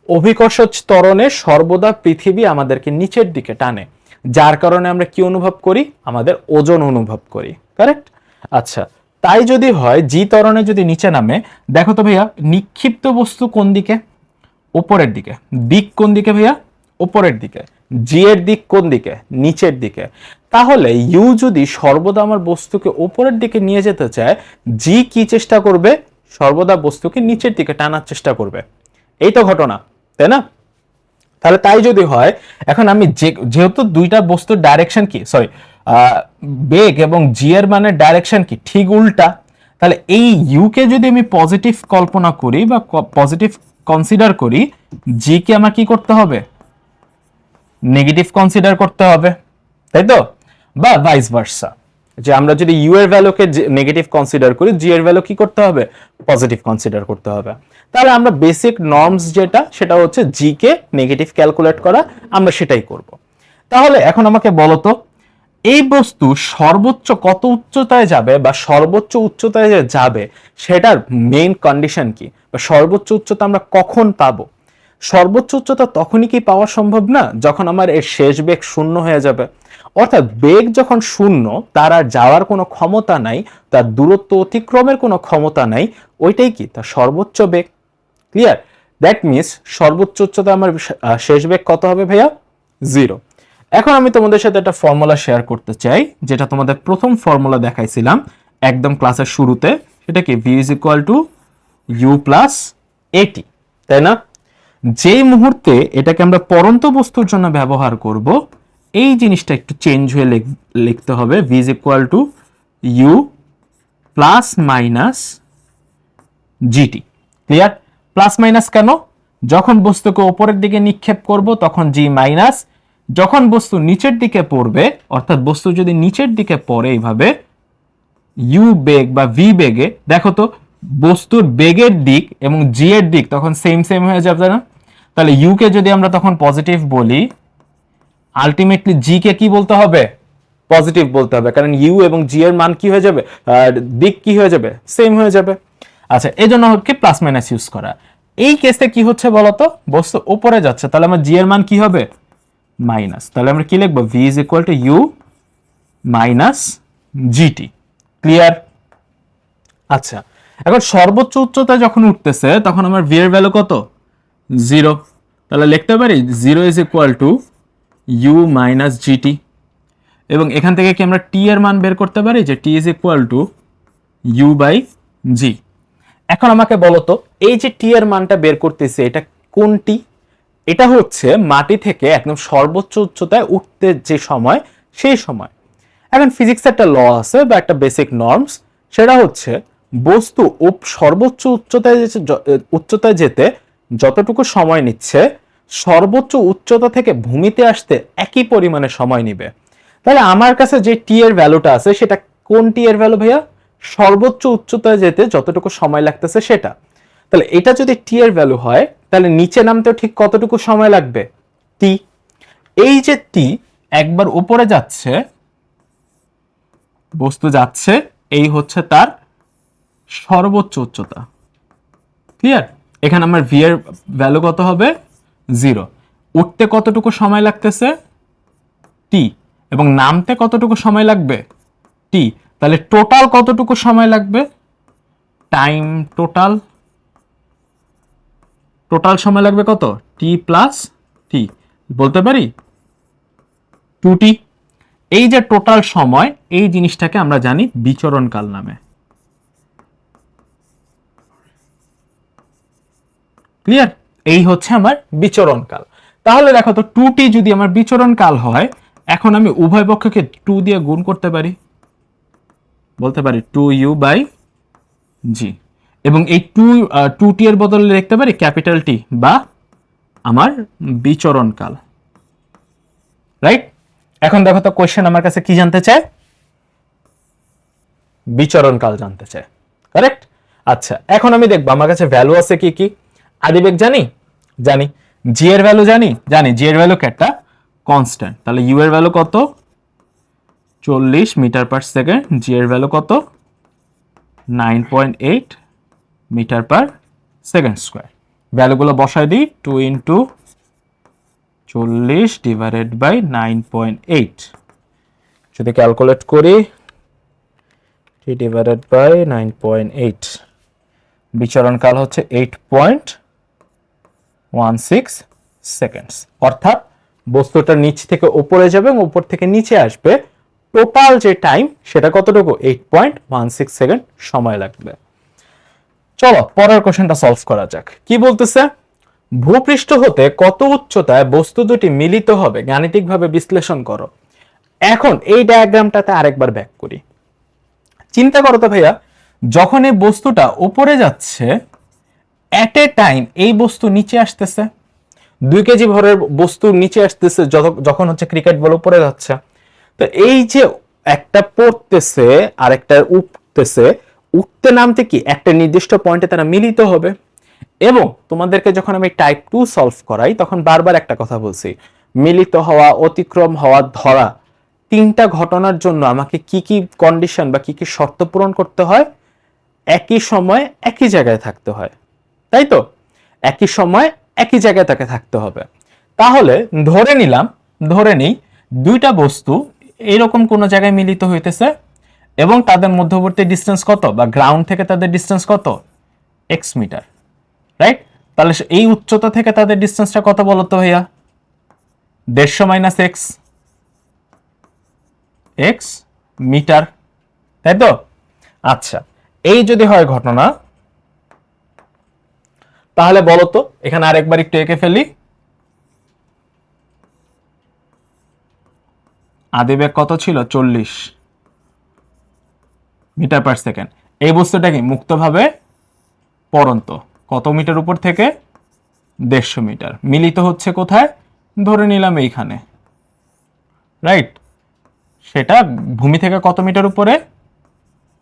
অভিকর্ষজ ত্বরণে সর্বদা পৃথিবী আমাদেরকে নিচের দিকে টানে, যার কারণে আমরা কি অনুভব করি? আমাদের ওজন অনুভব করি। কারেক্ট? আচ্ছা, তাই যদি হয় জি ত্বরণে যদি নিচে নামে, দেখো তো ভাইয়া নিক্ষিপ্ত বস্তু কোন দিকে? উপরের দিকে। দিক কোন দিকে ভাইয়া? উপরের দিকে। জি এর দিক কোন দিকে? নিচের দিকে। তাহলে ইউ যদি সর্বদা আমার বস্তুকে উপরের দিকে নিয়ে যেতে চায়, জি কি চেষ্টা করবে? সর্বদা বস্তুকে নিচের দিকে টানার চেষ্টা করবে। এই তো ঘটনা, তাই না? তাহলে তাই যদি হয়, এখন আমি যেহেতু দুইটা বস্তুর ডাইরেকশন কি, সরি বেগ এবং জি এর মানে ডাইরেকশন কি ঠিক উল্টা, তাহলে এই ইউ কে যদি আমি পজিটিভ কল্পনা করি বা পজিটিভ কনসিডার করি, জি কে আমার কি করতে হবে? নেগেটিভ কনসিডার করতে হবে, তাই তো? বা ভাইস ভার্সা, যে আমরা যদি ইউ এর ভ্যালুকে নেগেটিভ কনসিডার করি, জি এর ভ্যালু কি করতে হবে? পজিটিভ কনসিডার করতে হবে। তাহলে আমরা বেসিক নর্মস যেটা, সেটা হচ্ছে জি কে নেগেটিভ ক্যালকুলেট করা, আমরা সেটাই করব। তাহলে এখন আমাকে বলো তো, এই বস্তু সর্বোচ্চ কত উচ্চতায় যাবে বা সর্বোচ্চ উচ্চতায় যে যাবে সেটার মেইন কন্ডিশন কি, বা সর্বোচ্চ উচ্চতা আমরা কখন পাবো? সর্বোচ্চ উচ্চতা তখনই কি পাওয়া সম্ভব না যখন আমার এর শেষ বেগ শূন্য হয়ে যাবে। অর্থাৎ বেগ যখন শূন্য, তার আর যাওয়ার কোনো ক্ষমতা নাই, তার দূরত্ব অতিক্রমের কোনো ক্ষমতা নাই, ওইটাই কি তার সর্বোচ্চ বেগ। ক্লিয়ার? দ্যাট মিনস সর্বোচ্চ উচ্চতা আমার শেষ বেগ কত হবে ভাইয়া? 0। এখন আমি তোমাদের সাথে একটা ফর্মুলা শেয়ার করতে চাই, যেটা তোমাদের প্রথম ফর্মুলা দেখাইছিলাম একদম ক্লাসের শুরুতে। সেটা কি? v is equal to u plus a t, তাই না? যেই মুহূর্তে এটাকে আমরা পরন্ত বস্তুর জন্য ব্যবহার করব, এই জিনিসটা একটু চেঞ্জ হয়ে লিখতে হবে। v is equal to u plus minus g t. Clear? Plus minus কেন? যখন বস্তুকে উপরের দিকে নিক্ষেপ করব তখন জি মাইনাস, যখন বস্তু নিচের দিকে পড়বে, অর্থাৎ বস্তু যদি নিচের দিকে পড়ে এইভাবে ইউ বেগ বা ভি বেগে, দেখো তো বস্তুর বেগের দিক এবং জি এর দিক তখন সেম সেম হয়ে যাবে না? তাহলে ইউ কে যদি আমরা তখন পজিটিভ বলি, আলটিমেটলি জি কে কি বলতে হবে? পজিটিভ বলতে হবে, কারণ ইউ এবং জি এর মান কি হয়ে যাবে? দিক কি হয়ে যাবে? সেম হয়ে যাবে। আচ্ছা, এই জন্য হচ্ছে প্লাস মাইনাস ইউজ করা। এই কেসে কি হচ্ছে বলতো? বস্তু উপরে যাচ্ছে, তাহলে আমার জি এর মান কি হবে? মাইনাস। তাহলে আমরা কি লিখবো? V is equal to u minus g t. Clear? আচ্ছা, এখন সর্বোচ্চ উচ্চতা যখন উঠতেছে তখন আমার ভি এর ভ্যালু কত? 0। তাহলে লিখতে পারি 0 is equal to u minus g t. এবং এখান থেকে কি আমরা টি এর মান বের করতে পারি, যে t is equal to u by g. এখন আমাকে বলো তো, এই যে টি এর মানটা বের করতেছে, এটা কোনটি? এটা হচ্ছে মাটি থেকে একদম সর্বোচ্চ উচ্চতায় উঠতে যে সময়, সেই সময়। এখন ফিজিক্স একটা ল আছে বা একটা বেসিক নর্মস, সেটা হচ্ছে বস্তু সর্বোচ্চ উচ্চতায় যেতে যতটুকু সময় নিচ্ছে, সর্বোচ্চ উচ্চতা থেকে ভূমিতে আসতে একই পরিমাণে সময় নিবে। তাহলে আমার কাছে যে টি এর ভ্যালুটা আছে, সেটা কোন টি এর ভ্যালু ভাইয়া? সর্বোচ্চ উচ্চতায় যেতে যতটুকু সময় লাগতেছে সেটা। তাহলে এটা যদি টি এর ভ্যালু হয়, তাহলে নিচে নামতেও ঠিক কতটুকু সময় লাগবে? টি। এই যে টি একবার উপরে যাচ্ছে, বস্তু যাচ্ছে, এই হচ্ছে তার সর্বোচ্চ উচ্চতা। ক্লিয়ার? এখানে আমার ভি এর ভ্যালু কত হবে? 0। উঠতে কতটুকু সময় লাগতেছে? টি। এবং নামতে কতটুকু সময় লাগবে? টি। তাহলে টোটাল কতটুকু সময় লাগবে? টাইম টোটাল সময় লাগবে কত? টি প্লাস টি। বলতে পারি 2t। এই যে টোটাল সময়, এই জিনিসটাকে আমরা জানি বিচরণকাল নামে। ক্লিয়ার? এই হচ্ছে আমার বিচরণকাল। তাহলে দেখো তো 2t যদি আমার বিচরণকাল হয়, এখন আমি উভয় পক্ষকে 2 দিয়ে গুণ করতে পারি, বলতে পারি 2u বাই জি। এবং এই 2t এর বদলে লিখতে পারি ক্যাপিটাল টি বা আমার বিচরণকাল। রাইট? এখন দেখো তো কোশ্চেন আমার কাছে কি জানতে চায়? বিচরণকাল জানতে চায়। কারেক্ট? আচ্ছা, এখন আমি দেখবো আমার কাছে ভ্যালু আছে কি কি। আদিবেগ জানি? জানি। জি এর ভ্যালু জানি? জানি। জি এর ভ্যালু একটা কনস্ট্যান্ট। তাহলে ইউ এর ভ্যালু কত? 40 মিটার পার সেকেন্ড। জি এর ভ্যালু কত? 9.8 মিটার পার সেকেন্ড স্কোয়ার। ভ্যালুগুলো বসাই দিই। 2 ইন্টু 40 ডিভাইডেড বাই 9.8। যদি ক্যালকুলেট করি, 3 ডিভাইডেড বাই 9.8, বিচরণকাল হচ্ছে 8.16 সেকেন্ডস। অর্থাৎ বস্তুটা নিচ থেকে উপরে যাবে এবং উপর থেকে নিচে আসবে, টোটাল যে টাইম সেটা কতটুকু? 8.16 সেকেন্ড সময় লাগবে। চলো পরের কোশ্চেনটা সলভ করা যাক। কি বলতেছে? ভূপৃষ্ঠ হতে কত উচ্চতায় বস্তু দুটি মিলিত হবে গাণিতিকভাবে বিশ্লেষণ করো। এখন এই ডায়াগ্রামটাতে আরেকবার ব্যাক করি। চিন্তা করো তো ভাইয়া, যখন এই বস্তুটা উপরে যাচ্ছে, এট এ টাইম এই বস্তু নিচে আসতেছে, 2 কেজি ভরের বস্তু নিচে আসতেছে যখন হচ্ছে ক্রিকেট বল উপরে যাচ্ছে। তো এই যে একটা পড়তেছে আর একটা উঠতেছে, উঠতে নামতে কি একটা নির্দিষ্ট পয়েন্টে তারা মিলিত হবে। এবং তোমাদেরকে যখন আমি টাইপ 2 সলভ করাই, তখন বারবার একটা কথা বলছি, মিলিত হওয়া, অতিক্রম হওয়া, ধরা, 3টা ঘটনার জন্য আমাকে কি কি কন্ডিশন বা কি কি শর্ত পূরণ করতে হয়? একই সময় একই জায়গায় থাকতে হয়, তাই তো? একই সময় একই জায়গায় তাকে থাকতে হবে। তাহলে ধরে নিই 2টা বস্তু এরকম কোন জায়গায় মিলিত হইতেছে এবং তাদের মধ্যবর্তী ডিস্টেন্স কত, বা গ্রাউন্ড থেকে তাদের ডিস্টেন্স কত? x metre. রাইট? তাহলে এই উচ্চতা থেকে তাদের ডিস্টেন্সটা কত বলতো ভাইয়া? 150 মাইনাস এক্স, এক্স মিটার, তাই তো? আচ্ছা, এই যদি হয় ঘটনা, তাহলে বলো তো এখানে আরেকবার একটু এঁকে ফেলি। আদিবেগ কত ছিল? 40 মিটার পার সেকেন্ড। এই বস্তুটা কি মুক্তভাবে পড়ন্ত, কত মিটার উপর থেকে? 150 মিটার। মিলিত হচ্ছে কোথায়? ধরে নিলাম এইখানে, রাইট? সেটা ভূমি থেকে কত মিটার উপরে?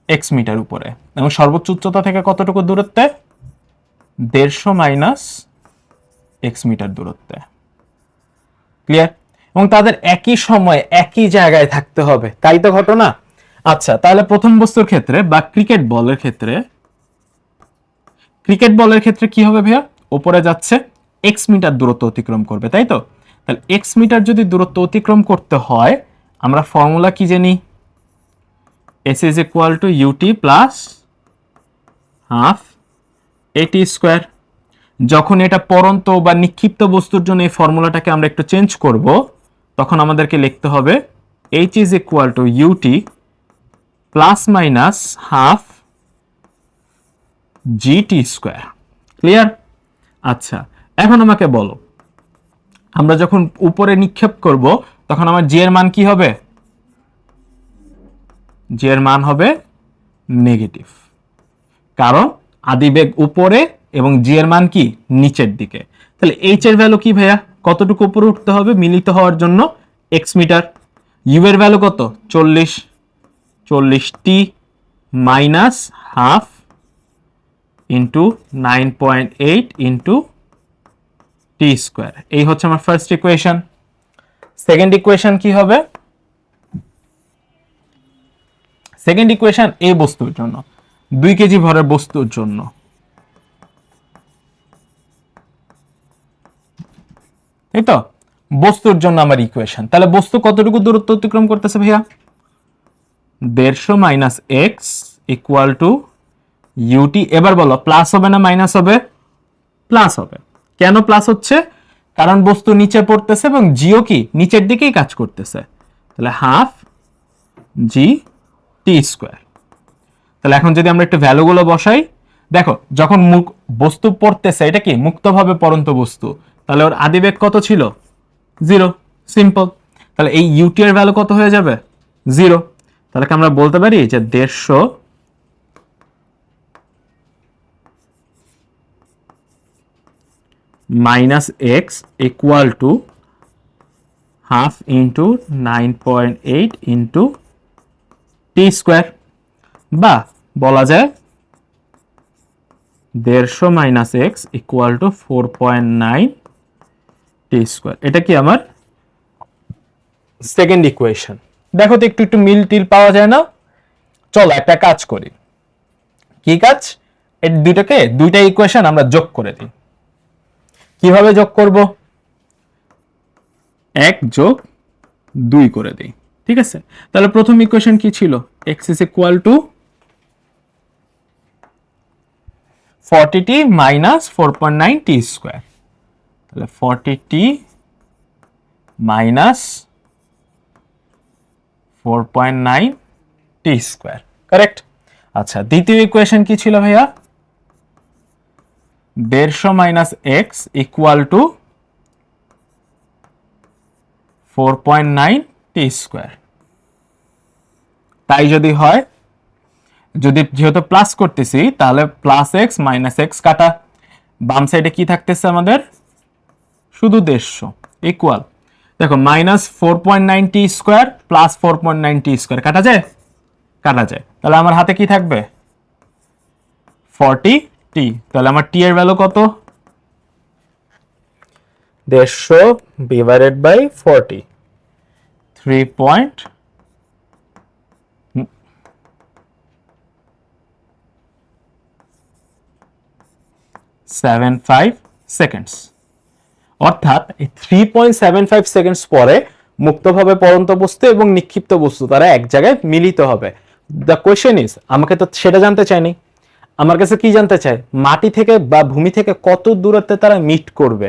এক্স মিটার উপরে। এবং সর্বোচ্চ উচ্চতা থেকে কতটুকু দূরত্বে? 150 মাইনাস এক্স মিটার দূরত্বে। ক্লিয়ার? এবং তাদের একই সময় একই জায়গায় থাকতে হবে, তাই তো ঘটনা। আচ্ছা, তাহলে প্রথম বস্তুর ক্ষেত্রে বা ক্রিকেট বলের ক্ষেত্রে, কি হবে ভাইয়া? উপরে যাচ্ছে, এক্স মিটার দূরত্ব অতিক্রম করবে, তাই তো? তাহলে এক্স মিটার যদি দূরত্ব অতিক্রম করতে হয়, আমরা ফর্মুলা কি জানি? S is equal to UT plus half এটি স্কোয়ার। যখন এটা পড়ন্ত বা নিক্ষিপ্ত বস্তুর জন্য এই ফর্মুলাটাকে আমরা একটু চেঞ্জ করব, তখন আমাদেরকে লিখতে হবে h is equal to UT plus minus half g t square. Clear? আচ্ছা, এখন আমাকে বলো, আমরা যখন উপরে নিক্ষেপ করব তখন আমার জি এর মান কি হবে? জি এর মান হবে নেগেটিভ, কারণ আদিবেগ উপরে এবং জি এর মান কি? নিচের দিকে। তাহলে এইচ এর ভ্যালু কি ভাইয়া? কতটুকু উপরে উঠতে হবে মিলিত হওয়ার জন্য? X metre. ইউ এর ভ্যালু কত? 40 t minus half into 9.8 into t square. এই হচ্ছে আমার ফার্স্ট ইকুয়েশন। সেকেন্ড ইকুয়েশন কি হবে? সেকেন্ড ইকুয়েশন এই বস্তুর জন্য, 2 কেজি ভরের বস্তুর জন্য, এই তো বস্তুর জন্য আমার ইকুয়েশন। তাহলে বস্তু কতটুকু দূরত্ব অতিক্রম করতেছে ভাইয়া? 150 minus x equal to u t. এবার বলো প্লাস হবে না মাইনাস হবে? প্লাস হবে। কেন প্লাস হচ্ছে? কারণ বস্তু নিচে পড়তেছে এবং জিও কি নিচের দিকেই কাজ করতেছে। তাহলে হাফ জি টি স্কোয়ার। তাহলে এখন যদি আমরা একটু ভ্যালুগুলো বসাই, দেখো যখন বস্তু পড়তেছে, এটা কি মুক্তভাবে পড়ন্ত বস্তু, তাহলে ওর আদিবেগ কত ছিল? 0। সিম্পল। তাহলে এই ইউটি এর ভ্যালু কত হয়ে যাবে? 0। তাহলে কি আমরা বলতে পারি যে 150 minus x equal to half into 9.8 into t square, বা বলা যায় 150 মাইনাস এক্স ইকুয়াল টু 4.9 টি স্কোয়ার। এটা কি আমার সেকেন্ড ইকুয়েশন। দেখো তো একটু একটু মিল টিল পাওয়া যায় না? চলো একটা কাজ করি। কি কাজ? এই দুইটা ইকুয়েশন আমরা যোগ করে দিই। কিভাবে যোগ করব? 1 যোগ 2 করে দিই, ঠিক আছে? তাহলে প্রথম ইকুয়েশন কি ছিল? x is equal two 40t minus 4.9 T square. তাহলে 40t মাইনাস 4.9 টি স্কোয়ার, কারেক্ট? আচ্ছা, দ্বিতীয় ইকুয়েশন কি ছিল ভাইয়া? 150 মাইনাস এক্স ইকুয়াল টু 4.9 টি স্কোয়ার। তাই যদি হয়, যেহেতু প্লাস করতেছি, তাহলে প্লাস এক্স মাইনাস এক্স কাটা, বাম সাইডে কি থাকতেছে আমাদের? শুধু 150 ইকুয়াল, দেখো মাইনাস 4.9 টি স্কোয়ার প্লাস 4.9 টি স্কোয়ার কাটা যায়? কাটা যায়। তাহলে আমার হাতে কি থাকবে? 40 টি। তাহলে আমার টি এর ভ্যালু কত? 150 ডিভাইডেড বাই 40, 3.75 সেকেন্ডস। অর্থাৎ এই 3.75 সেকেন্ডস পরে মুক্তভাবে পড়ন্ত বস্তু এবং নিক্ষিপ্ত বস্তু তারা এক জায়গায় মিলিত হবে। দ্য কোয়েশ্চেন ইজ, আমাকে তো সেটা জানতে চাইনি, আমার কাছে কি জানতে চায়, মাটি থেকে বা ভূমি থেকে কত দূরত্বে তারা মিট করবে,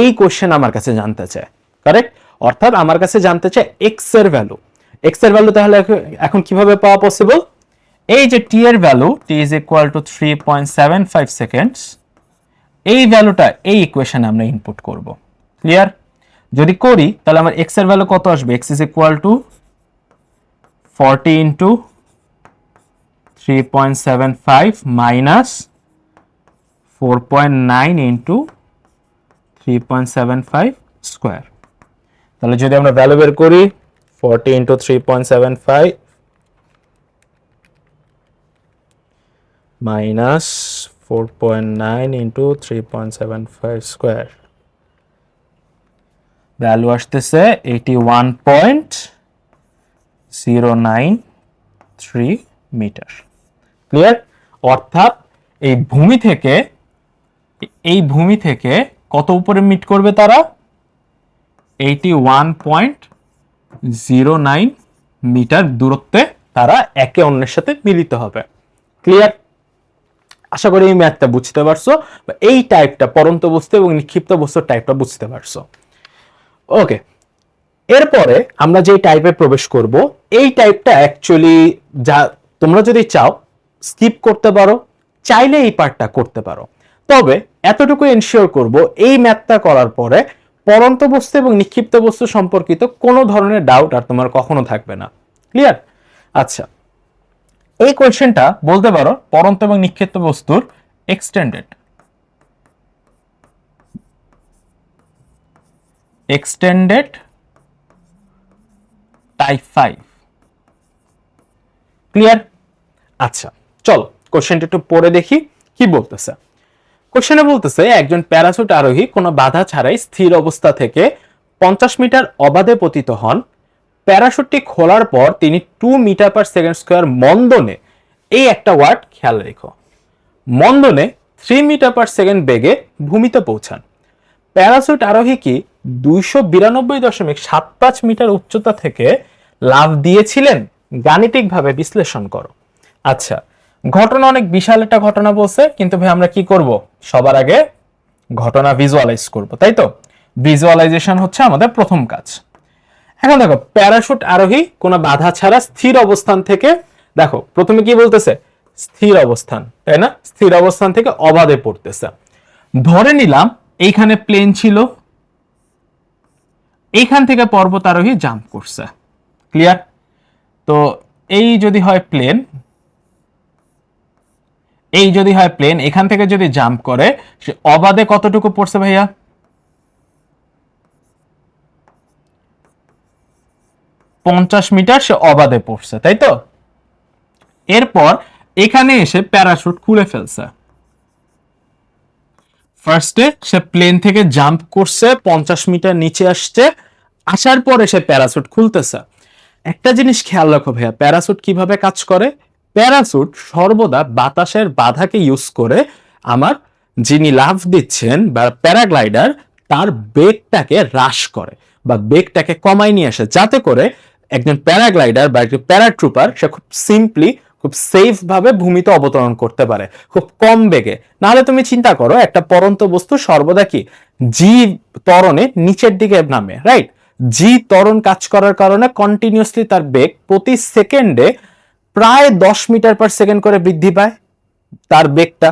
এই কোশ্চেন আমার কাছে জানতে চায়। কারেক্ট? অর্থাৎ আমার কাছে জানতে চায় এক্স এর ভ্যালু। এক্স এর ভ্যালু তাহলে এখন কিভাবে পাওয়া পসিবল? এই যে টি এর value, T is equal two 3.75 seconds, এই ভ্যালুটা এই ইকুয়েশনে আমরা ইনপুট করব। ক্লিয়ার? যদি করি তাহলে আমার এক্স এর ভ্যালু কত আসবে? X is equal two 40 into 3.75 minus 4.9 into 3.75 square. তাহলে যদি আমরা ভ্যালু বের করি 40 into 3.75 minus 4.9 into 3.75 square, value আসতেছে 81.093 মিটার। ক্লিয়ার? অর্থাৎ এই ভূমি থেকে কত উপরে মিট করবে তারা? 81.09 মিটার দূরত্বে তারা একে অন্যের সাথে মিলিত হবে। ক্লিয়ার? আশা করি এই ম্যাথটা বুঝতে পারছো, এই টাইপটা পরন্ত বস্তু এবং নিক্ষিপ্ত বস্তুর টাইপটা বুঝতে পারছো। ওকে, এরপরে আমরা যে টাইপে প্রবেশ করব, এই টাইপটা অ্যাকচুয়ালি যা তোমরা যদি চাও স্কিপ করতে পারো, চাইলে এই পার্টটা করতে পারো। তবে এতটুকু এনশিওর করব, এই ম্যাথটা করার পরে পরন্ত বস্তু এবং নিক্ষিপ্ত বস্তু সম্পর্কিত কোনো ধরনের ডাউট আর তোমার কখনো থাকবে না। ক্লিয়ার? আচ্ছা, এই কোয়েশ্চেনটা বলতে পারো পরন্ত এবং নিক্ষিপ্ত বস্তুর এক্সটেন্ডেড টাইপ 5। ক্লিয়ার? আচ্ছা, চলো কোশ্চেনটা একটু পড়ে দেখি কি বলতেছে। কোশ্চেনে বলতেছে একজন প্যারাসুট আরোহী কোনো বাধা ছাড়াই স্থির অবস্থা থেকে 50 মিটার অবাধে পতিত হন। প্যারাশুটটি খোলার পর তিনি 2 মিটার পার সেকেন্ড স্কোয়ার মন্দনে, এই একটা ওয়ার্ড খেয়াল রেখো, মন্দনে 3 মিটার পার সেকেন্ড বেগে ভূমিতে পৌঁছান। প্যারাসুট আরোহী কি 292.75 মিটার উচ্চতা থেকে লাফ দিয়েছিলেন? গাণিতিকভাবে বিশ্লেষণ করো। আচ্ছা, ঘটনা অনেক বিশাল একটা ঘটনা বলছে, কিন্তু ভাই আমরা কি করব? সবার আগে ঘটনা ভিজুয়ালাইজ করব, তাই তো? ভিজুয়ালাইজেশন হচ্ছে আমাদের প্রথম কাজ। এখন দেখো, প্যারাশুট আরোহী কোনো বাধা ছাড়া স্থির অবস্থান থেকে, দেখো প্রথমে কি বলতেছে? স্থির অবস্থান, তাই না? স্থির অবস্থান থেকে অবাধে পড়তেছে। ধরে নিলাম এইখানে প্লেন ছিল, এইখান থেকে পর্বত আরোহী জাম্প করছে। ক্লিয়ার? তো এই যদি হয় প্লেন, এখান থেকে যদি জাম্প করে, সে অবাধে কতটুকু পড়ছে ভাইয়া? 50 মিটার সে অবাধে পড়ছে, তাই তো? এরপর এখানে এসে প্যারাশুট খুলে ফেলছে। ফার্স্টে সে প্লেন থেকে জাম্প করছে, 50 মিটার নিচে আসছে, আসার পরে সে প্যারাশুট খুলতেছে। একটা জিনিস খেয়াল রাখো ভাইয়া, প্যারাশুট কিভাবে কাজ করে? প্যারাশুট সর্বদা বাতাসের বাধাকে ইউজ করে আমার যিনি লাফ দিচ্ছেন বা প্যারাগ্লাইডার, তার বেগটাকে হ্রাস করে বা বেগটাকে কমায় নিয়ে আসে, যাতে করে একজন প্যারাগ্লাইডার বা একজন প্যারাট্রুপার সে খুব সিম্পলি, খুব সেফ ভাবে ভূমিতে অবতরণ করতে পারে খুব কম বেগে। নাহলে তুমি চিন্তা করো, একটা পরন্ত বস্তু সর্বদা কি জি ত্বরণে নিচের দিকে নামে, রাইট? জি ত্বরণ কাজ করার কারণে কন্টিনিউয়াসলি তার বেগ প্রতি সেকেন্ডে প্রায় 10 মিটার পার সেকেন্ড করে বৃদ্ধি পায় তার বেগটা।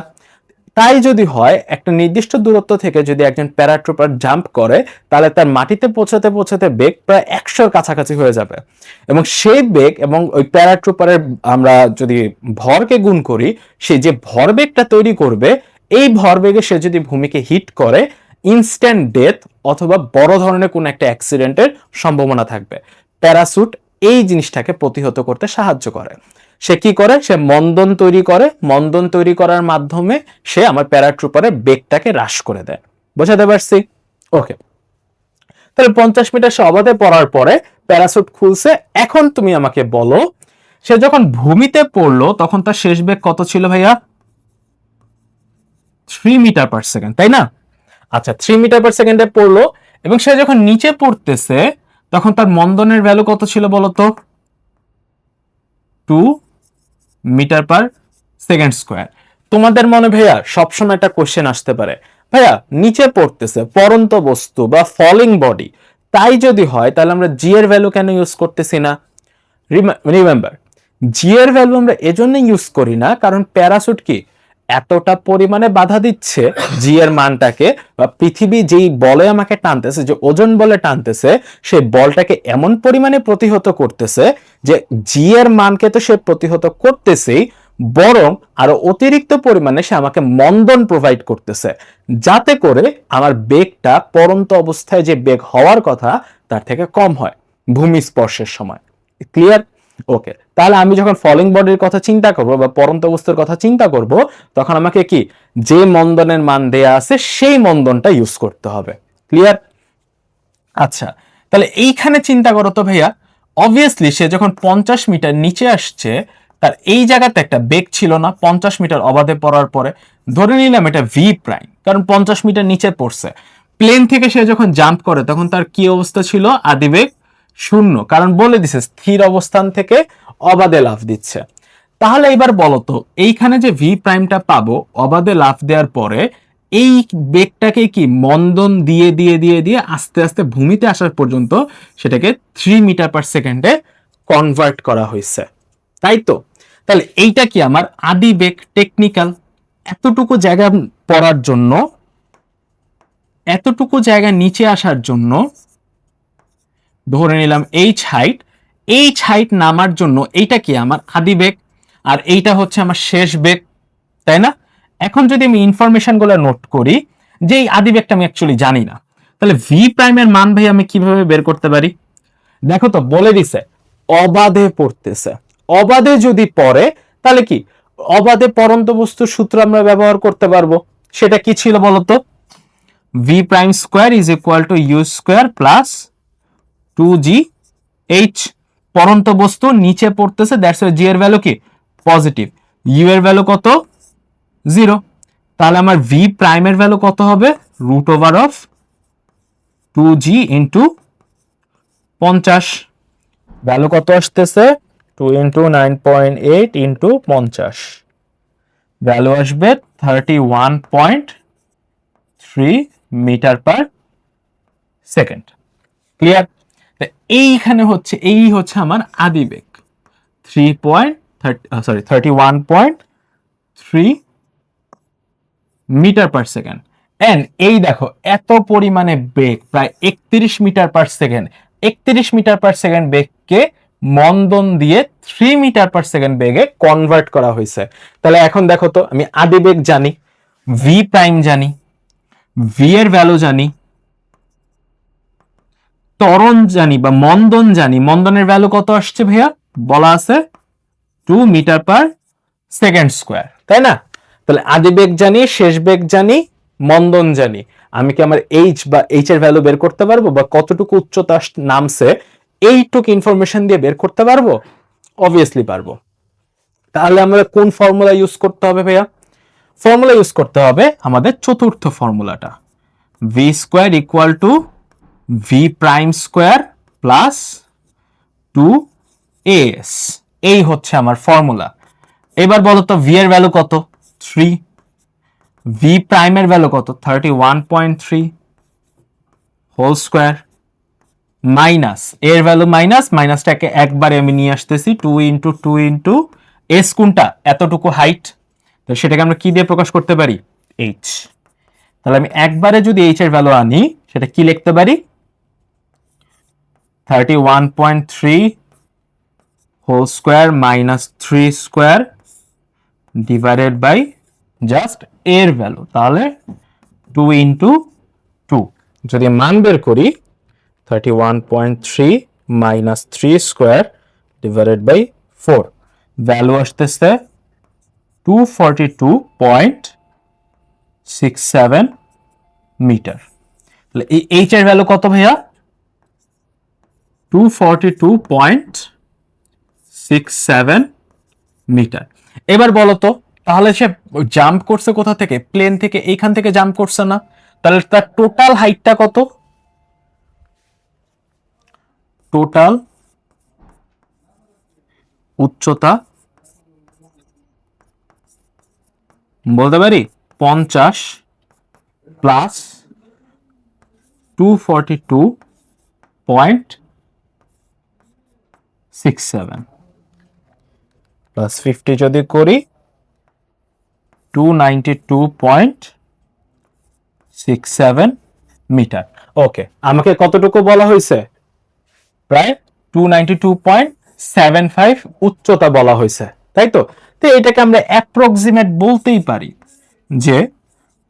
তাই যদি হয়, একটা নির্দিষ্ট দূরত্ব থেকে যদি একজন প্যারাট্রুপার জাম্প করে, তাহলে তার মাটিতে পৌঁছাতে পৌঁছাতে বেগ প্রায় 100-র কাছাকাছি হয়ে যাবে। এবং সেই বেগ এবং ওই প্যারাট্রুপারের আমরা যদি ভরকে গুণ করি, সে যে ভরবেগটা তৈরি করবে, এই ভরবেগে সে যদি ভূমিকে হিট করে, ইনস্ট্যান্ট ডেথ অথবা বড় ধরনের কোনো একটা অ্যাক্সিডেন্টের সম্ভাবনা থাকবে। প্যারাসুট এই জিনিসটাকে প্রতিহত করতে সাহায্য করে। সে কি করে? সে মন্দন তৈরি করে, মন্দন তৈরি করার মাধ্যমে সে আমার প্যারাট্রুপারের বেগটাকে হ্রাস করে দেয়। বোঝাতে পারছি? ওকে, তাহলে 50 মিটার সে অবাধে পড়ার পরে প্যারাসুট খুলছে। এখন তুমি আমাকে বলো, সে যখন ভূমিতে পড়লো তখন তার শেষ বেগ কত ছিল ভাইয়া? 3 মিটার পার সেকেন্ড, তাই না? আচ্ছা, 3 মিটার পার সেকেন্ডে পড়লো, এবং সে যখন নিচে পড়তেছে তখন তার মন্দনের ভ্যালু কত ছিল বলতো? 2 মিটার পার সেকেন্ড স্কোয়ার। তোমাদের মনে ভাইয়া সবসময় একটা কোশ্চেন আসতে পারে, ভাইয়া নিচে পড়তেছে পড়ন্ত বস্তু বা ফলিং বডি, তাই যদি হয় তাহলে আমরা জি এর ভ্যালু কেন ইউজ করতেছি না? রিমেম্বার, জি এর ভ্যালু আমরা এজন্য ইউজ করি না কারণ প্যারাসুট কি এতটা পরিমাণে বাধা দিচ্ছে জি এর মানটাকে, বা পৃথিবী যেই বলে আমাকে টানতেছে, যে ওজন বলে টানতেছে, সেই বলটাকে এমন পরিমাণে প্রতিহত করতেছে যে জি এর মানকে তো সে প্রতিহত করতেছেই, বরং আরো অতিরিক্ত পরিমাণে সে আমাকে মন্দন প্রোভাইড করতেছে, যাতে করে আমার বেগটা পড়ন্ত অবস্থায় যে বেগ হওয়ার কথা তার থেকে কম হয় ভূমি স্পর্শের সময়। ক্লিয়ার? ওকে, তাহলে আমি যখন ফলিং বডির কথা চিন্তা করব বা পড়ন্ত বস্তুর কথা চিন্তা করব, তখন আমাকে কি যে মন্দনের মান দেয়া আছে সেই মন্দনটা ইউজ করতে হবে। ক্লিয়ার? আচ্ছা, তাহলে এইখানে চিন্তা করো তো ভাইয়া, অবভিয়াসলি সে যখন 50 মিটার নিচে আসছে, তার এই জায়গাতে একটা বেগ ছিল না 50 মিটার অবাধে পড়ার পরে, ধরে নিলাম এটা ভি প্রাইম, কারণ 50 মিটার নিচে পড়ছে। প্লেন থেকে সে যখন জাম্প করে তখন তার কি অবস্থা ছিল? আদিবেগ শূন্য, কারণ বলে দিছে স্থির অবস্থান থেকে অবাধে লাফ দিচ্ছে। তাহলে এবার বলতো এইখানে যে ভি প্রাইমটা পাবো অবাধে লাফ দেওয়ার পরে, এই বেগটাকে কি মন্দন দিয়ে দিয়ে দিয়ে দিয়ে আস্তে আস্তে ভূমিতে আসার পর্যন্ত সেটাকে 3 মিটার/সেকেন্ডে কনভার্ট করা হয়েছে, তাই তো? তাহলে এইটা কি আমার আদি বেগ টেকনিক্যাল। এতটুকু জায়গা পড়ার জন্য, এতটুকু জায়গা নিচে আসার জন্য ধরে নিলাম এইচ হাইট নামার জন্য এইটা কি আমার আদি বেগ, আর এইটা হচ্ছে আমার শেষ বেগ, তাই না? এখন যদি আমি ইনফরমেশন গুলো নোট করি, যে এই আদি বেগটা আমি অ্যাকচুয়ালি জানি না, তাহলে ভি প্রাইমের মান ভাই আমি কিভাবে বের করতে পারি? দেখো তো বলে দিছে অবাধে পড়তেছে, অবাধে যদি পড়ে তাহলে কি অবাধে পড়ন্ত বস্তুর সূত্র আমরা ব্যবহার করতে পারবো। সেটা কি ছিল বলতো? V prime square is equal to u square plus 2g h. পড়ন্ত বস্তু নিচে পড়তেছে, দ্যাটস জি এর ভ্যালু কি পজিটিভ, ইউ এর ভ্যালু কত? 0। তাহলে আমার ভি প্রাইমের ভ্যালু কত হবে? Root over of 2g into 50। Value কত আসতেছে? 2 ইন্টু 9.8 ইন্টু 50, ভ্যালু আসবে 31.3 মিটার/সেকেন্ড। ক্লিয়ার? এইখানে হচ্ছে এই হচ্ছে আমার আদিবেগ 31.3 মিটার/সেকেন্ড। এন্ড এই দেখো এত পরিমাণে বেগ, প্রায় 31 মিটার/সেকেন্ড, 31 মিটার/সেকেন্ড বেগকে মন্দন দিয়ে 3 মিটার/সেকেন্ড বেগে কনভার্ট করা হয়েছে। তাহলে এখন দেখো তো, আমি আদিবেগ জানি, ভি প্রাইম জানি, ভি এর ভ্যালু জানি, ত্বরণ জানি বা মন্দন জানি। মন্দনের ভ্যালু কত আসছে ভাইয়া? বলা আছে 2 মিটার/সেকেন্ড স্কোয়ার, তাই না? তাহলে আদি বেগ জানি, শেষ বেগ জানি, মন্দন জানি। আমি কি আমার এইচ বা এইচ এর ভ্যালু বের করতে পারবো, বা কতটুকু উচ্চতা নামছে এইটুকু ইনফরমেশন দিয়ে বের করতে পারবো? অবভিয়াসলি পারবো। তাহলে আমরা কোন ফর্মুলা ইউজ করতে হবে ভাইয়া? ফর্মুলা ইউজ করতে হবে আমাদের চতুর্থ ফর্মুলাটা, V square equal two V prime square plus 2as। এই হচ্ছে আমার ফর্মুলা। এবার বলো তো ভি এর ভ্যালু কত? 3। ভি প্রাইমের ভ্যালু কত? 31.3 হোল স্কোয়ার মাইনাস এর ভ্যালু মাইনাস, মাইনাসটাকে একবারে আমি নিয়ে আসতেছি 2 ইন্টু এস কোনটা? এতটুকু হাইট, তো সেটাকে আমরা কি দিয়ে প্রকাশ করতে পারি? এইচ। তাহলে আমি একবারে যদি এইচ এর ভ্যালু আনি, সেটা কি লিখতে পারি? 31.3 whole square minus 3 square divided by just এর ভ্যালু, তাহলে 2 ইন্টু 2। যদি মান বের করি 31.3 minus 3 square divided by 4, value আসতেছে 242.67 মিটার। তাহলে এই এইচ এর ভ্যালু কত ভাইয়া? 242.67 মিটার। এবার বলো তো, তাহলে সে জাম্প করছে কোথা থেকে? প্লেন থেকে, এইখান থেকে জাম্প করছে না? তাহলে তার টোটাল হাইটটা কত? টোটাল উচ্চতা বলতে পারি 50 প্লাস 242.67 প্লাস 50 যদি করি 292.67 মিটার। ওকে, আমাকে কতটুকু বলা হয়েছে? প্রায় 292.75 উচ্চতা বলা হয়েছে, তাই তো? তো এটাকে আমরা অ্যাপ্রক্সিমেট বলতেই পারি যে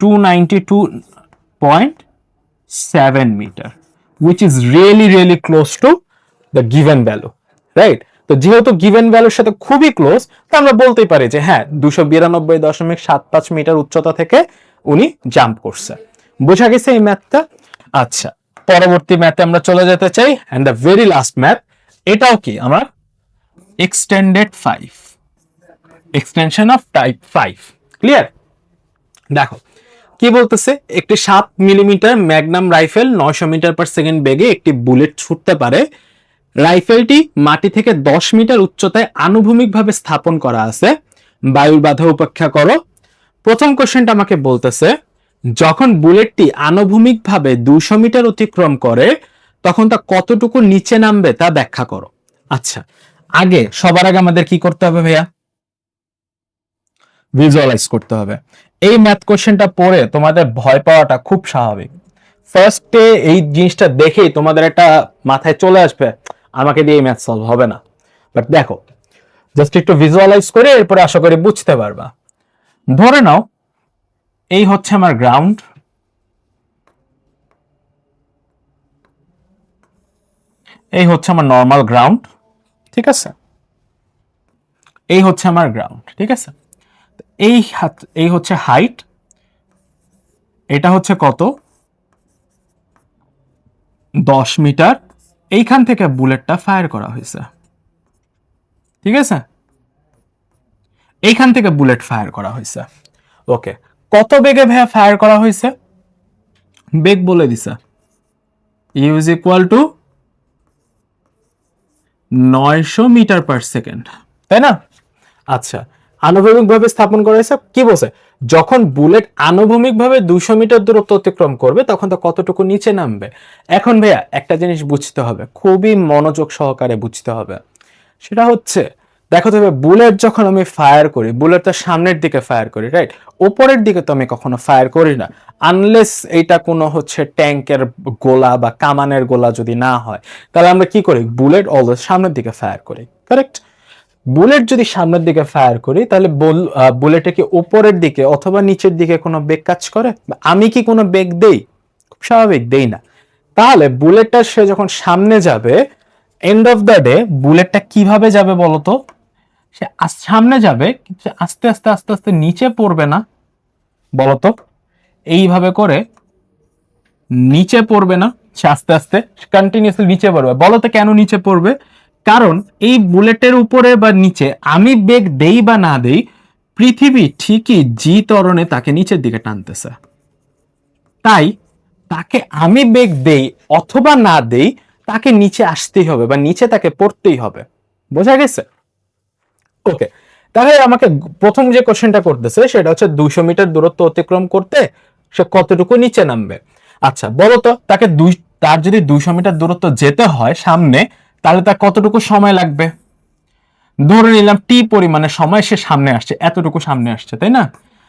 292.7 metre, which is really really close to the given value, right? তো যেহেতু গিভেন ভ্যালুর সাথে খুবই ক্লোজ, তো আমরা বলতেই পারি যে হ্যাঁ 292.75 মিটার উচ্চতা থেকে উনি জাম্প করছে। বোঝা গেছে এই ম্যাথটা? আচ্ছা, পরবর্তী ম্যাথে আমরা চলে যেতে চাই, and the very last math, এটাও কি আমার extended 5, extension of type 5। Clear? দেখো কি বলতেছে, একটি 7 millimetre Magnum rifle 900 metre per second বেগে একটি বুলেট ছুটতে পারে। রাইফেলটি মাটি থেকে 10 মিটার উচ্চতায় আনুভূমিকভাবে স্থাপন করা আছে। বায়ুর বাধা উপেক্ষা করো। প্রথম কোশ্চেনটা আমাকে বলতেছে, যখন বুলেটটি আনুভূমিকভাবে 200 মিটার অতিক্রম করে তখন তা কতটুকু নিচে নামবে তা ব্যাখ্যা করো। আচ্ছা, সবার আগে আমাদের কি করতে হবে ভাইয়া? ভিজুয়ালাইজ করতে হবে। এই ম্যাথ কোশ্চেনটা পড়ে তোমাদের ভয় পাওয়াটা খুব স্বাভাবিক। ফার্স্টে এই জিনিসটা দেখেই তোমাদের একটা মাথায় চলে আসবে আমাকে দিয়ে এই ম্যাথ সলভ হবে না, বাট দেখো জাস্ট একটু ভিজুয়ালাইজ করে এরপরে আশা করি বুঝতে পারবা। ধরে নাও এই হচ্ছে আমার গ্রাউন্ড, এই হচ্ছে আমার নর্মাল গ্রাউন্ড, ঠিক আছে? এই হচ্ছে আমার গ্রাউন্ড, ঠিক আছে? এই হচ্ছে হাইট, এটা হচ্ছে কত? 10 মিটার। এইখান থেকে বুলেটটা ফায়ার করা হয়েছে, ঠিক আছে? এইখান থেকে বুলেট ফায়ার করা হয়েছে। ওকে, কত বেগে ভাইয়া ফায়ার করা হয়েছে? বেগ বলে দিছে, u is equal to 900 metre per second, তাই না? আচ্ছা, আনুভূমিকভাবে স্থাপন করা হয়েছে। কি বলছে? যখন বুলেট আনুভূমিকভাবে 200 মিটার দূরত্ব অতিক্রম করবে তখন তো কতটুকু নিচে নামবে। এখন ভাইয়া একটা জিনিস বুঝতে হবে, খুবই মনোযোগ সহকারে বুঝতে হবে। সেটা হচ্ছে, দেখো তবে বুলেট যখন আমি ফায়ার করি, বুলেট তো সামনের দিকে ফায়ার করি, রাইট? উপরের দিকে তো আমি কখনো ফায়ার করি না, আনলেস এটা কোনো হচ্ছে ট্যাঙ্কের গোলা বা কামানের গোলা যদি না হয়, তাহলে আমরা কি করি? বুলেট অলওয়েজ সামনের দিকে ফায়ার করি, কারেক্ট? বুলেট যদি সামনের দিকে ফায়ার করি তাহলে বুলেটে কি উপরের দিকে অথবা নিচের দিকে কোনো বেগ কাজ করে? আমি কি কোনো বেগ দেই? খুব স্বাভাবিক দেই না। তাহলে বুলেটটা সে যখন সামনে যাবে, এন্ড অফ দ্য ডে বুলেটটা কিভাবে যাবে বলতো? সে সামনে যাবে কিন্তু আস্তে আস্তে আস্তে আস্তে নিচে পড়বে না, বলতো? এইভাবে করে নিচে পড়বে না, সে আস্তে আস্তে কন্টিনিউসলি নিচে পড়বে। বলতো কেন নিচে পড়বে? কারণ এই বুলেটের উপরে বা নিচে আমি বেগ দেই বা না দেই, পৃথিবী ঠিকই জি ত্বরণে তাকে নিচের দিকে টানতেছে। তাই তাকে আমি বেগ দেই অথবা না দেই, তাকে নিচে আসতেই হবে বা নিচে তাকে পড়তেই হবে। বোঝা গেছে? ওকে, তাহলে আমাকে প্রথম যে কোশ্চেনটা করতেছে সেটা হচ্ছে 200 মিটার দূরত্ব অতিক্রম করতে সে কতটুকু নিচে নামবে। আচ্ছা বলতো, তার যদি 200 মিটার দূরত্ব যেতে হয় সামনে, তাহলে তার কতটুকু সময় লাগবে? ধরে নিলাম টি পরিমাণে সময় সে সামনে আসছে, এতটুকু সামনে আসছে, তাই না?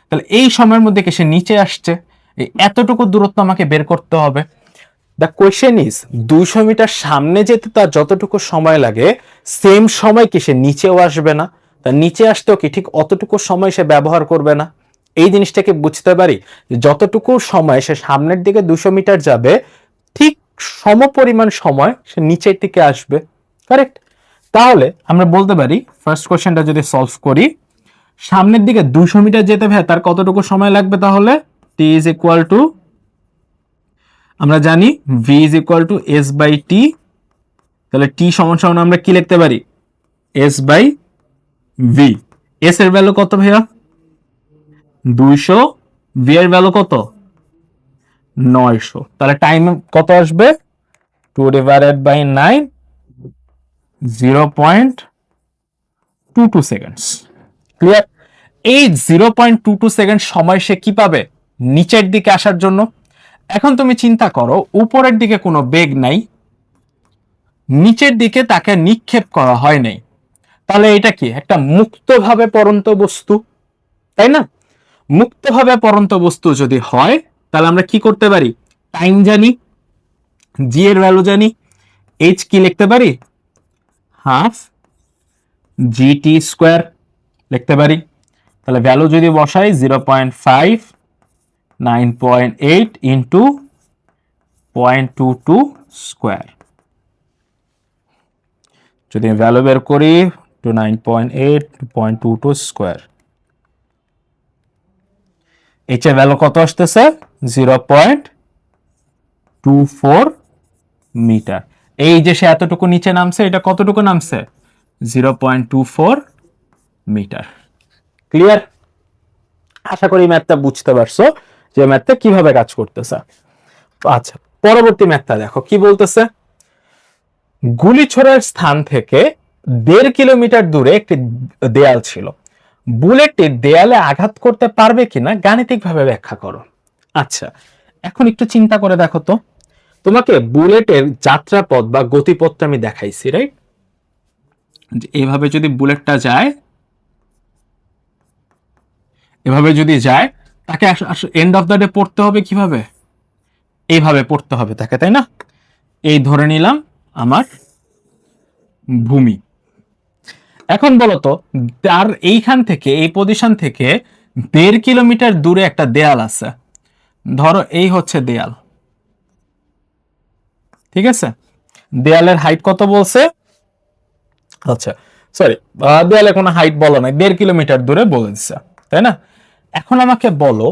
তাহলে এই সময়ের মধ্যে কি সে নিচে আসছে? এই এতটুকু দূরত্ব আমাকে বের করতে হবে। দ্য কোয়েশ্চেন ইজ, 200 মিটার সামনে যেতে তার যতটুকু সময় লাগে, সেম সময় কি সে নিচেও আসবে না? তার নিচে আসতেও কি ঠিক অতটুকু সময় সে ব্যবহার করবে না? এই জিনিসটাকে বুঝতে পারি, যতটুকু সময় সে সামনের দিকে 200 মিটার যাবে, ঠিক সমপরিমাণ সময় সে নিচের দিকে আসবে, কারেক্ট? তাহলে আমরা বলতে পারি, ফার্স্ট কোশ্চেনটা যদি সলভ করি, সামনের দিকে 200 মিটার যেতে ভাই তার কতটুকু সময় লাগবে? তাহলে টি ইজ ইকুয়াল টু, আমরা জানি v is equal to s by t. তাহলে টি সমান সমান আমরা কি লিখতে পারি? S by v. এস এর ভ্যালু কত ভাইয়া? 200। ভি এর ভ্যালু কত? 900। তাহলে টাইম কত আসবে? 2 ডিভাইডেড বাই 9, 0.22 সেকেন্ডস। ক্লিয়ার? এই 0.22 সেকেন্ড সময় সে কি পাবে নিচের দিকে আসার জন্য। এখন তুমি চিন্তা করো, উপরের দিকে কোনো বেগ নাই, নিচের দিকে তাকে নিক্ষেপ করা হয় নাই, তাহলে এটা কি একটা মুক্তভাবে পড়ন্ত বস্তু, তাই না? মুক্তভাবে পড়ন্ত বস্তু যদি হয় তাহলে আমরা কি করতে পারি, টাইম জানি, জি এর ভ্যালু জানি, এইচ কি লিখতে পারি, হাফ জিটি স্কোয়ার লিখতে পারি। তাহলে ভ্যালু যদি বসাই 0.5 9.8 ইন্টু 0.22 স্কোয়ার, যদি ভ্যালু বের করি টু 9.8 0.22 স্কোয়ার, এইচ এর ভ্যালু কত আসতেছে 0.24 মিটার। এই যে সে এতটুকু নিচে নামছে, এটা কতটুকু নামছে 0.24 মিটার। ক্লিয়ার? আশা করি ম্যাথটা বুঝতে পারছো যে ম্যাথটা কিভাবে কাজ করতেছে। আচ্ছা, পরবর্তী ম্যাথটা দেখো কি বলতেছে। গুলিছোড়ার স্থান থেকে 1.5 কিলোমিটার দূরে একটি দেয়াল ছিল, বুলেটটি দেয়ালে আঘাত করতে পারবে কিনা গাণিতিকভাবে ব্যাখ্যা করো। আচ্ছা, এখন একটু চিন্তা করে দেখো তো, তোমাকে বুলেটের যাত্রাপথ বা গতিপথটা আমি দেখাইছি, রাইট? এভাবে যদি বুলেটটা যায়, এভাবে যদি যায়, তাকে এন্ড অফ দ্য ডে পড়তে হবে কিভাবে, এইভাবে পড়তে হবে তাকে, তাই না? এই ধরে নিলাম আমার ভূমি। এখন বলতো, তার এইখান থেকে, এই পজিশন থেকে 1.5 কিলোমিটার দূরে একটা দেয়াল আছে, ধরো এই হচ্ছে দেয়াল, ঠিক আছে? দেয়ালের হাইট কত বলছে, আচ্ছা সরি, দেয়ালে কোনো হাইট বলা নাই, 1.5 কিলোমিটার দূরে বলে দিচ্ছে, তাই না? এখন আমাকে বলো,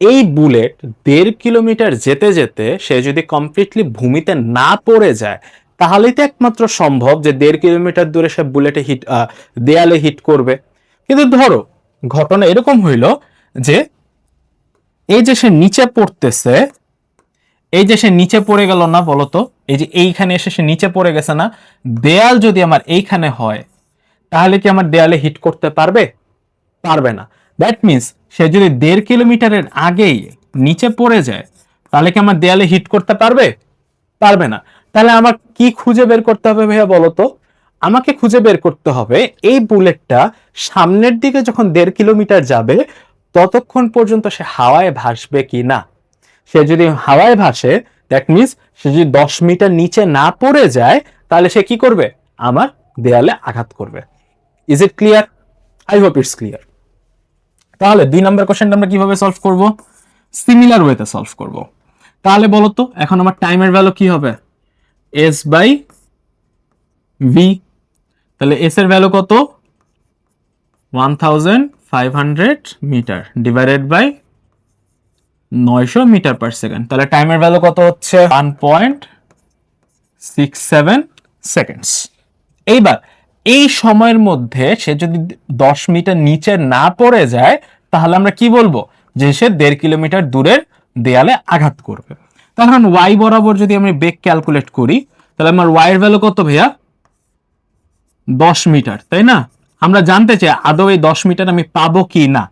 এই বুলেট 1.5 কিলোমিটার যেতে যেতে সে যদি কমপ্লিটলি ভূমিতে না পড়ে যায়, তাহলেই তো একমাত্র সম্ভব যে 1.5 কিলোমিটার দূরে সে বুলেটে হিট, দেয়ালে হিট করবে। কিন্তু ধরো ঘটনা এরকম হইল যে এই যে সে নিচে পড়তেছে, এই যে সে নিচে পড়ে গেল না, বলতো এই যে এইখানে এসে সে নিচে পড়ে গেছে না, দেয়াল যদি আমার এইখানে হয় তাহলে কি আমার দেয়ালে হিট করতে পারবে? পারবে না। দ্যাট মিনস সে যদি 1.5 কিলোমিটারের আগেই নিচে পড়ে যায় তাহলে কি আমার দেয়ালে হিট করতে পারবে? পারবে না। তাহলে আমার কি খুঁজে বের করতে হবে ভাইয়া বলো তো? আমাকে খুঁজে বের করতে হবে এই বুলেটটা সামনের দিকে যখন 1.5 কিলোমিটার যাবে ততক্ষণ পর্যন্ত সে হাওয়ায় ভাসবে কি না। সে যদি হাওয়ায় ভাসে, দ্যাট মিনস সে যদি 10 মিটার নিচে না পড়ে যায় তাহলে সে কি করবে, আমার দেয়ালে আঘাত করবে। Is it clear? I hope it's clear. তাহলে 2 নম্বর কোশ্চেনটা আমরা কিভাবে সলভ করব? সিমিলার ওয়েতে সলভ করব। তাহলে বলো তো এখন আমার টাইমের ভ্যালু কি হবে, এস বাই ভি। তাহলে এস এর ভ্যালু কত, 1500 metre divided by 900 metre per second. তাহলে টাইমের ভ্যালু কত হচ্ছে 1.67 সেকেন্ডস। এইবার এই সময়ের মধ্যে সে যদি 10 মিটার নিচে না পড়ে যায় তাহলে আমরা কি বলবো, যে সে 1.5 কিলোমিটার দূরের দেয়ালে আঘাত করবে। তখন ওয়াই বরাবর যদি আমি বেগ ক্যালকুলেট করি তাহলে আমার ওয়াই এর ভ্যালু কত ভাইয়া, 10 মিটার, তাই না? আমরা জানতে চাই আদৌ এই 10 মিটার আমি পাবো কি না।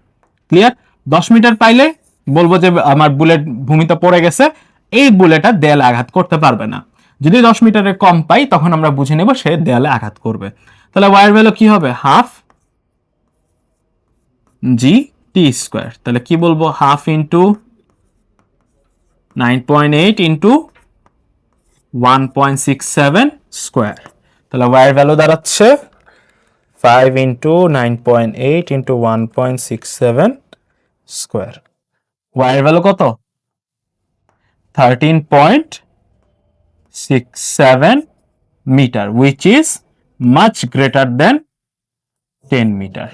ক্লিয়ার? 10 মিটার পাইলে বলবো যে আমার বুলেট ভূমিতে পড়ে গেছে, এই বুলেটটা দেয়ালে আঘাত করতে পারবে না। যদি 10 মিটারের কম পাই তখন আমরা বুঝে নেব সে দেয়ালে আঘাত করবে। তাহলে ওয়াই এর ভ্যালু কি হবে, হাফ জি টি স্কোয়ার। তাহলে কি বলবো, হাফ ইন্টু 9.8 ইন্টু 1.67 স্কোয়ার। তাহলে ওয়াই এর ভ্যালু দাঁড়াচ্ছে 5 ইন্টু 9.8 ইন্টু 1.67 স্কোয়ার। ওয়াই এর ভ্যালু কত, 13.67 metre, which is much greater than 10 metre.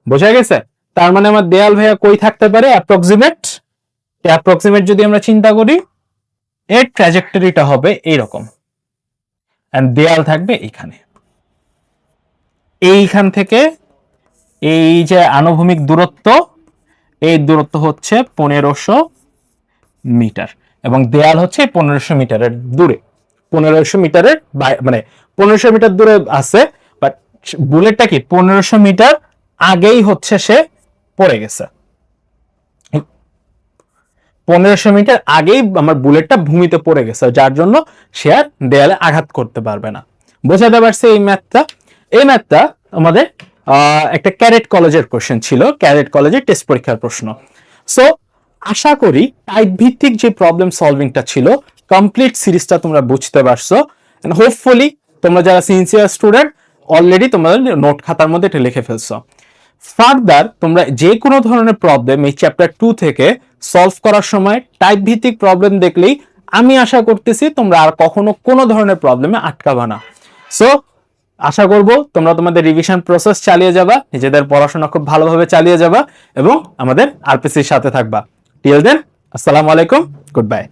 বোঝা গেছে? তার মানে আমার দেয়াল ভাইয়া কই থাকতে পারে অ্যাপ্রক্সিমেট, যদি আমরা চিন্তা করি এর ট্র্যাজেক্টরিটা হবে এইরকম, এন্ড দেয়াল থাকবে এইখানে। এইখান থেকে এই যে আনুভূমিক দূরত্ব, এই দূরত্ব হচ্ছে 1500 মিটার এবং দেয়াল হচ্ছে 1500 মিটারের দূরে, 1500 মিটারের মানে 1500 মিটার দূরে আছে, বাট বুলেটটা কি 1500 মিটার আগেই হচ্ছে সে পড়ে গেছে। 1500 মিটার আগেই আমার বুলেটটা ভূমিতে পড়ে গেছে, যার জন্য সে আর দেয়ালে আঘাত করতে পারবে না। বোঝাতে পারছে এই ম্যাথটা? এই ম্যাথটা আমাদের একটা ক্যাডেট কলেজের কোশ্চেন ছিল, ক্যাডেট কলেজের টেস্ট পরীক্ষার প্রশ্ন। সো আশা করি টাইপ ভিত্তিক যে প্রবলেম সলভিংটা ছিল কমপ্লিট সিরিজটা তোমরা বুঝতে পারছো। এন্ড হোপফুলি তোমরা যারা সিনসিয়ার স্টুডেন্ট অলরেডি তোমাদের নোট খাতার মধ্যে এটা লিখে ফেলছো। ফার্দার তোমরা যে কোনো ধরনের প্রবলেম এই চ্যাপ্টার 2 থেকে সলভ করার সময় টাইপ ভিত্তিক প্রবলেম দেখলেই আমি আশা করতেছি তোমরা আর কখনো কোনো ধরনের প্রবলেমে আটকাবা না। সো আশা করব তোমরা তোমাদের রিভিশন প্রসেস চালিয়ে যাবা, নিজেদের পড়াশোনা খুব ভালোভাবে চালিয়ে যাবা এবং আমাদের আরপিসির সাথে থাকবা। টিল দেন, আসসালামু আলাইকুম, গুড বাই।